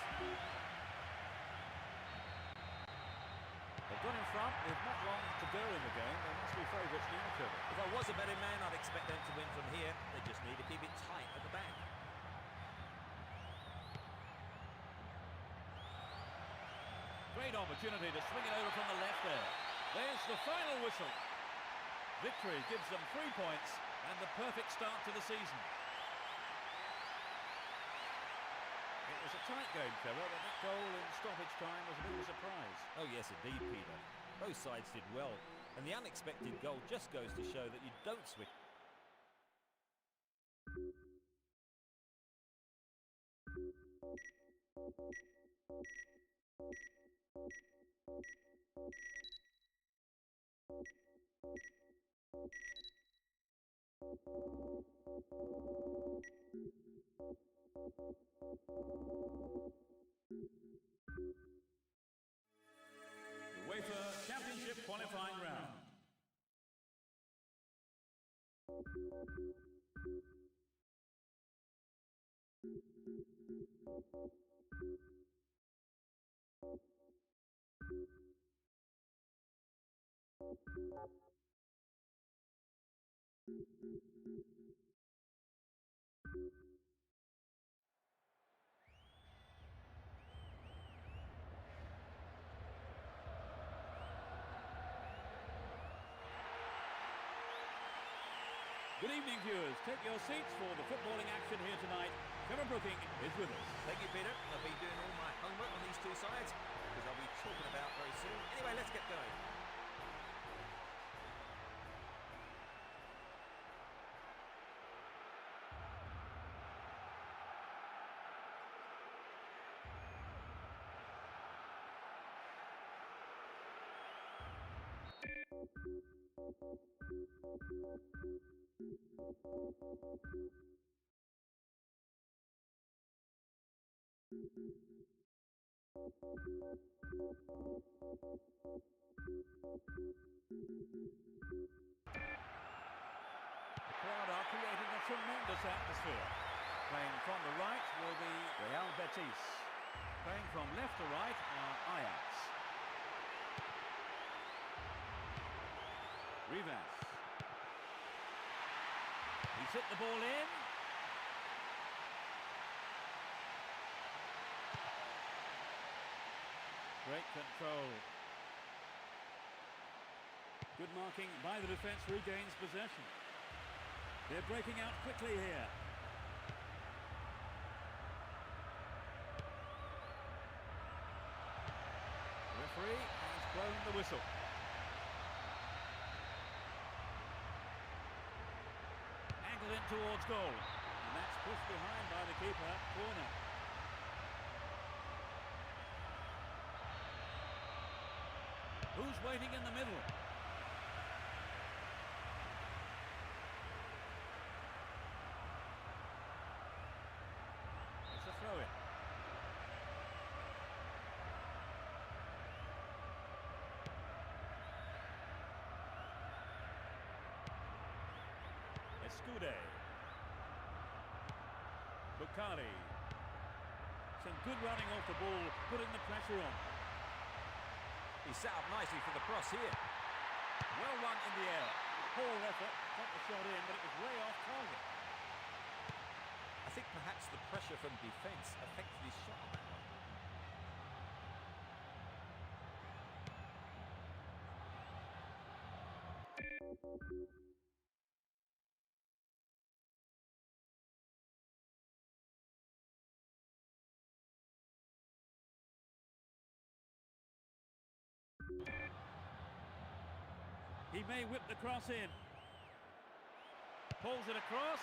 They've got in front, with not long to go in the game. They must be favourites now, Trevor. If I was a betting man, I'd expect them to win from here. They just need to keep it tight at the back. Great opportunity to swing it over from the left there. There's the final whistle. Victory gives them 3 points and the perfect start to the season. It was a tight game, Trevor, but that goal in stoppage time was a bit of a surprise. Oh yes, indeed, Peter. Both sides did well, and the unexpected goal just goes to show that you don't switch. The UEFA Championship qualifying round. Good evening, viewers. Take your seats for the footballing action here tonight. Trevor Brooking is with us. Thank you, Peter. I've been doing all my homework on these two sides, because I'll be talking about very soon. Anyway, let's get going. The crowd are creating a tremendous atmosphere. Playing from the right will be Real Betis. Playing from left to right are Ajax. Rivas. He's hit the ball in. Great control. Good marking by the defence, regains possession. They're breaking out quickly here. The referee has blown the whistle. Angled in towards goal. And that's pushed behind by the keeper. Corner. Who's waiting in the middle? It's a throw-in. AJUDE. Bukhari. Some good running off the ball, putting the pressure on. He's set up nicely for the cross here. Well run in the air. Poor effort, got the shot in, but it was way off target. I think perhaps the pressure from defence affected his shot on that one. He may whip the cross in. Pulls it across.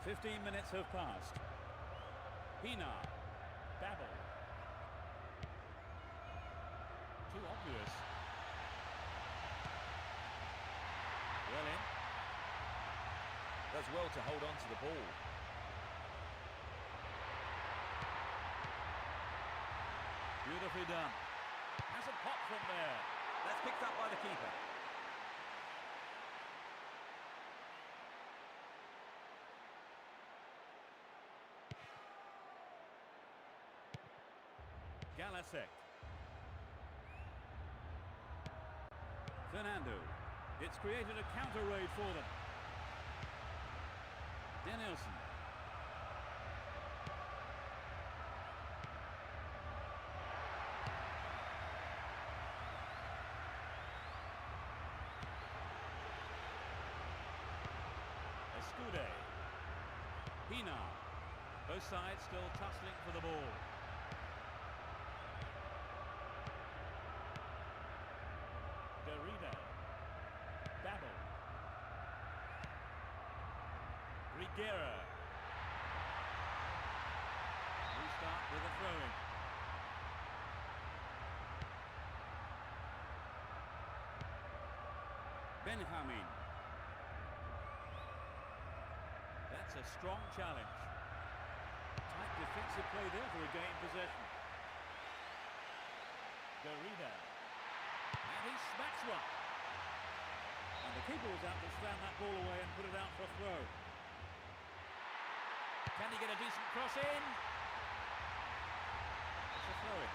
.15 minutes have passed. Hina. Babel. Too obvious. Well in. Does well to hold on to the ball. Beautifully done. Hasn't popped from there. That's picked up by the keeper. Galasek. Fernando. It's created a counter raid for them. Danielson. AJUDE. Hina. Both sides still tussling for the ball. Babel. Riguera. Restart with a throw-in. Benjamin. That's a strong challenge. Tight defensive play there to regain possession. Garida. And he smacks one. And the keeper was out to slam that ball away and put it out for a throw. Can he get a decent cross in? It's a throw-in.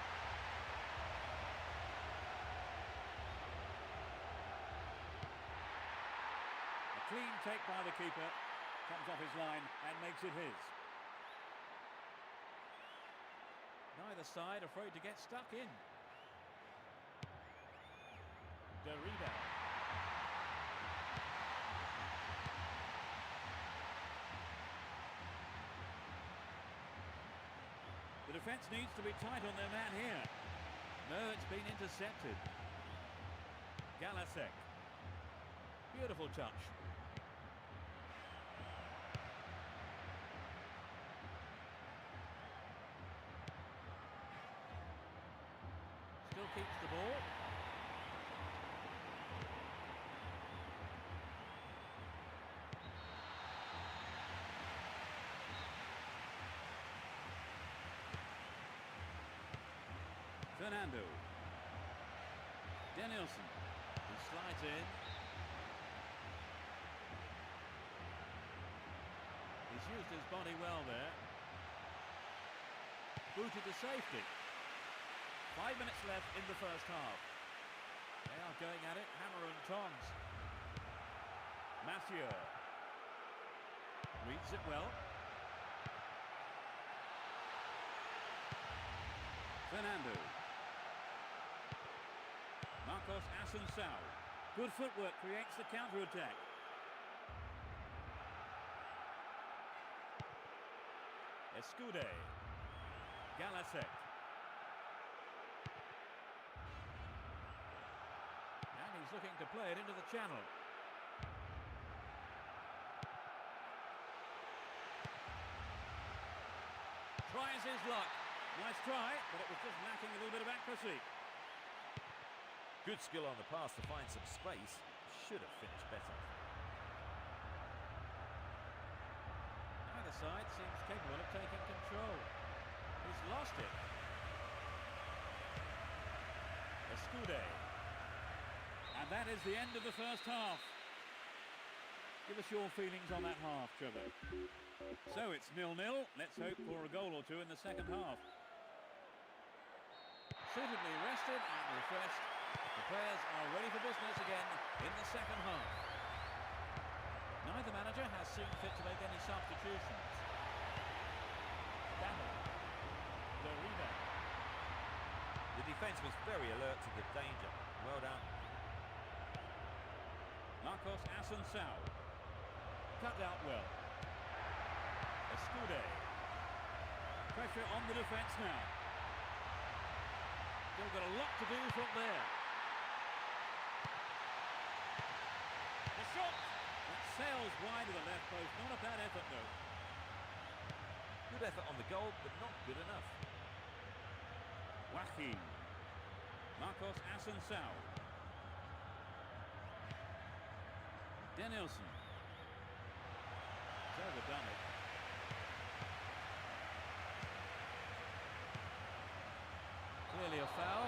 A clean take by the keeper. Comes off his line and makes it his. Neither side afraid to get stuck in. Garida. The defence needs to be tight on their man here. No, it's been intercepted. Galasek. Beautiful touch. Still keeps the ball. Fernando. Danielson. He slides in. He's used his body well there. Booted to safety. 5 minutes left in the first half. They are going at it, hammer and tongs. Mathieu. Reads it well. Fernando. Marcos Assunção. Good footwork creates the counter-attack. Escude. Galasek. And he's looking to play it into the channel. Tries his luck. Nice try, but it was just lacking a little bit of accuracy. Good skill on the pass to find some space. Should have finished better. Either side seems capable of taking control. He's lost it. Escude. And that is the end of the first half. Give us your feelings on that half, Trevor. So it's 0-0. Let's hope for a goal or two in the second half. Suitably rested and refreshed, the players are ready for business again in the second half. Neither manager has seen fit to make any substitutions. Derrida. The defence was very alert to the danger. Well done. Marcos Assunção. Cut out well. Escude. Pressure on the defence now. Still got a lot to do from there. The shot! It sails wide of the left post. Not a bad effort though. Good effort on the goal, but not good enough. Joaquin. Marcos Assunção. Denilson. He's overdone it. Clearly a foul.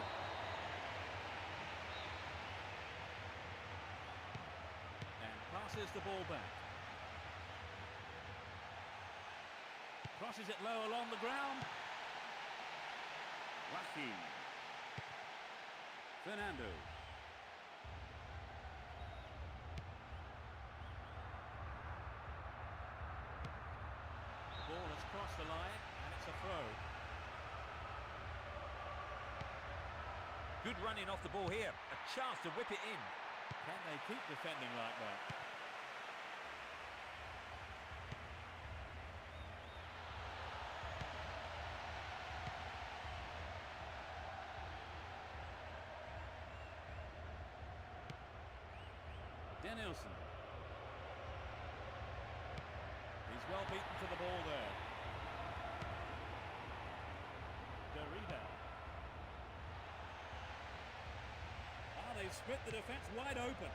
And passes the ball back. Crosses it low along the ground. Joaquin. Fernando. The ball has crossed the line and it's a throw. Good running off the ball here. A chance to whip it in. Can they keep defending like that? Denilson. He's well beaten to the ball there. Derrida. They've split the defence wide open.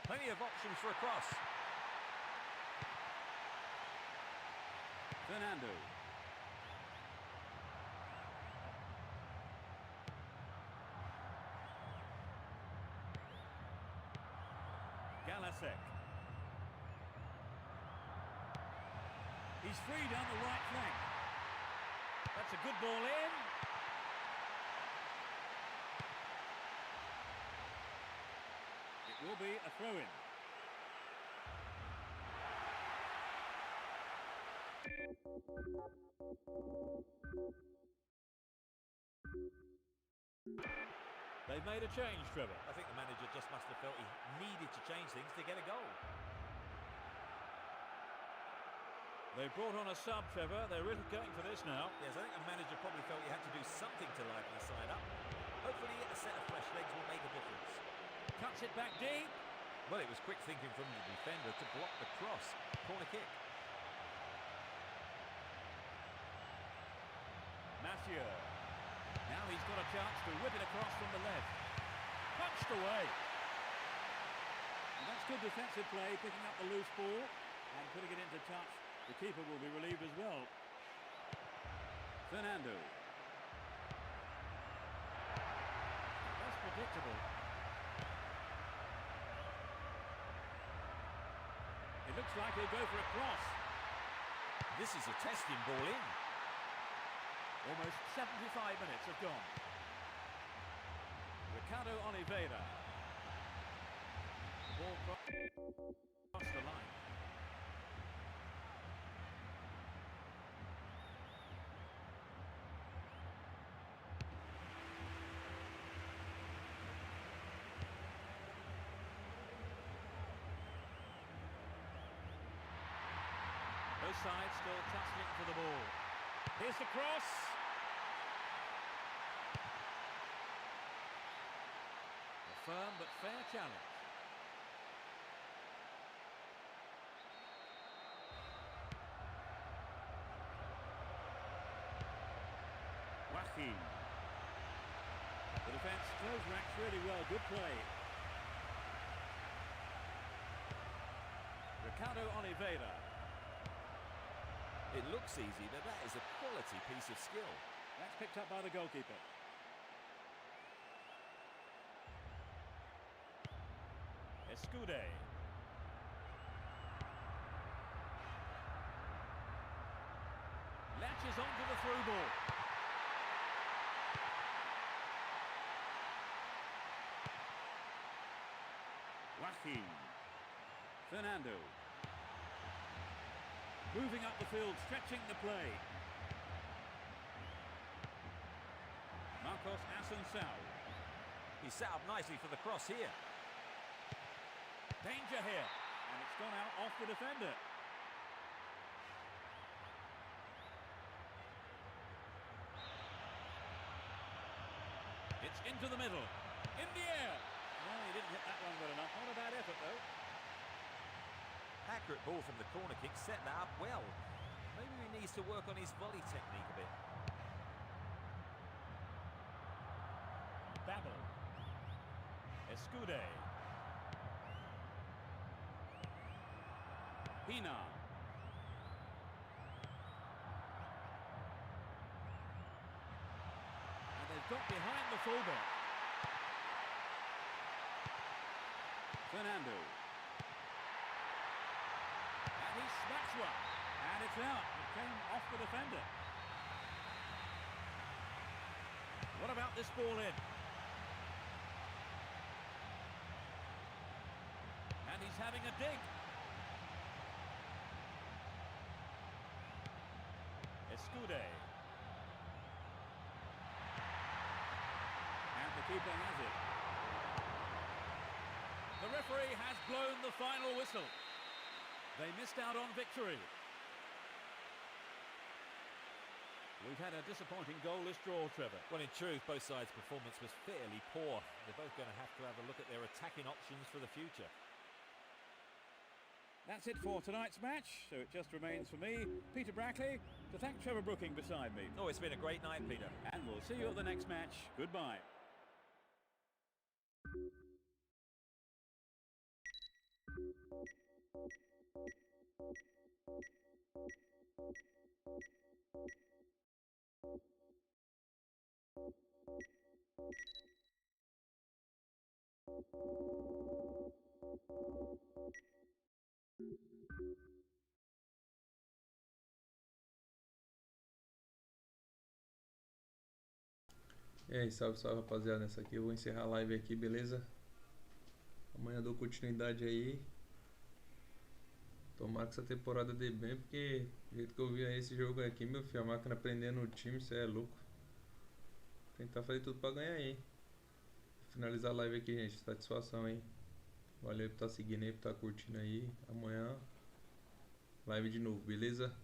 Plenty of options for a cross. Fernando. Galasek. He's free down the right flank. That's a good ball in. Will be a throw-in. They've made a change, Trevor. I think the manager just must have felt he needed to change things to get a goal. They brought on a sub, Trevor. They're really going for this now. Yes, I think the manager probably felt he had to do something to liven the side up. Hopefully a set of fresh legs will make a difference. Cuts it back deep. Well, it was quick thinking from the defender to block the cross. Corner kick. Mathieu. Now he's got a chance to whip it across from the left. Punched away. And that's good defensive play, picking up the loose ball and putting it into touch. The keeper will be relieved as well. Fernando. That's predictable. It looks like he'll go for a cross. This is a testing ball in. Almost 75 minutes have gone. Ricardo Oliveira. Ball across the line. Both sides still tussling for the ball. Here's the cross. A firm but fair challenge. Joaquin. The defence close ranks really well. Good play. Ricardo Oliveira. It looks easy, but that is a quality piece of skill. That's picked up by the goalkeeper. Escude. Latches onto the through ball. Joaquin. Fernando. Moving up the field, stretching the play. Marcos Assunção. He's set up nicely for the cross here. Danger here. And it's gone out off the defender. It's into the middle. In the air. No, he didn't hit that one well enough. Not a bad effort, though. Accurate ball from the corner kick, set that up well. Maybe he needs to work on his volley technique a bit. Babel. Escude. Pina. And they've got behind the fullback. Fernando. And he smacks one. And it's out. It came off the defender. What about this ball in? And he's having a dig. Escude. And the keeper has it. The referee has blown the final whistle. They missed out on victory. We've had a disappointing goalless draw, Trevor. Well, in truth, both sides' performance was fairly poor. They're both going to have a look at their attacking options for the future. That's it for tonight's match, so it just remains for me, Peter Brackley, to thank Trevor Brooking beside me. Oh, it's been a great night, Peter. And we'll see you at the next match. Goodbye. E aí, salve, salve, rapaziada. Nessa aqui eu vou encerrar a live aqui, beleza? Amanhã eu dou continuidade aí. Tomara que essa temporada dê bem, porque do jeito que eu vi aí esse jogo aqui, meu filho, a máquina prendendo o time, isso é louco. Tentar fazer tudo pra ganhar aí. Finalizar a live aqui, gente. Satisfação aí. Valeu por estar seguindo aí, por estar curtindo aí. Amanhã, live de novo, beleza?